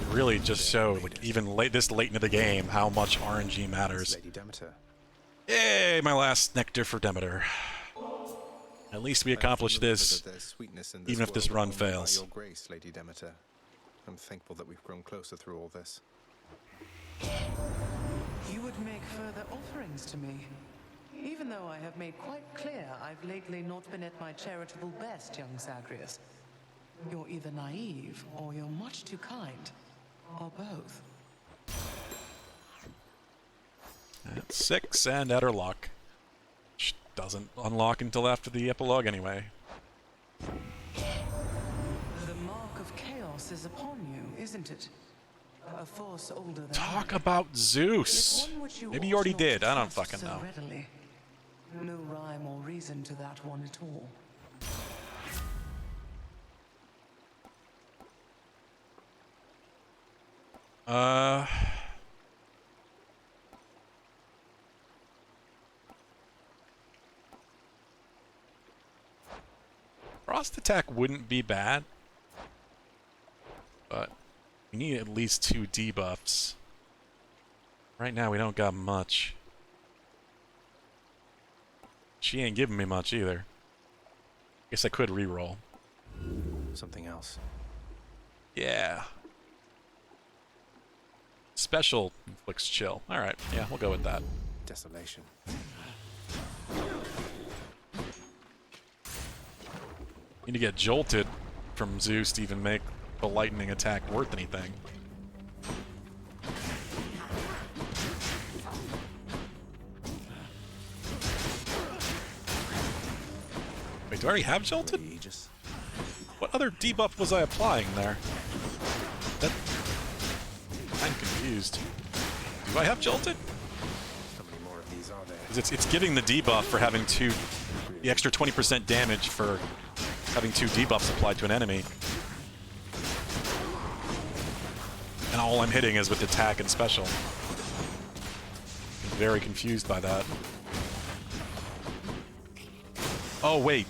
It really just showed, like, even this late into the game, how much RNG matters. Lady Demeter. Yay, my last nectar for Demeter. At least we accomplished this, even if this run fails. By your grace, Lady Demeter. I'm thankful that we've grown closer through all this. You would make further offerings to me, even though I have made quite clear I've lately not been at my charitable best, young Zagreus. You're either naive, or you're much too kind, or both. That's 6 and at her luck. Which doesn't unlock until after the epilogue anyway. The mark of chaos is upon you, isn't it? A force older than Talk I. about Zeus! It's one which Maybe you already ought not did, I don't trust fucking so know. readily. No rhyme or reason to that one at all. Frost attack wouldn't be bad, but we need at least 2 debuffs. Right now we don't got much. She ain't giving me much either. Guess I could re-roll. Something else. Yeah. Special inflicts chill. Alright, yeah, we'll go with that. Desolation. Need to get jolted from Zeus to even make the lightning attack worth anything. Wait, do I already have jolted? What other debuff was I applying there? I'm confused. Do I have jolted? How many more of these are there? 'Cause it's giving the debuff for having the extra 20% damage for having 2 debuffs applied to an enemy. And all I'm hitting is with attack and special. I'm very confused by that. Oh, wait.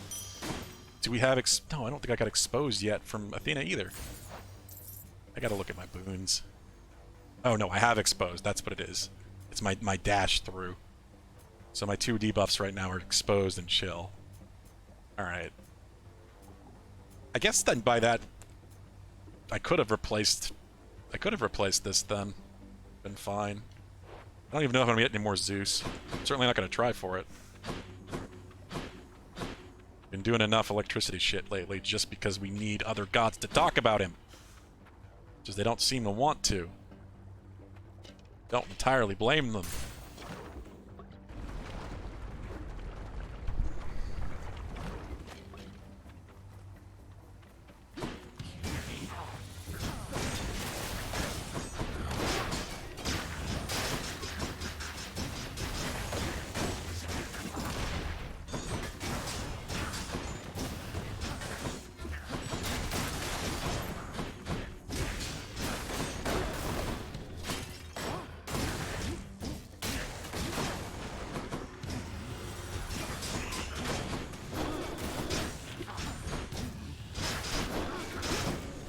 Do we have no, I don't think I got exposed yet from Athena either. I gotta look at my boons. Oh no, I have exposed. That's what it is. It's my dash through. So my 2 debuffs right now are exposed and chill. Alright. I guess then by that I could have replaced this then. Been fine. I don't even know if I'm gonna get any more Zeus. I'm certainly not gonna try for it. Been doing enough electricity shit lately just because we need other gods to talk about him. Just they don't seem to want to. Don't entirely blame them.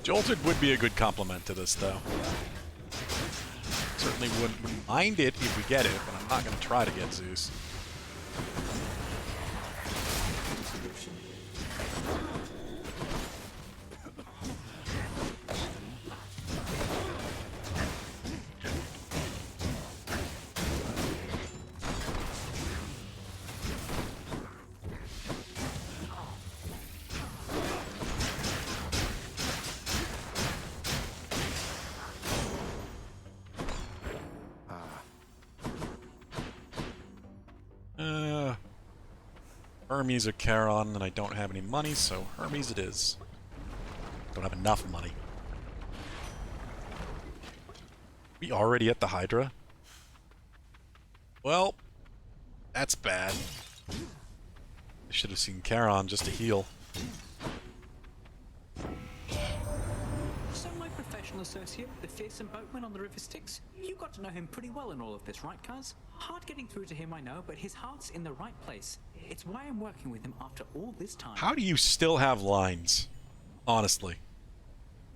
Jolted would be a good complement to this, though. Certainly wouldn't mind it if we get it, but I'm not going to try to get Zeus. Hermes or Charon, and I don't have any money, so Hermes it is. Don't have enough money. We already at the Hydra? Well, that's bad. I should have seen Charon just to heal. So my professional associate, the fearsome boatman on the river Styx, you got to know him pretty well in all of this, right, cuz? Hard getting through to him, I know, but his heart's in the right place. It's why I'm working with him after all this time. How do you still have lines? Honestly.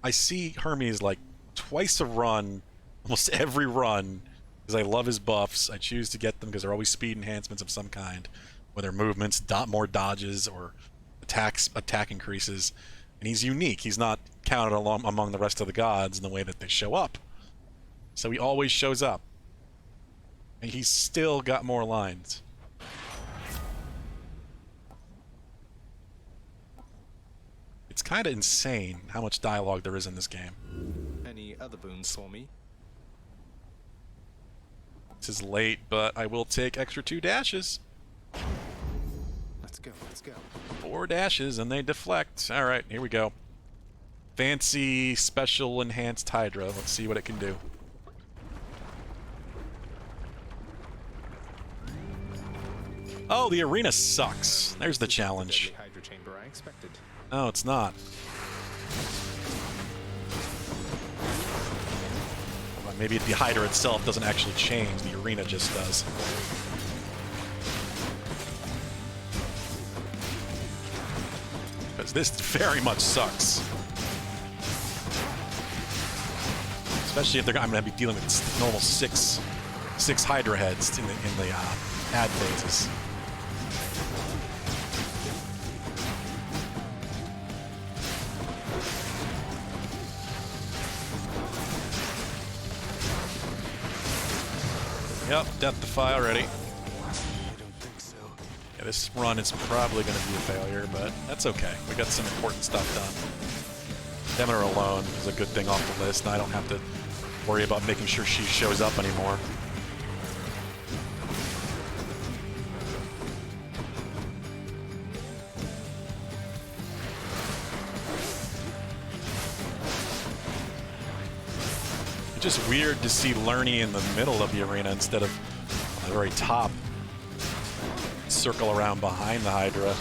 I see Hermes like twice a run, almost every run, because I love his buffs. I choose to get them because they're always speed enhancements of some kind, whether movements, more dodges, or attack increases. And he's unique. He's not counted along among the rest of the gods in the way that they show up. So he always shows up. And he's still got more lines. It's kind of insane how much dialogue there is in this game. Any other boons for me? This is late, but I will take extra 2 dashes. Let's go, let's go. 4 dashes and they deflect. Alright, here we go. Fancy special enhanced Hydra. Let's see what it can do. Oh, the arena sucks. There's the challenge. Hydra chamber I expected. No, it's not. Well, maybe the Hydra itself doesn't actually change. The arena just does. Because this very much sucks. Especially if I'm going to be dealing with normal six Hydra heads in the ad phases. Yep, Death Defy already. Yeah, this run is probably going to be a failure, but that's okay. We got some important stuff done. Demeter alone is a good thing off the list, and I don't have to worry about making sure she shows up anymore. It's just weird to see Lerny in the middle of the arena instead of at the very top. Circle around behind the Hydra.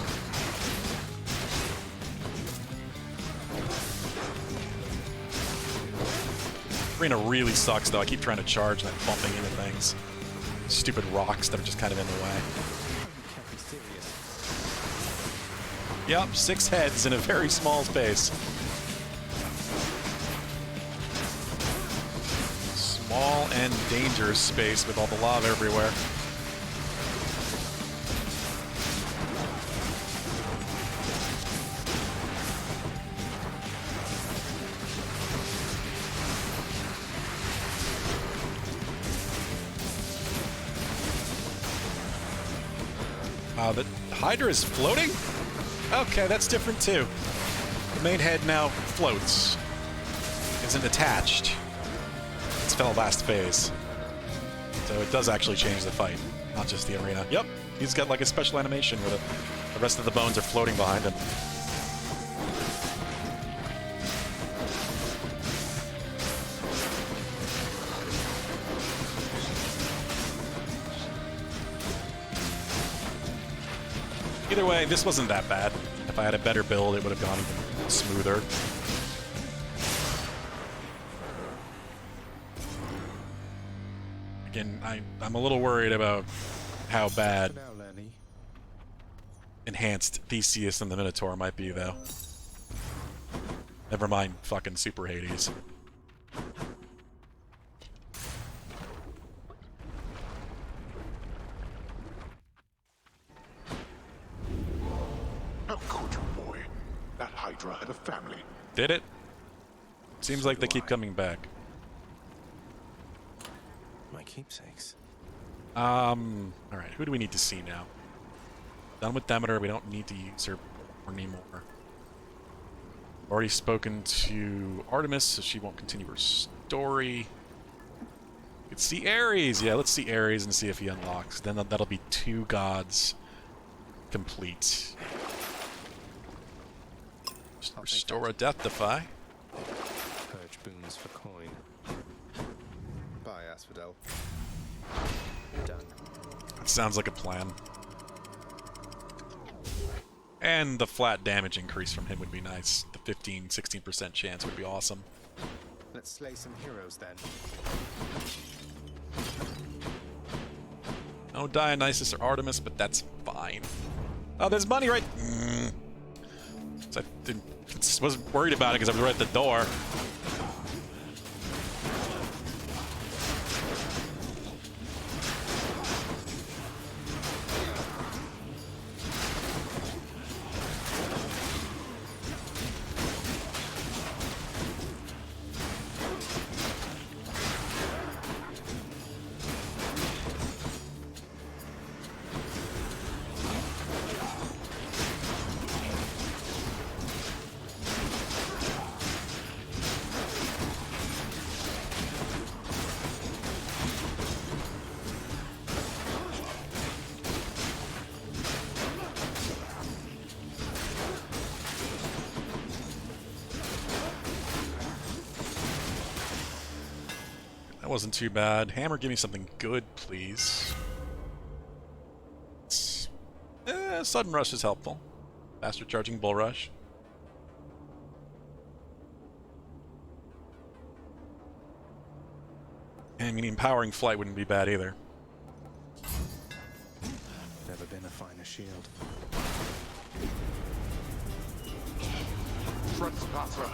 Arena really sucks though. I keep trying to charge and I'm bumping into things. Stupid rocks that are just kind of in the way. Yep, 6 heads in a very small space. Small and dangerous space with all the lava everywhere. The Hydra is floating? Okay, that's different too. The main head now floats. Isn't attached. It's fell last phase. So it does actually change the fight, not just the arena. Yep, he's got like a special animation where the rest of the bones are floating behind him. Either way, this wasn't that bad. If I had a better build, it would have gone even smoother. Again, I'm a little worried about how bad enhanced Theseus and the Minotaur might be, though. Never mind fucking Super Hades. How could you, boy? That Hydra had a family. Did it? Seems like they keep coming back. My keepsakes. Alright, who do we need to see now? Done with Demeter, we don't need to use her anymore. Already spoken to Artemis, so she won't continue her story. We could see Ares! Yeah, let's see Ares and see if he unlocks. Then that'll be 2 gods complete. Restore a Death Defy. Purge boons for coin. Bye, Asphodel. Done. That sounds like a plan. And the flat damage increase from him would be nice. The 15-16% chance would be awesome. Let's slay some heroes then. No Dionysus or Artemis, but that's fine. Oh, there's money right... So I wasn't worried about it because I was right at the door. That wasn't too bad. Hammer, give me something good, please. Sudden Rush is helpful. Faster charging Bull Rush. And I mean, Empowering Flight wouldn't be bad either. Never been a finer shield. Trespasser.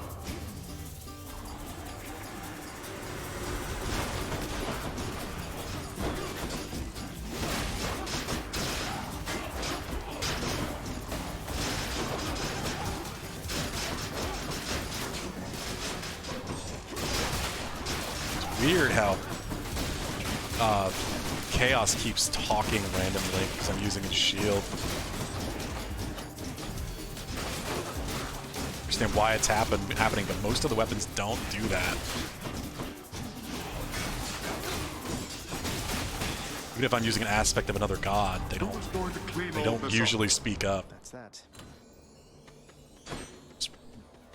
Weird how Chaos keeps talking randomly because I'm using his shield. I understand why it's happening, but most of the weapons don't do that. Even if I'm using an aspect of another god, they don't usually speak up. That's that.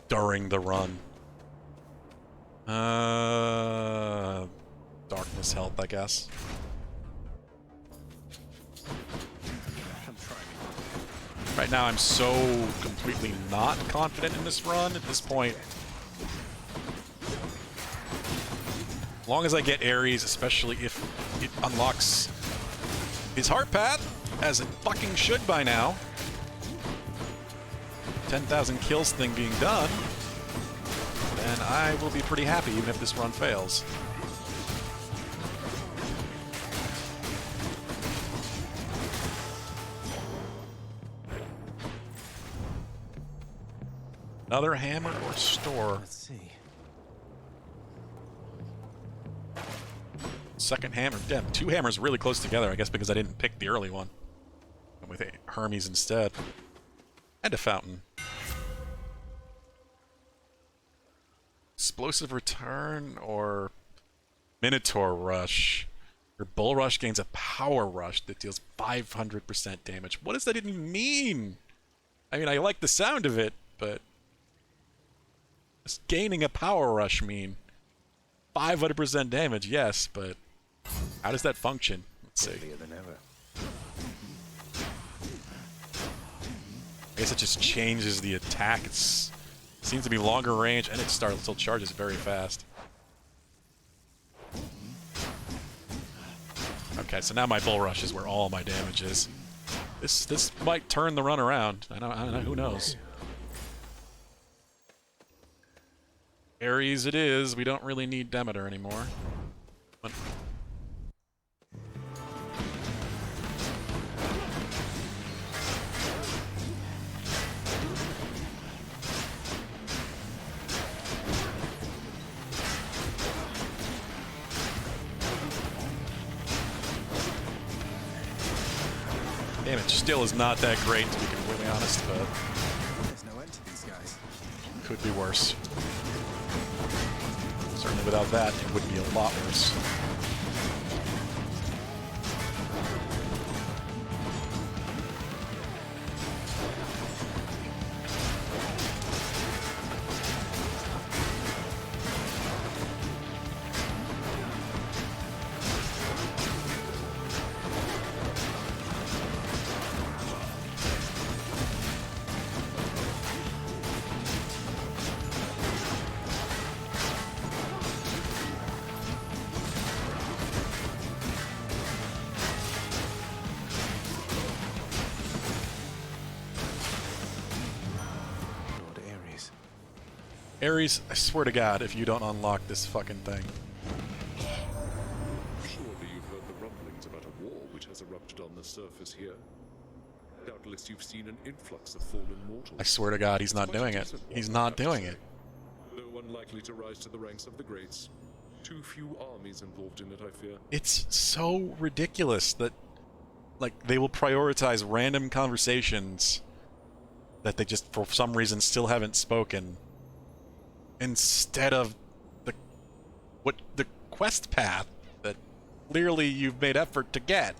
During the run. Darkness health, I guess. Right now I'm so completely not confident in this run at this point. As long as I get Ares, especially if it unlocks his heart path, as it fucking should by now. 10,000 kills thing being done, then I will be pretty happy even if this run fails. Another hammer or store? Let's see. Second hammer. Damn, two hammers really close together, I guess because I didn't pick the early one. Went with Hermes instead. And a fountain. Explosive return or Minotaur Rush. Your Bull Rush gains a power rush that deals 500% damage. What does that even mean? I mean, I like the sound of it, but... does gaining a power rush mean? 500% damage, yes, but... how does that function? Let's see. Than ever. I guess it just changes the attack. It seems to be longer range, and it still charges very fast. Okay, so now my Bull Rush is where all my damage is. This might turn the run around. I don't know. Who knows? Ares it is. We don't really need Demeter anymore. But damage still is not that great, to be completely honest, but There's no end to these guys. could be worse. Certainly without that, it would be a lot worse. Ares, I swear to God, if you don't unlock this fucking thing. Surely you've heard the rumblings about a war which has erupted on the surface here. Doubtless you've seen an influx of fallen mortals. I swear to God, he's not doing it. He's not doing it. Though unlikely to rise to the ranks of the greats. Too few armies involved in it, I fear. It's so ridiculous that, like, they will prioritize random conversations that they just, for some reason, still haven't spoken, instead of the quest path that clearly you've made effort to get.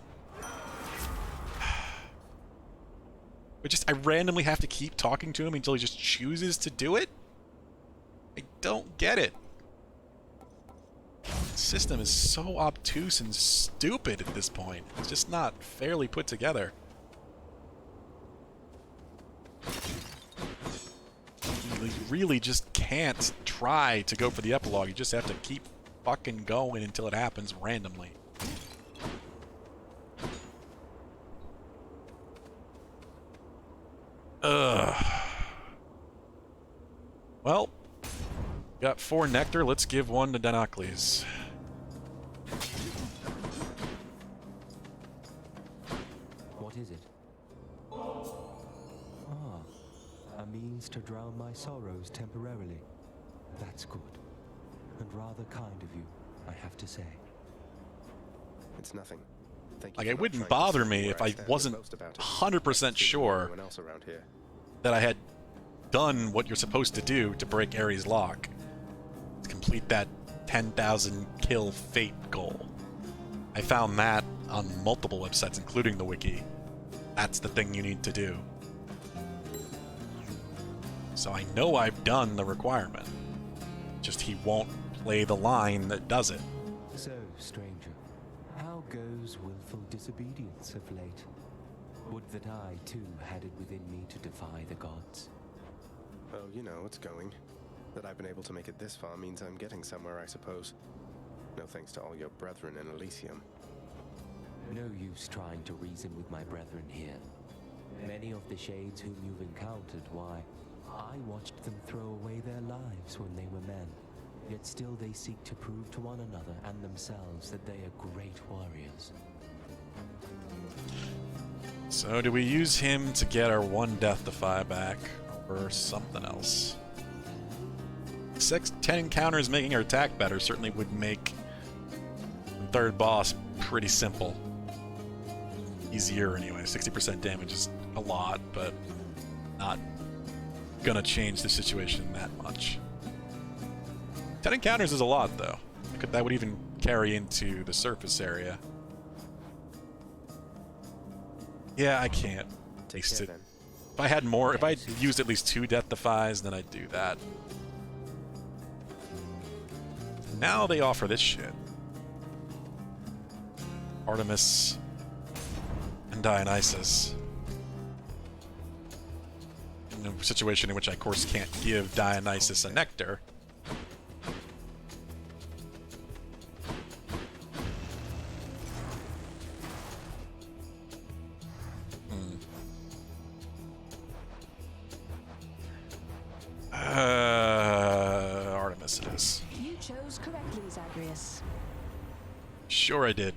I randomly have to keep talking to him until he just chooses to do it? I don't get it. The system is so obtuse and stupid at this point. It's just not fairly put together. You really just can't try to go for the epilogue. You just have to keep fucking going until it happens randomly. Ugh. Well, got 4 nectar. Let's give 1 to Denocles. What is it? A means to drown my sorrows temporarily. That's good. And rather kind of you, I have to say. It's nothing. Thank you Like, for it not wouldn't trying to bother set me where if I I stand, wasn't boast about it, 100% like sure everyone else around here. that I had done what you're supposed to do to break Ares' lock. To complete that 10,000 kill fate goal. I found that on multiple websites, including the wiki. That's the thing you need to do. So I know I've done the requirement. Just he won't play the line that does it. So, stranger, how goes willful disobedience of late? Would that I, too, had it within me to defy the gods. Oh, you know, it's going. That I've been able to make it this far means I'm getting somewhere, I suppose. No thanks to all your brethren in Elysium. No use trying to reason with my brethren here. Many of the shades whom you've encountered, why, I watched them throw away their lives when they were men. Yet still they seek to prove to one another and themselves that they are great warriors. So do we use him to get our one death defy back, or something else? 10 encounters making our attack better certainly would make the third boss pretty simple. Easier anyway. 60% damage is a lot, but not gonna change the situation that much. 10 encounters is a lot, though. That would even carry into the surface area. Yeah, I can't waste it. If I had more, if I used at least 2 death defies, then I'd do that. Now they offer this shit. Artemis and Dionysus. In a situation in which I, of course, can't give Dionysus a nectar. Artemis it is. You chose correctly, Zagreus. Sure I did.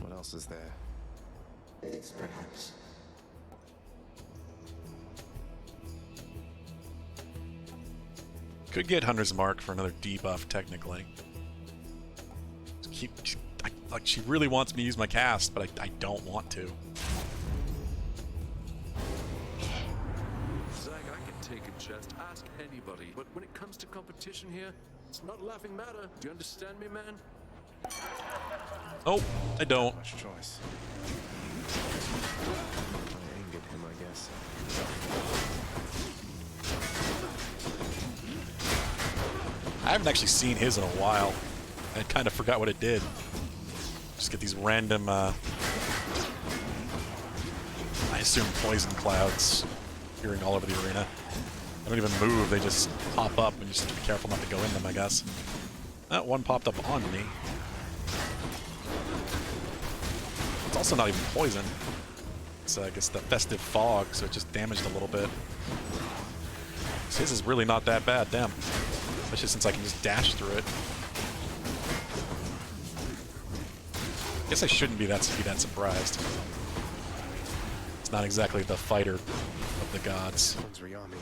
What else is there? This, perhaps. Could get Hunter's Mark for another debuff, technically. Like, she really wants me to use my cast, but I don't want to. Zag, I can take a chest, ask anybody, but when it comes to competition here, it's not a laughing matter. Do you understand me, man? Oh, I don't. Much choice. I angered him, I guess. I haven't actually seen his in a while. I kind of forgot what it did. Just get these random, I assume poison clouds appearing all over the arena. They don't even move, they just pop up and you just have to be careful not to go in them, I guess. That one popped up on me. It's also not even poison. It's, I guess, the festive fog, so it just damaged a little bit. So his is really not that bad, damn. Especially since I can just dash through it. I guess I shouldn't be that surprised. It's not exactly the fighter of the gods. One's Riami.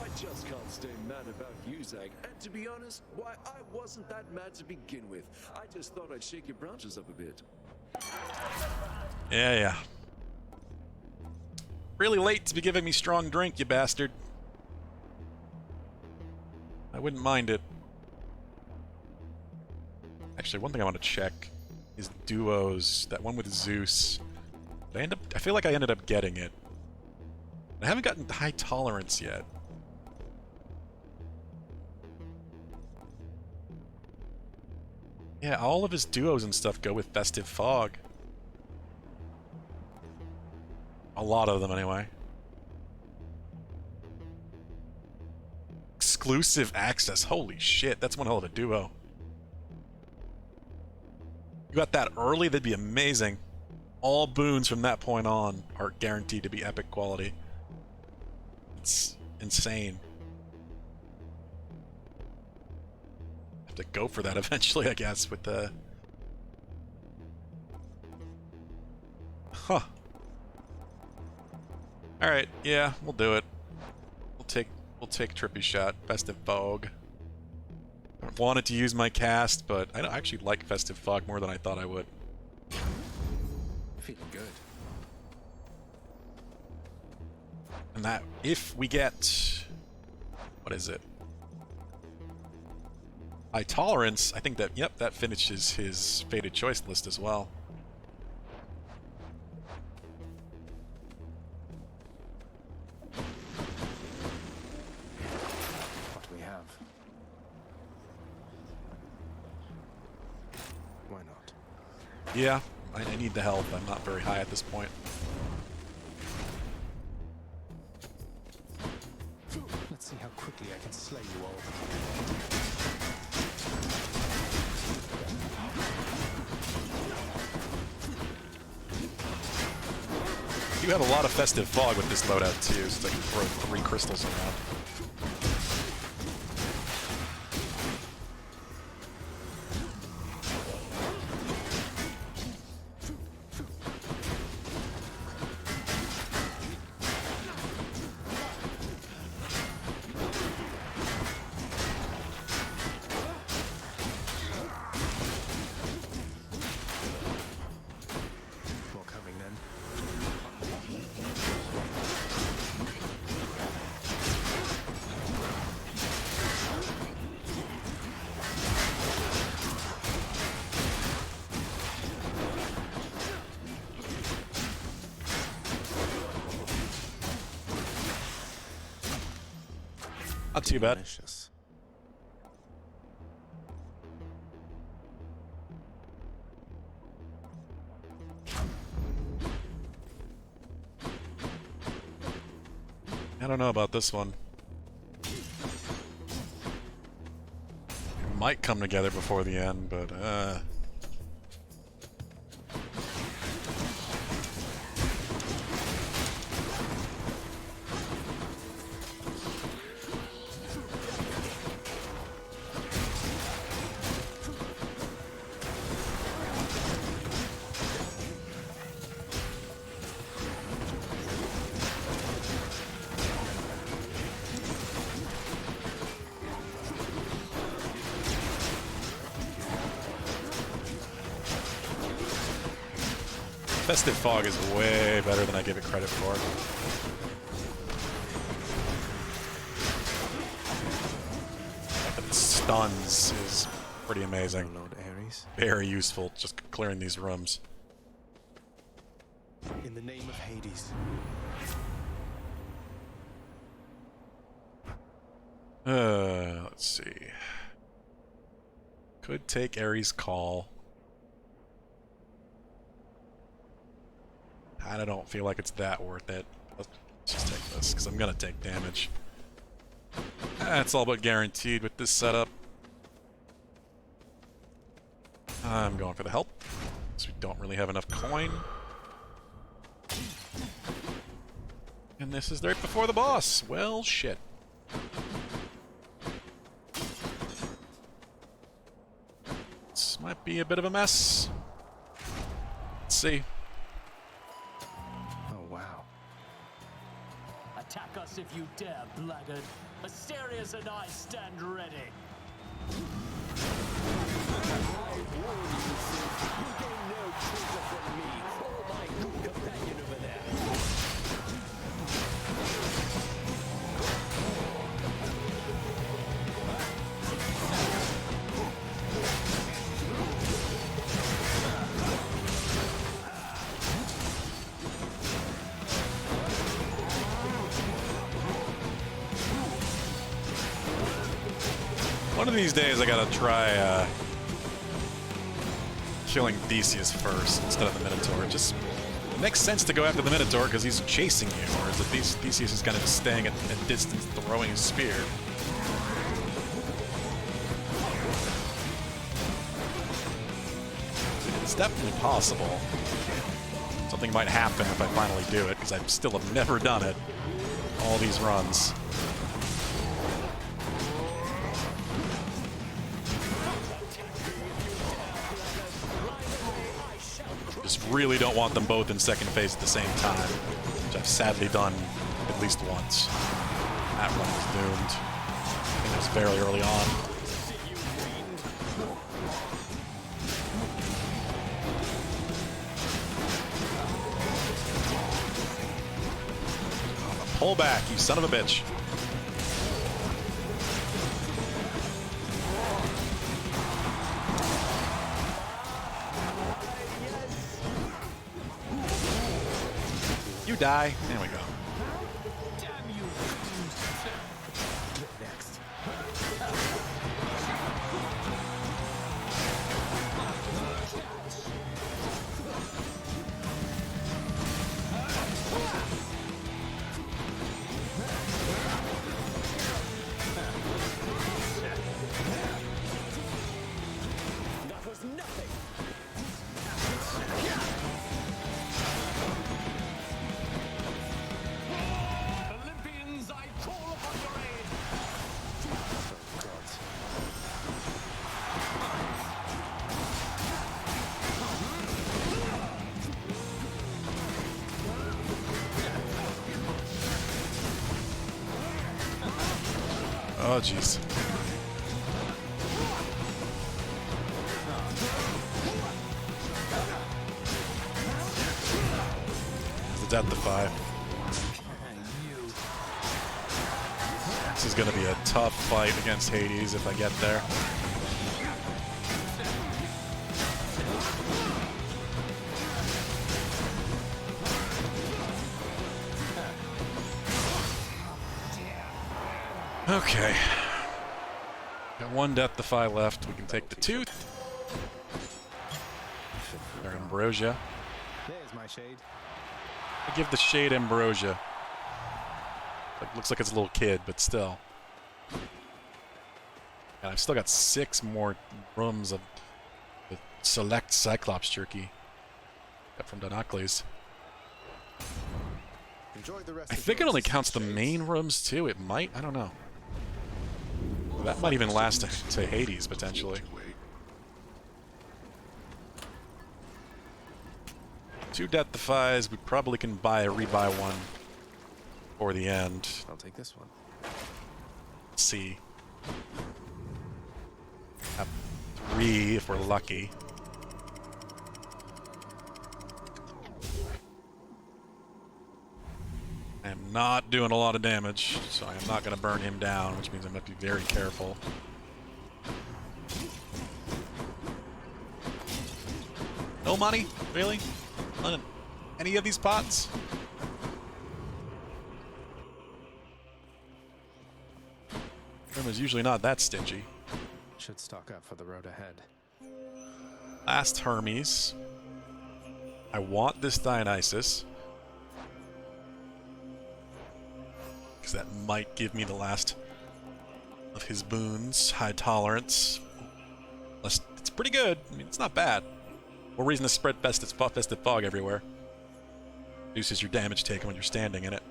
I just can't stay mad about you, Zag. And to be honest, why, I wasn't that mad to begin with. I just thought I'd shake your branches up a bit. Yeah. Really late to be giving me strong drink, you bastard. I wouldn't mind it. Actually, one thing I want to check is duos. That one with Zeus. I feel like I ended up getting it. I haven't gotten high tolerance yet. Yeah, all of his duos and stuff go with Festive Fog. A lot of them, anyway. Exclusive access. Holy shit, that's one hell of a duo. You got that early, that'd be amazing. All boons from that point on are guaranteed to be epic quality. It's insane. to go for that eventually, I guess, with the... Huh. Alright, yeah, we'll do it. We'll take Trippy Shot, Festive Fog. I wanted to use my cast, but I actually like Festive Fog more than I thought I would. Feeling good. And that, if we get... What is it? High Tolerance, I think that, yep, that finishes his Fated Choice list as well. What do we have? Why not? Yeah, I need the help. I'm not very high at this point. Let's see how quickly I can slay you all. You have a lot of Festive Fog with this loadout too, so I can throw 3 crystals around. Not too bad. Delicious. I don't know about this one. It might come together before the end, but Festive Fog is way better than I give it credit for. But stuns is pretty amazing. Lord Ares. Very useful, just clearing these rooms. In the name of Hades. Let's see. Could take Ares' Call. I don't feel like it's that worth it. Let's just take this, because I'm going to take damage. That's all but guaranteed with this setup. I'm going for the help, because we don't really have enough coin. And this is right before the boss. Well, shit. This might be a bit of a mess. Let's see. Attack us if you dare, blackguard. Asterius and I stand ready. One of these days I gotta try killing Theseus first instead of the Minotaur. It just makes sense to go after the Minotaur because he's chasing you, whereas Theseus is kind of just staying at distance, throwing his spear. It's definitely possible. Something might happen if I finally do it, because I still have never done it all these runs. Just really don't want them both in second phase at the same time, which I've sadly done at least once. That run was doomed. I think it was fairly early on. Pull back, you son of a bitch. You die. There we go. Next. That was nothing. Olympians, I call upon your aid. Oh, jeez. The death defy. This is going to be a tough fight against Hades if I get there. Okay. Got one death defy left. We can take the tooth. Or ambrosia. There's my shade. I give the shade ambrosia. Like, looks like it's a little kid, but still. And I've still got 6 more rooms of the select Cyclops jerky. Got from Donocles. Enjoy the rest I of think it your only counts the main rooms too. It might. I don't know. That might even last to Hades potentially. 2 death defies. We probably can rebuy one for the end. I'll take this one. Let's see. Have 3 if we're lucky. I am not doing a lot of damage, so I am not going to burn him down, which means I must be very careful. No money? Really? On any of these pots? Room is usually not that stingy. Should stock up for the road ahead. Last Hermes. I want this Dionysus. Because that might give me the last of his boons. High tolerance. It's pretty good. I mean, it's not bad. More reason to spread festive fog everywhere. Reduces your damage taken when you're standing in it.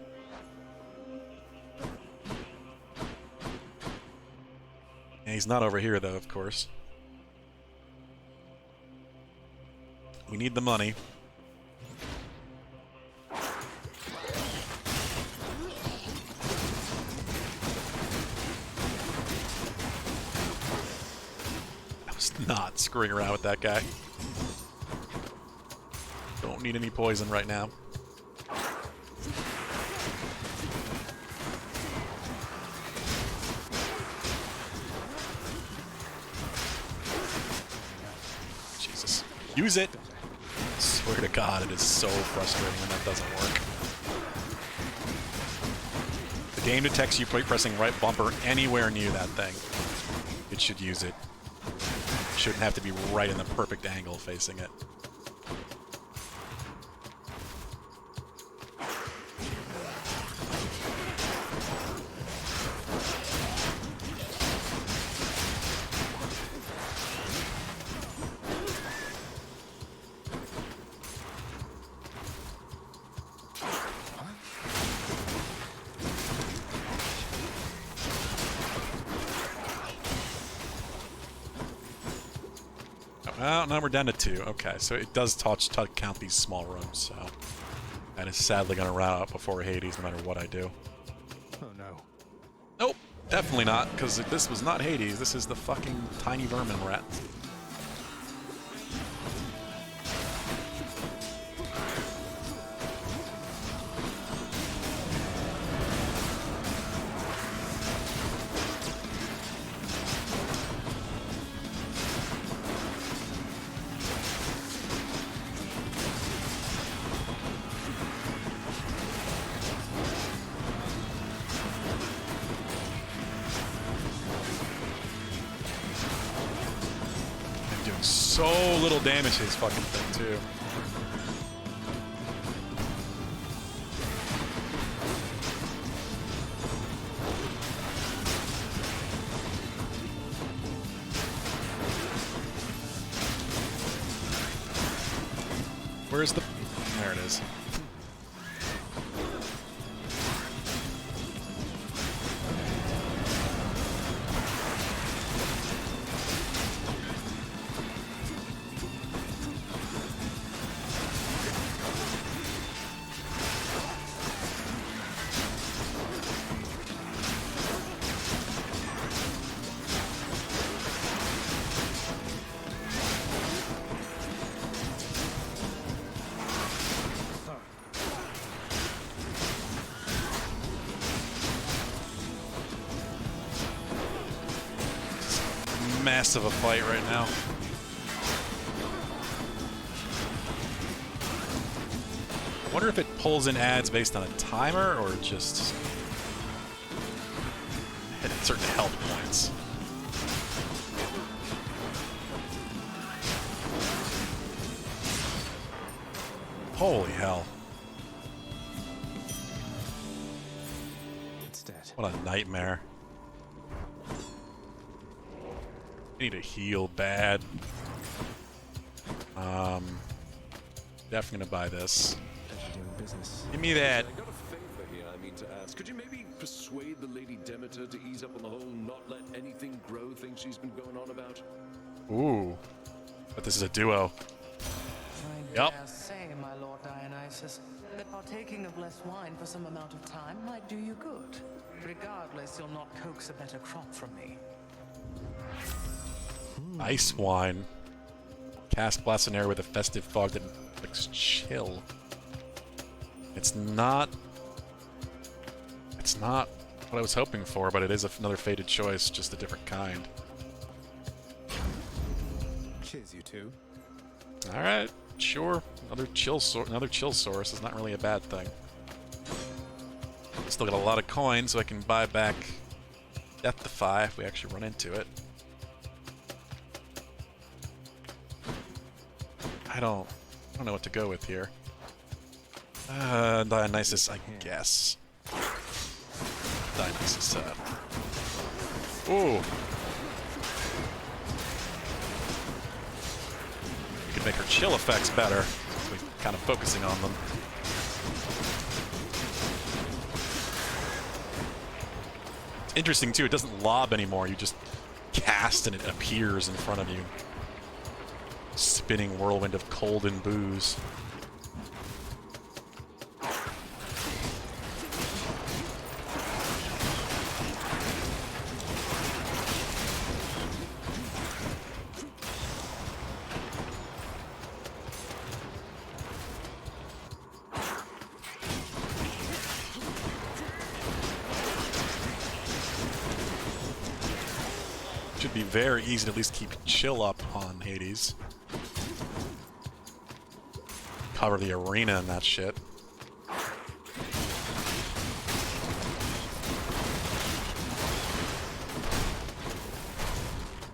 And he's not over here, though, of course. We need the money. I was not screwing around with that guy. Don't need any poison right now. Jesus. Use it! I swear to God, it is so frustrating when that doesn't work. The game detects you pressing right bumper anywhere near that thing. It should use it. It shouldn't have to be right in the perfect angle facing it. Well, now we're down to 2. Okay, so it does count these small rooms, so... And it's sadly gonna run out before Hades, no matter what I do. Oh no. Nope, definitely not, because this was not Hades. This is the fucking tiny vermin rat. So little damage to this fucking thing, too. Where's the... There it is. Massive a fight right now. I wonder if it pulls in ads based on a timer or just at certain health points. Holy hell. It's dead. What a nightmare. I need to heal bad. Definitely gonna buy this. Doing business. Give me that. I got a favor here I mean to ask. Could you maybe persuade the Lady Demeter to ease up on the whole not let anything grow thing she's been going on about? Ooh. But this is a duo. I Yep. dare say, my Lord Dionysus, that partaking of less wine for some amount of time might do you good. Regardless, you'll not coax a better crop from me. Ice wine. Cast blasts an air with a festive fog that looks chill. It's not what I was hoping for, but it is another fated choice, just a different kind. Cheers, you two. All right, sure. Another chill source is not really a bad thing. Still got a lot of coins, so I can buy back Death-Defy if we actually run into it. I don't know what to go with here. Dionysus, I guess. Dionysus, ooh. We could make her chill effects better. We're kind of focusing on them. It's interesting, too. It doesn't lob anymore. You just cast and it appears in front of you. Spinning whirlwind of cold and booze. Should be very easy to at least keep chill up on Hades. Cover the arena and that shit.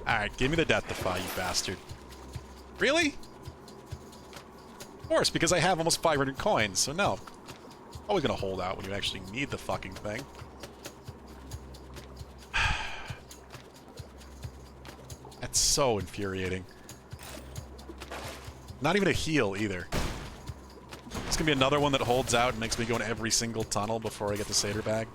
Alright, give me the Death-Defy, you bastard. Really? Of course, because I have almost 500 coins, so no. Always gonna hold out when you actually need the fucking thing. That's so infuriating. Not even a heal, either. It's gonna be another one that holds out and makes me go in every single tunnel before I get the Satyr bag.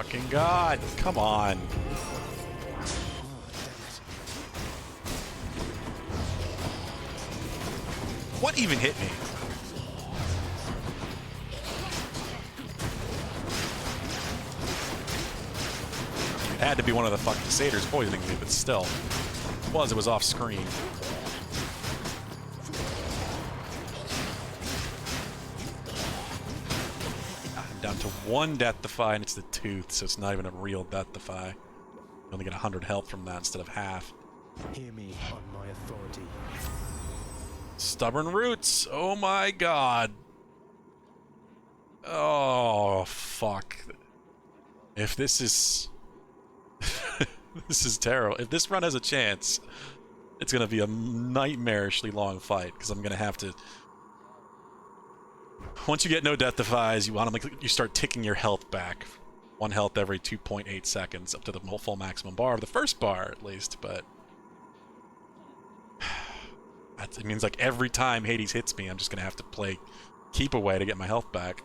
fucking god! Come on! What even hit me? It had to be one of the fucking satyrs poisoning me, but still. It was off screen. I'm down to 1 Death Defy, and it's the tooth, so it's not even a real Death Defy. You only get 100 health from that instead of half. Hear me on my authority. Stubborn roots! Oh my god! Oh, fuck. If this is... this is terrible. If this run has a chance, it's gonna be a nightmarishly long fight, because I'm gonna have to... Once you get no Death Defies, you start ticking your health back. 1 health every 2.8 seconds, up to the full maximum bar, the first bar at least, but... It means like every time Hades hits me, I'm just gonna have to play keep away to get my health back.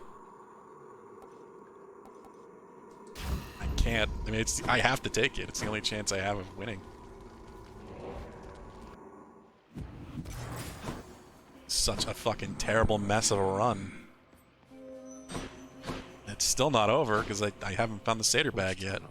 I can't. I mean, I have to take it. It's the only chance I have of winning. Such a fucking terrible mess of a run. It's still not over because I haven't found the satyr bag yet.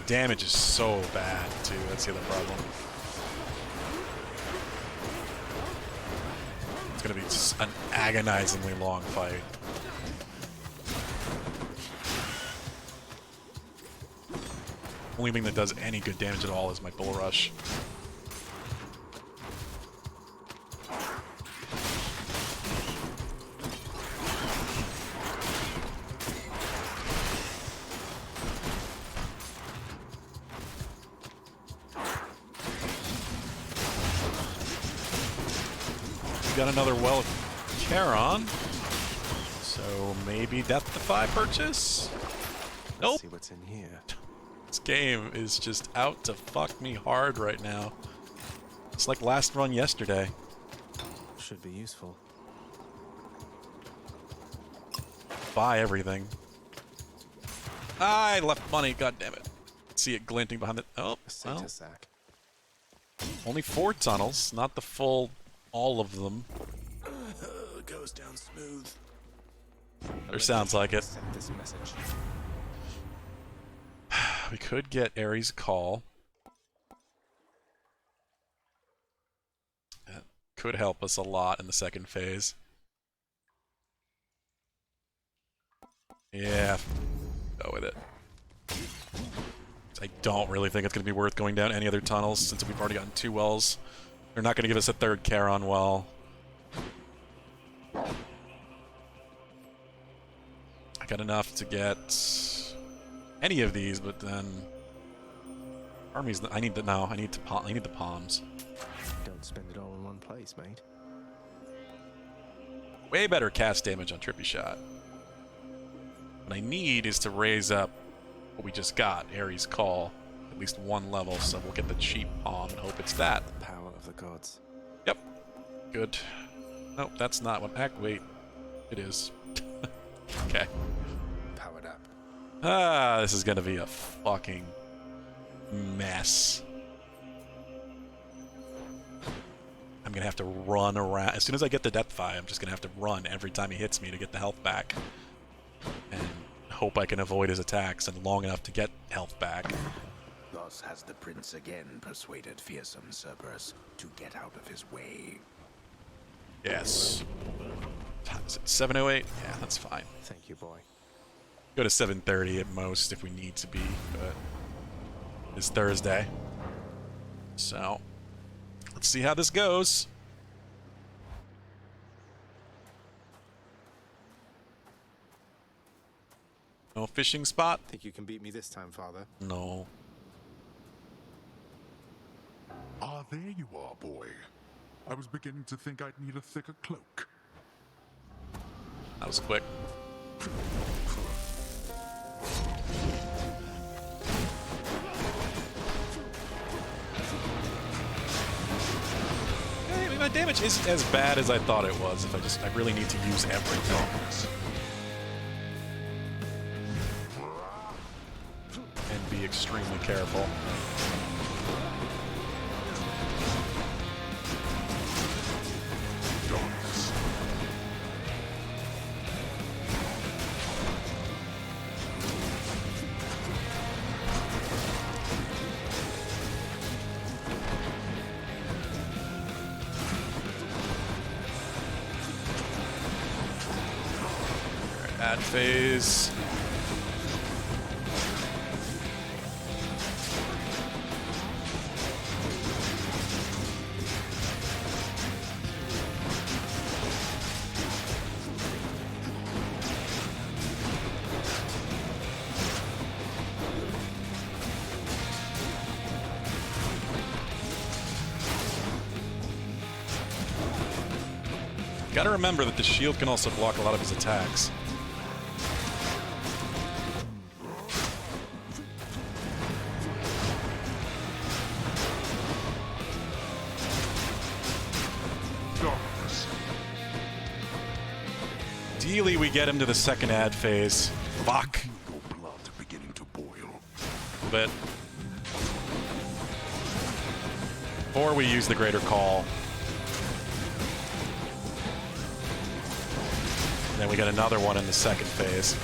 Damage is so bad, too. That's the other problem. It's gonna be an agonizingly long fight. Only thing that does any good damage at all is my Bull Rush. Got another well of Charon, so maybe Death Defy purchase? Nope. Let's see what's in here. This game is just out to fuck me hard right now. It's like last run yesterday. Should be useful. Buy everything. I left money, god damn it. See it glinting behind it. Oh, well. Only 4 tunnels, not the full... all of them. Goes down smooth. Or sounds like it. Send this message. We could get Ares' Call. That could help us a lot in the second phase. Yeah, go with it. I don't really think it's going to be worth going down any other tunnels since we've already gotten 2 wells. They're not going to give us a 3rd Charon well. I got enough to get any of these, but then armies. I need the palms. Don't spend it all in one place, mate. Way better cast damage on Trippy Shot. What I need is to raise up what we just got, Ares' Call, at least 1 level, so we'll get the cheap palm and hope it's that. The power of the gods. Yep. Good. Nope, that's not what... wait. It is. Okay. Powered up. Ah, this is gonna be a fucking mess. I'm gonna have to run around. As soon as I get the Death Defy, I'm just gonna have to run every time he hits me to get the health back. And hope I can avoid his attacks and long enough to get health back. Thus has the prince again persuaded fearsome Cerberus to get out of his way. Yes. Is it 7:08? Yeah, that's fine. Thank you, boy. Go to 7:30 at most if we need to be, but it's Thursday. So, let's see how this goes. No fishing spot? Think you can beat me this time, Father? No. there you are, boy. I was beginning to think I'd need a thicker cloak. That was quick. Hey, I mean, my damage isn't as bad as I thought it was. If I really need to use everything. And be extremely careful. Add phase. Gotta remember that the shield can also block a lot of his attacks. Ideally, we get him to the second ad phase. Fuck. Your blood beginning to boil. A bit. Or we use the greater call. And then we get another one in the second phase.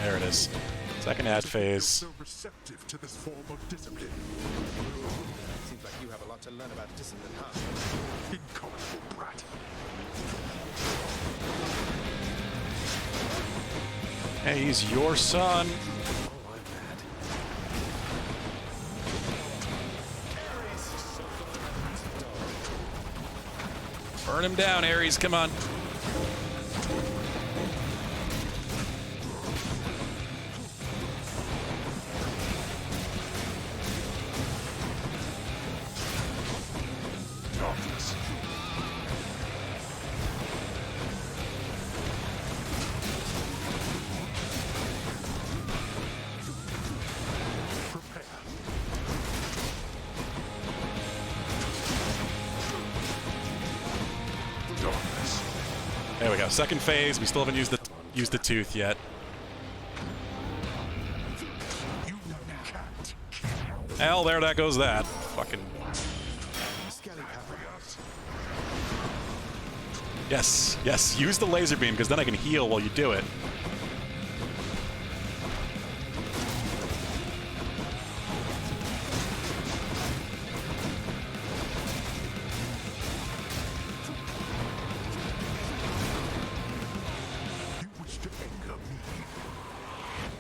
There it is. Second ad phase. So receptive to this form of discipline. Seems like you have a lot to learn about discipline, huh? Incorrigible brat. Hey, he's your son. Burn him down, Ares. Come on. There we go. Second phase. We still haven't used the tooth yet. Hell, there that goes that. Fucking. Yes, yes. Use the laser beam because then I can heal while you do it.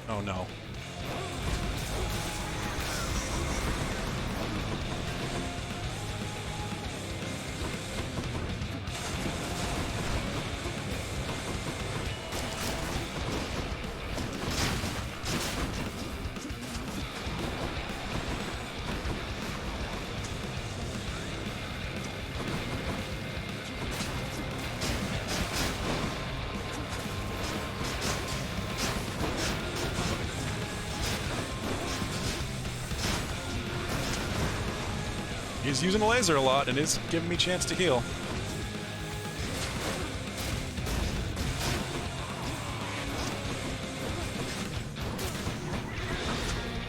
Oh no. He's using the laser a lot and is giving me a chance to heal.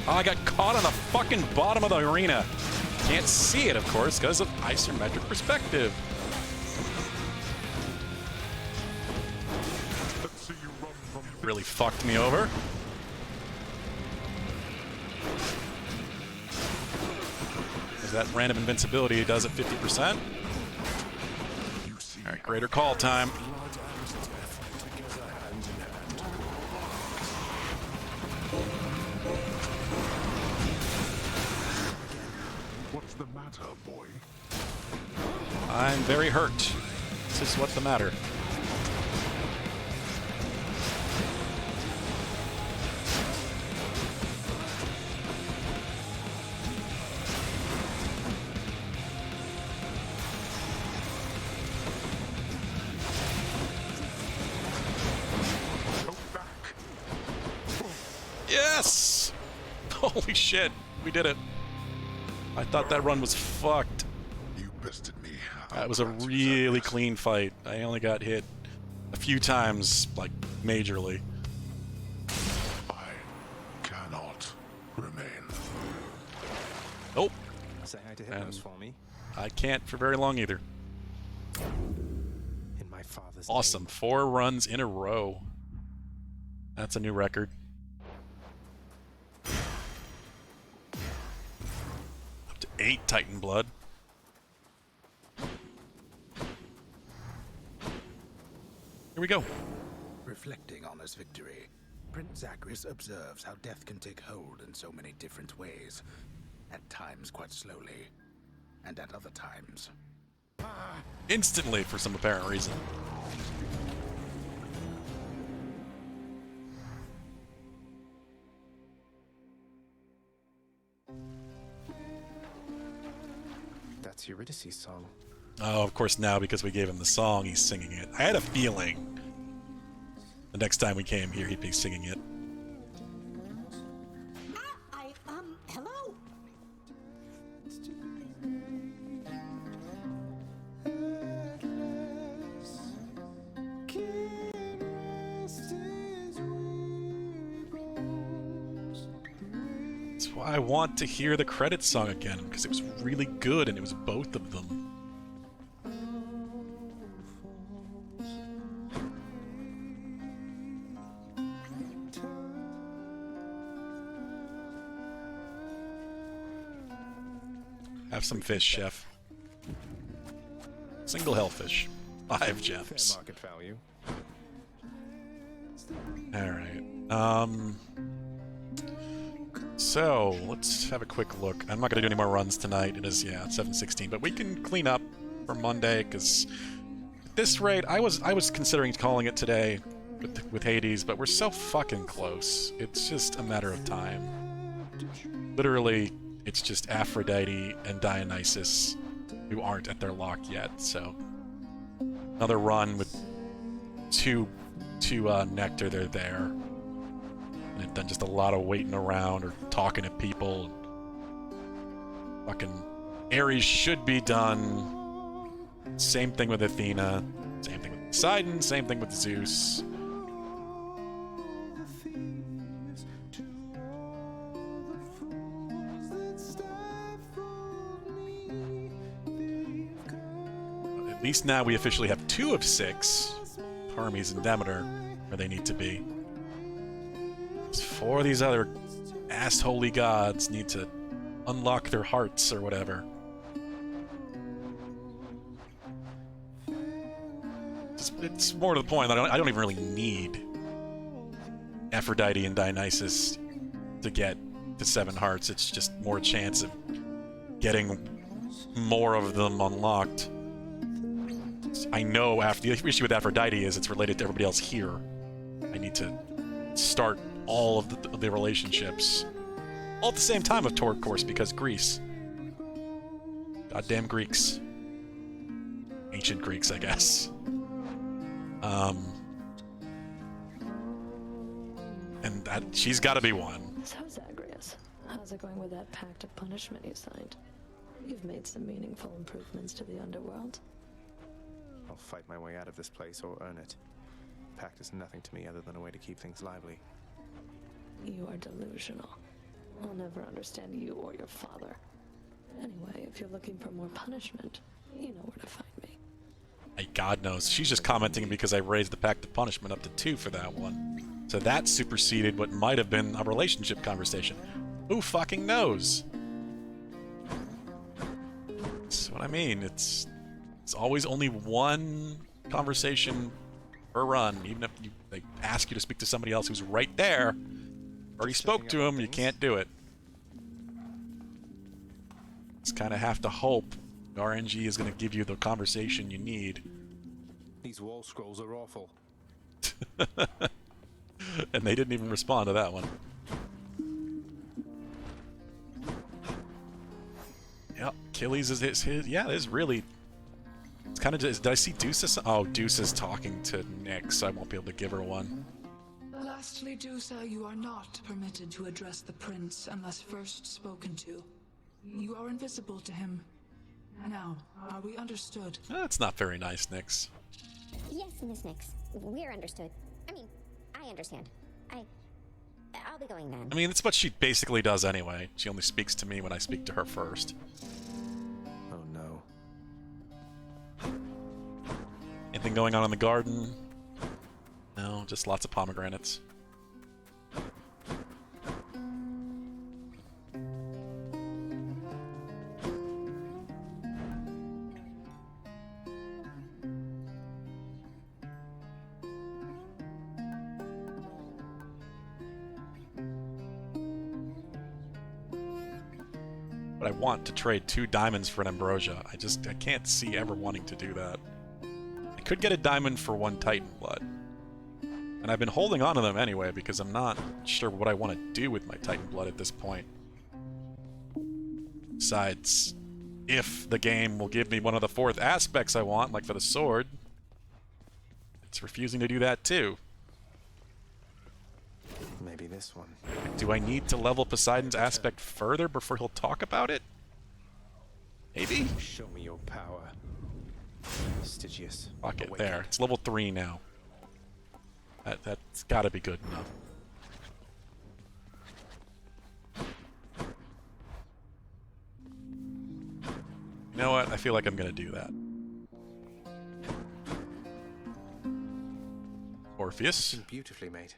Oh, I got caught on the fucking bottom of the arena. Can't see it, of course, because of isometric perspective. Really fucked me over. That random invincibility does at 50%. Alright, greater call time. What's the matter, boy? I'm very hurt. This is what's the matter. Yes! Holy shit, we did it. I thought that run was fucked. You bested me. That was a really clean fight. I only got hit a few times, like, majorly. I cannot remain. Nope. Say hi to Hypnos for me. I can't for very long either. In my father's Awesome. 4 runs in a row. That's a new record. Up to 8 Titan Blood. Here we go. Reflecting on his victory, Prince Zagreus observes how death can take hold in so many different ways. At times quite slowly, and at other times Instantly, for some apparent reason. That's Eurydice's song. Oh, of course now, because we gave him the song, he's singing it. I had a feeling the next time we came here, he'd be singing it. Hello? That's why I want to hear the credits song again, because it was really good, and it was both of them. Have some fish, chef. Single hellfish. 5 gems. Fair market value. Alright. So, let's have a quick look. I'm not going to do any more runs tonight. It is, yeah, 7:16. But we can clean up for Monday, because at this rate, I was considering calling it today with Hades, but we're so fucking close. It's just a matter of time. Literally, it's just Aphrodite and Dionysus who aren't at their lock yet, so another run with two Nectar, they're there. And then just a lot of waiting around or talking to people. Fucking Ares should be done. Same thing with Athena. Same thing with Poseidon. Same thing with Zeus. At least now we officially have 2 of 6. Hermes and Demeter where they need to be. 4 of these other ass-holy gods need to unlock their hearts or whatever. It's more to the point that I don't even really need Aphrodite and Dionysus to get to 7 hearts. It's just more chance of getting more of them unlocked. I know the issue with Aphrodite is it's related to everybody else here. I need to start all of the relationships all at the same time, of course, because Greece. Goddamn Greeks. Ancient Greeks, I guess. And that she's got to be one. So, Zagreus, how's it going with that pact of punishment you signed? You've made some meaningful improvements to the underworld. I'll fight my way out of this place or earn it. Pact is nothing to me other than a way to keep things lively. You are delusional. I'll never understand you or your father. Anyway, if you're looking for more punishment, you know where to find me. God knows. She's just commenting because I raised the pact of punishment up to 2 for that one. So that superseded what might have been a relationship conversation. Who fucking knows? That's what I mean. It's always only one conversation per run. Even if they ask you to speak to somebody else who's right there, already spoke to him, you can't do it. Just kind of have to hope RNG is going to give you the conversation you need. These wall scrolls are awful. And they didn't even respond to that one. Yep, Achilles is his. Yeah, there's really. It's kind of just. Did I see Deuces? Oh, Deuce is talking to Nick, so I won't be able to give her one. Lastly, Dusa, you are not permitted to address the prince unless first spoken to. You are invisible to him. Now, are we understood? That's not very nice, Nyx. Yes, Miss Nix. We're understood. I mean, I understand. I'll be going then. I mean, it's what she basically does anyway. She only speaks to me when I speak to her first. Oh no. Anything going on in the garden? No, just lots of pomegranates. But I want to trade 2 diamonds for an ambrosia. I can't see ever wanting to do that. I could get a diamond for 1 Titan blood. And I've been holding on to them anyway because I'm not sure what I want to do with my Titan blood at this point. Besides, if the game will give me one of the 4th aspects I want, like for the sword, it's refusing to do that too. Maybe this one. Do I need to level Poseidon's aspect further before he'll talk about it? Maybe? Show me your power. Stygius. Fuck it, there. It's level 3 now. That's gotta be good enough. You know what? I feel like I'm gonna do that. Orpheus? Beautifully made.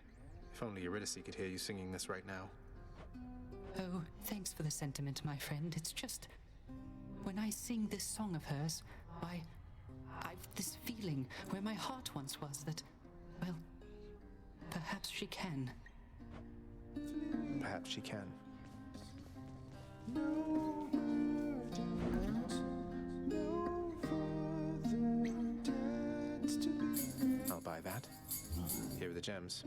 If only Eurydice could hear you singing this right now. Oh, thanks for the sentiment, my friend. It's just... when I sing this song of hers, I've this feeling where my heart once was that, well, perhaps she can. Perhaps she can. I'll buy that. Here are the gems.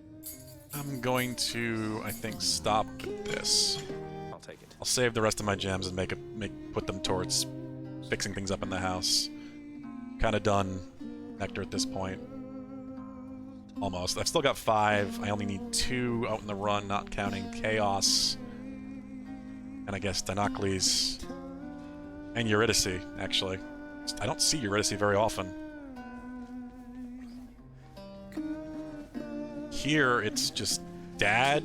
I'm going to, I think, stop with this. I'll take it. I'll save the rest of my gems and put them towards fixing things up in the house. Kind of done nectar at this point. Almost. I've still got 5. I only need 2 out in the run, not counting Chaos. And I guess Dinocles. And Eurydice, actually. I don't see Eurydice very often. Here, it's just Dad.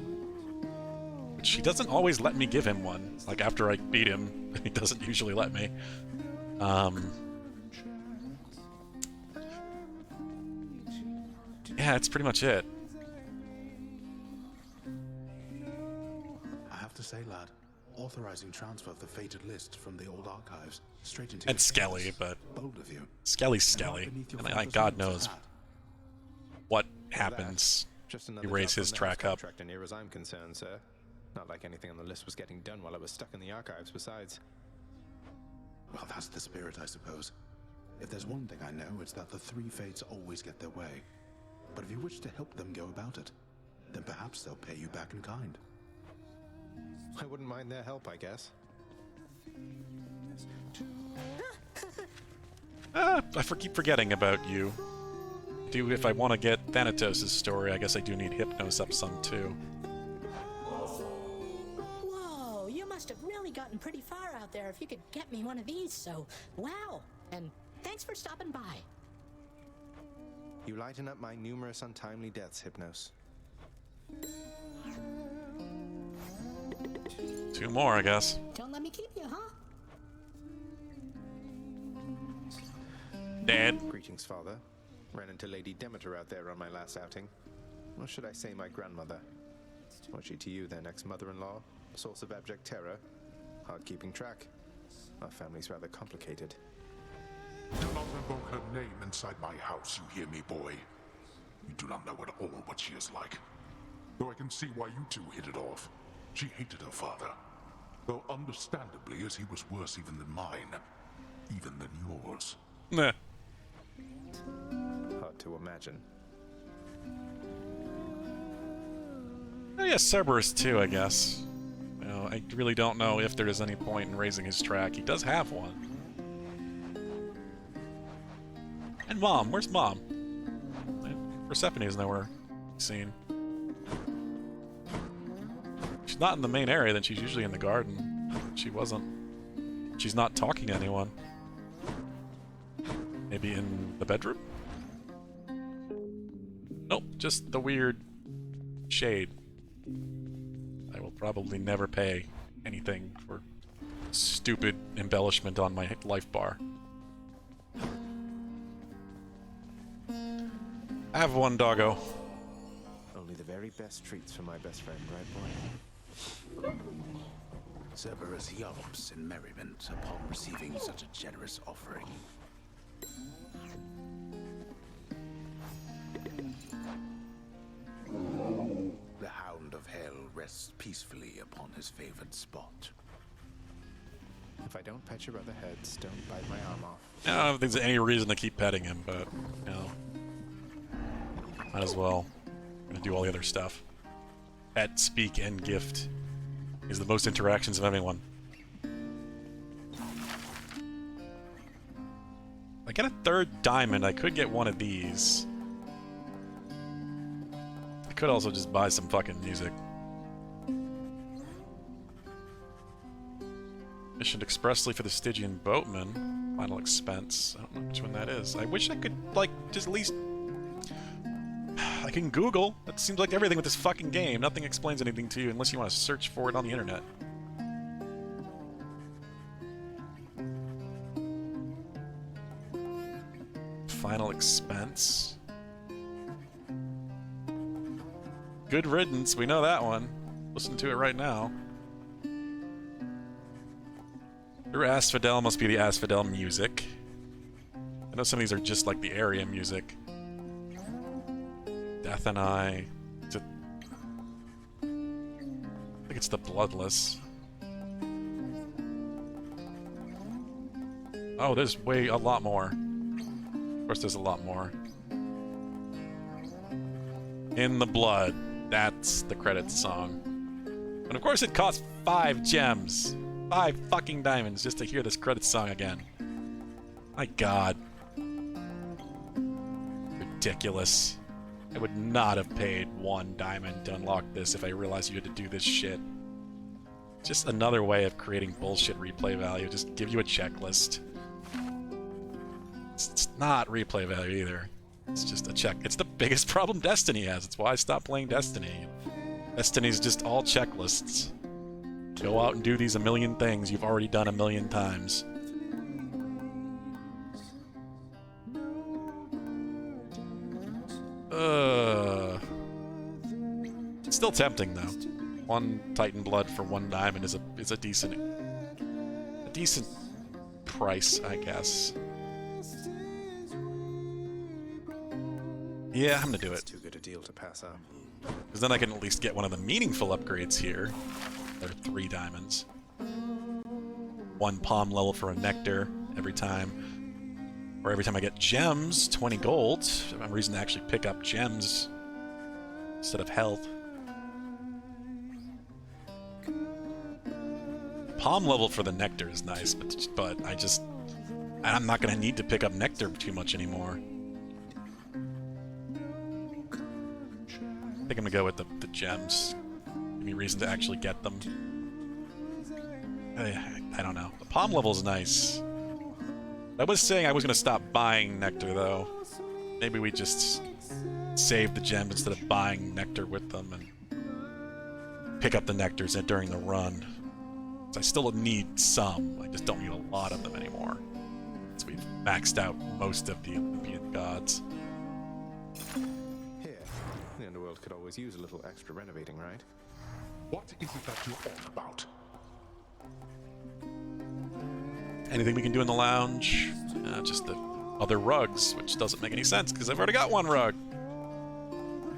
Which he doesn't always let me give him one. Like, after I beat him, he doesn't usually let me. Yeah, that's pretty much it. I have to say, lad, authorizing transfer of the fated list from the old archives straight into... And Skelly, but... bold of you. Skelly's Skelly. And God knows what happens. You raise his track up. Near as I'm concerned, sir. Not like anything on the list was getting done while it was stuck in the archives, besides. Well, that's the spirit, I suppose. If there's one thing I know, it's that the 3 fates always get their way. But if you wish to help them go about it, then perhaps they'll pay you back in kind. I wouldn't mind their help, I guess. I keep forgetting about you. If I want to get Thanatos' story, I guess I do need Hypnos up some too. Whoa, you must have really gotten pretty far out there if you could get me one of these, so wow. And thanks for stopping by. You lighten up my numerous untimely deaths, Hypnos. 2 more, I guess. Don't let me keep you, huh? Dad. Greetings, Father. Ran into Lady Demeter out there on my last outing. Or should I say my grandmother? Was she to you then ex-mother-in-law? Source of abject terror? Hard keeping track? Our family's rather complicated. Do not invoke her name inside my house, you hear me, boy? You do not know at all what she is like. Though I can see why you two hit it off. She hated her father. Though understandably, as he was worse even than mine. Even than yours. Nah. Hard to imagine. Oh yeah, Cerberus too, I guess. You know, I really don't know if there is any point in raising his track. He does have one. And Mom, where's Mom? Persephone is nowhere seen. she's not in the main area, then she's usually in the garden. She wasn't. She's not talking to anyone. Maybe in the bedroom? Nope, just the weird shade. I will probably never pay anything for stupid embellishment on my life bar. Have one, doggo. Only the very best treats for my best friend, right, boy? Cerberus yelps in merriment upon receiving such a generous offering. The Hound of Hell rests peacefully upon his favored spot. If I don't pet your brother heads, don't bite my arm off. I don't think there's any reason to keep petting him, but, you know. Might as well. I'm gonna do all the other stuff. Pet, speak, and gift is the most interactions of anyone. If I get a third diamond, I could get one of these. I could also just buy some fucking music. Missioned expressly for the Stygian boatman. Final expense. I don't know which one that is. I wish I could, like, just at least... I can Google. That seems like everything with this fucking game. Nothing explains anything to you unless you want to search for it on the internet. Final expense. Good riddance. We know that one. Listen to it right now. Through Asphodel must be the Asphodel music. I know some of these are just like the area music. Death and I. I think it's the Bloodless. Oh, there's a lot more. Of course, there's a lot more. In the Blood. That's the credits song. And of course, it costs 5 gems. 5 fucking diamonds just to hear this credits song again. My god. Ridiculous. I would not have paid 1 diamond to unlock this if I realized you had to do this shit. Just another way of creating bullshit replay value. Just give you a checklist. It's not replay value either. It's just a check. It's the biggest problem Destiny has. It's why I stopped playing Destiny. Destiny's just all checklists. Go out and do these a million things you've already done a million times. It's still tempting though. 1 Titan blood for 1 diamond is a decent price, I guess. Yeah, I'm gonna do it. Too good a deal to pass up. Because then I can at least get one of the meaningful upgrades here. There are 3 diamonds. 1 palm level for a nectar every time. Or every time I get gems, 20 gold. So I have a reason to actually pick up gems instead of health. Palm level for the nectar is nice, but I'm not going to need to pick up nectar too much anymore. I think I'm going to go with the gems. Give me reason to actually get them. I don't know. The palm level is nice. I was saying I was going to stop buying nectar, though. Maybe we just save the gems instead of buying nectar with them and pick up the nectars during the run. So I still need some. I just don't need a lot of them anymore. So we've maxed out most of the Olympian gods. Here, the underworld could always use a little extra renovating, right? What is it that you're on about? Anything we can do in the lounge? Just the other rugs, which doesn't make any sense because I've already got 1 rug.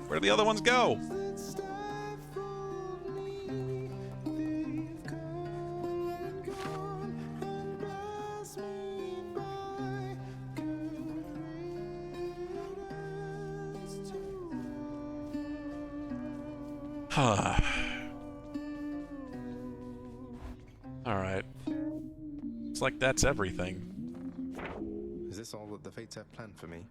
Where do the other ones go? Alright. Looks like that's everything. Is this all that the Fates have planned for me?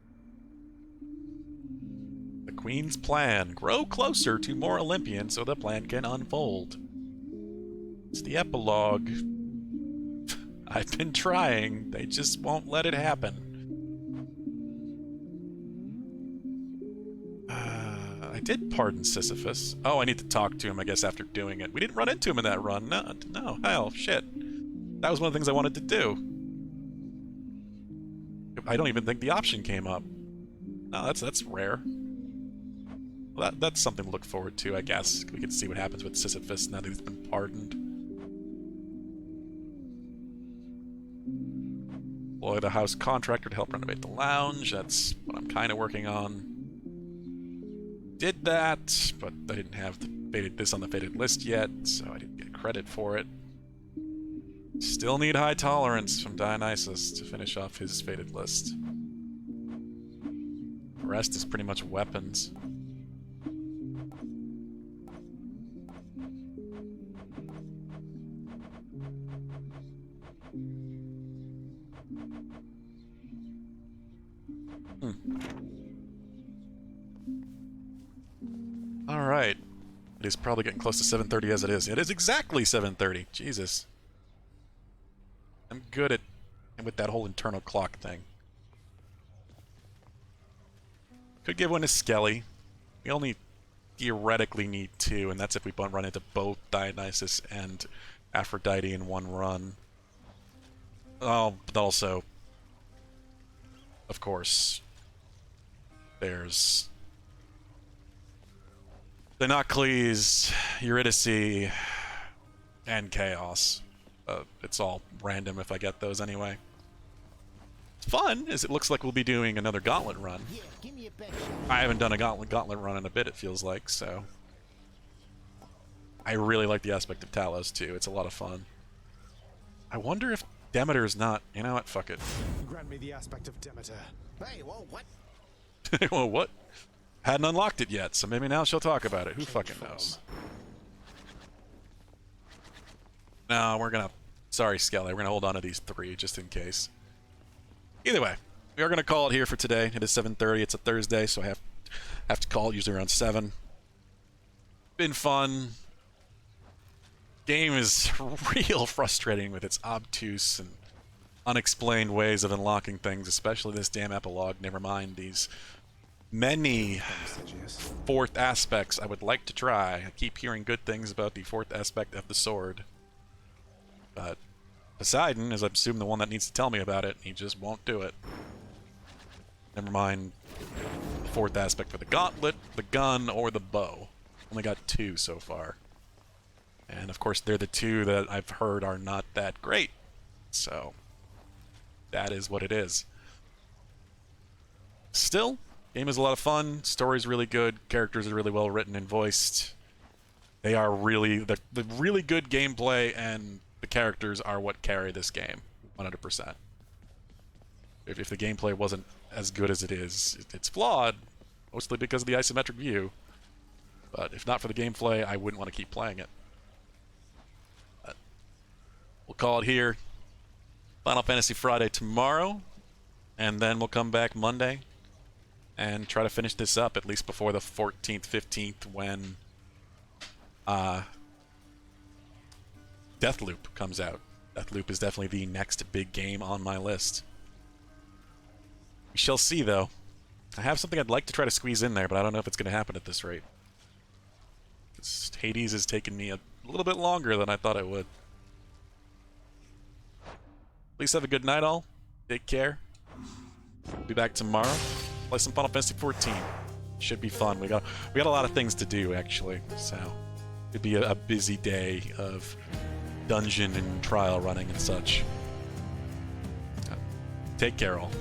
The Queen's plan. Grow closer to more Olympians so the plan can unfold. It's the epilogue. I've been trying. They just won't let it happen. I did pardon Sisyphus. Oh, I need to talk to him, I guess, after doing it. We didn't run into him in that run. No, hell, shit. That was one of the things I wanted to do. I don't even think the option came up. No, that's rare. Well, that's something to look forward to, I guess. We can see what happens with Sisyphus now that he's been pardoned. Employ the house contractor to help renovate the lounge. That's what I'm kind of working on. Did that, but I didn't have this on the fated list yet, so I didn't get credit for it. Still need high tolerance from Dionysus to finish off his fated list. The rest is pretty much weapons. Alright. It is probably getting close to 7:30 as it is. It is exactly 7:30. Jesus. I'm good at with that whole internal clock thing. Could give one to Skelly. We only theoretically need 2, and that's if we run into both Dionysus and Aphrodite in one run. Oh, but also, of course, there's Thenocles, Eurydice, and Chaos. It's all random if I get those anyway. It's fun, as it looks like we'll be doing another gauntlet run. Yeah, give me a better I haven't done a gauntlet run in a bit, it feels like, so... I really like the aspect of Talos, too. It's a lot of fun. I wonder if Demeter's not... You know what? Fuck it. Grant me the aspect of Demeter. Hey, whoa, what? Well, what? Hadn't unlocked it yet, so maybe now she'll talk about it. Who fucking knows? No, we're gonna... Sorry, Skelly. We're gonna hold on to these 3, just in case. Either way, we are gonna call it here for today. It is 7:30. It's a Thursday, so I have to call it usually around 7. Been fun. Game is real frustrating with its obtuse and unexplained ways of unlocking things, especially this damn epilogue. Never mind these many fourth aspects I would like to try. I keep hearing good things about the 4th aspect of the sword. But Poseidon is, I assume, the one that needs to tell me about it. He just won't do it. Never mind the 4th aspect for the gauntlet, the gun, or the bow. Only got 2 so far. And of course, they're the 2 that I've heard are not that great. So, that is what it is. Still, game is a lot of fun. Story's really good. Characters are really well written and voiced. They are really... The really good gameplay and the characters are what carry this game. 100%. If the gameplay wasn't as good as it is, it's flawed. Mostly because of the isometric view. But if not for the gameplay, I wouldn't want to keep playing it. But we'll call it here. Final Fantasy Friday tomorrow. And then we'll come back Monday and try to finish this up at least before the 14th, 15th, when Deathloop comes out. Deathloop is definitely the next big game on my list. We shall see, though. I have something I'd like to try to squeeze in there, but I don't know if it's going to happen at this rate. Hades has taken me a little bit longer than I thought it would. Please have a good night, all. Take care. Be back tomorrow. Play some Final Fantasy 14. Should be fun. We got a lot of things to do, actually. So it'd be a busy day of dungeon and trial running and such. Take care, all.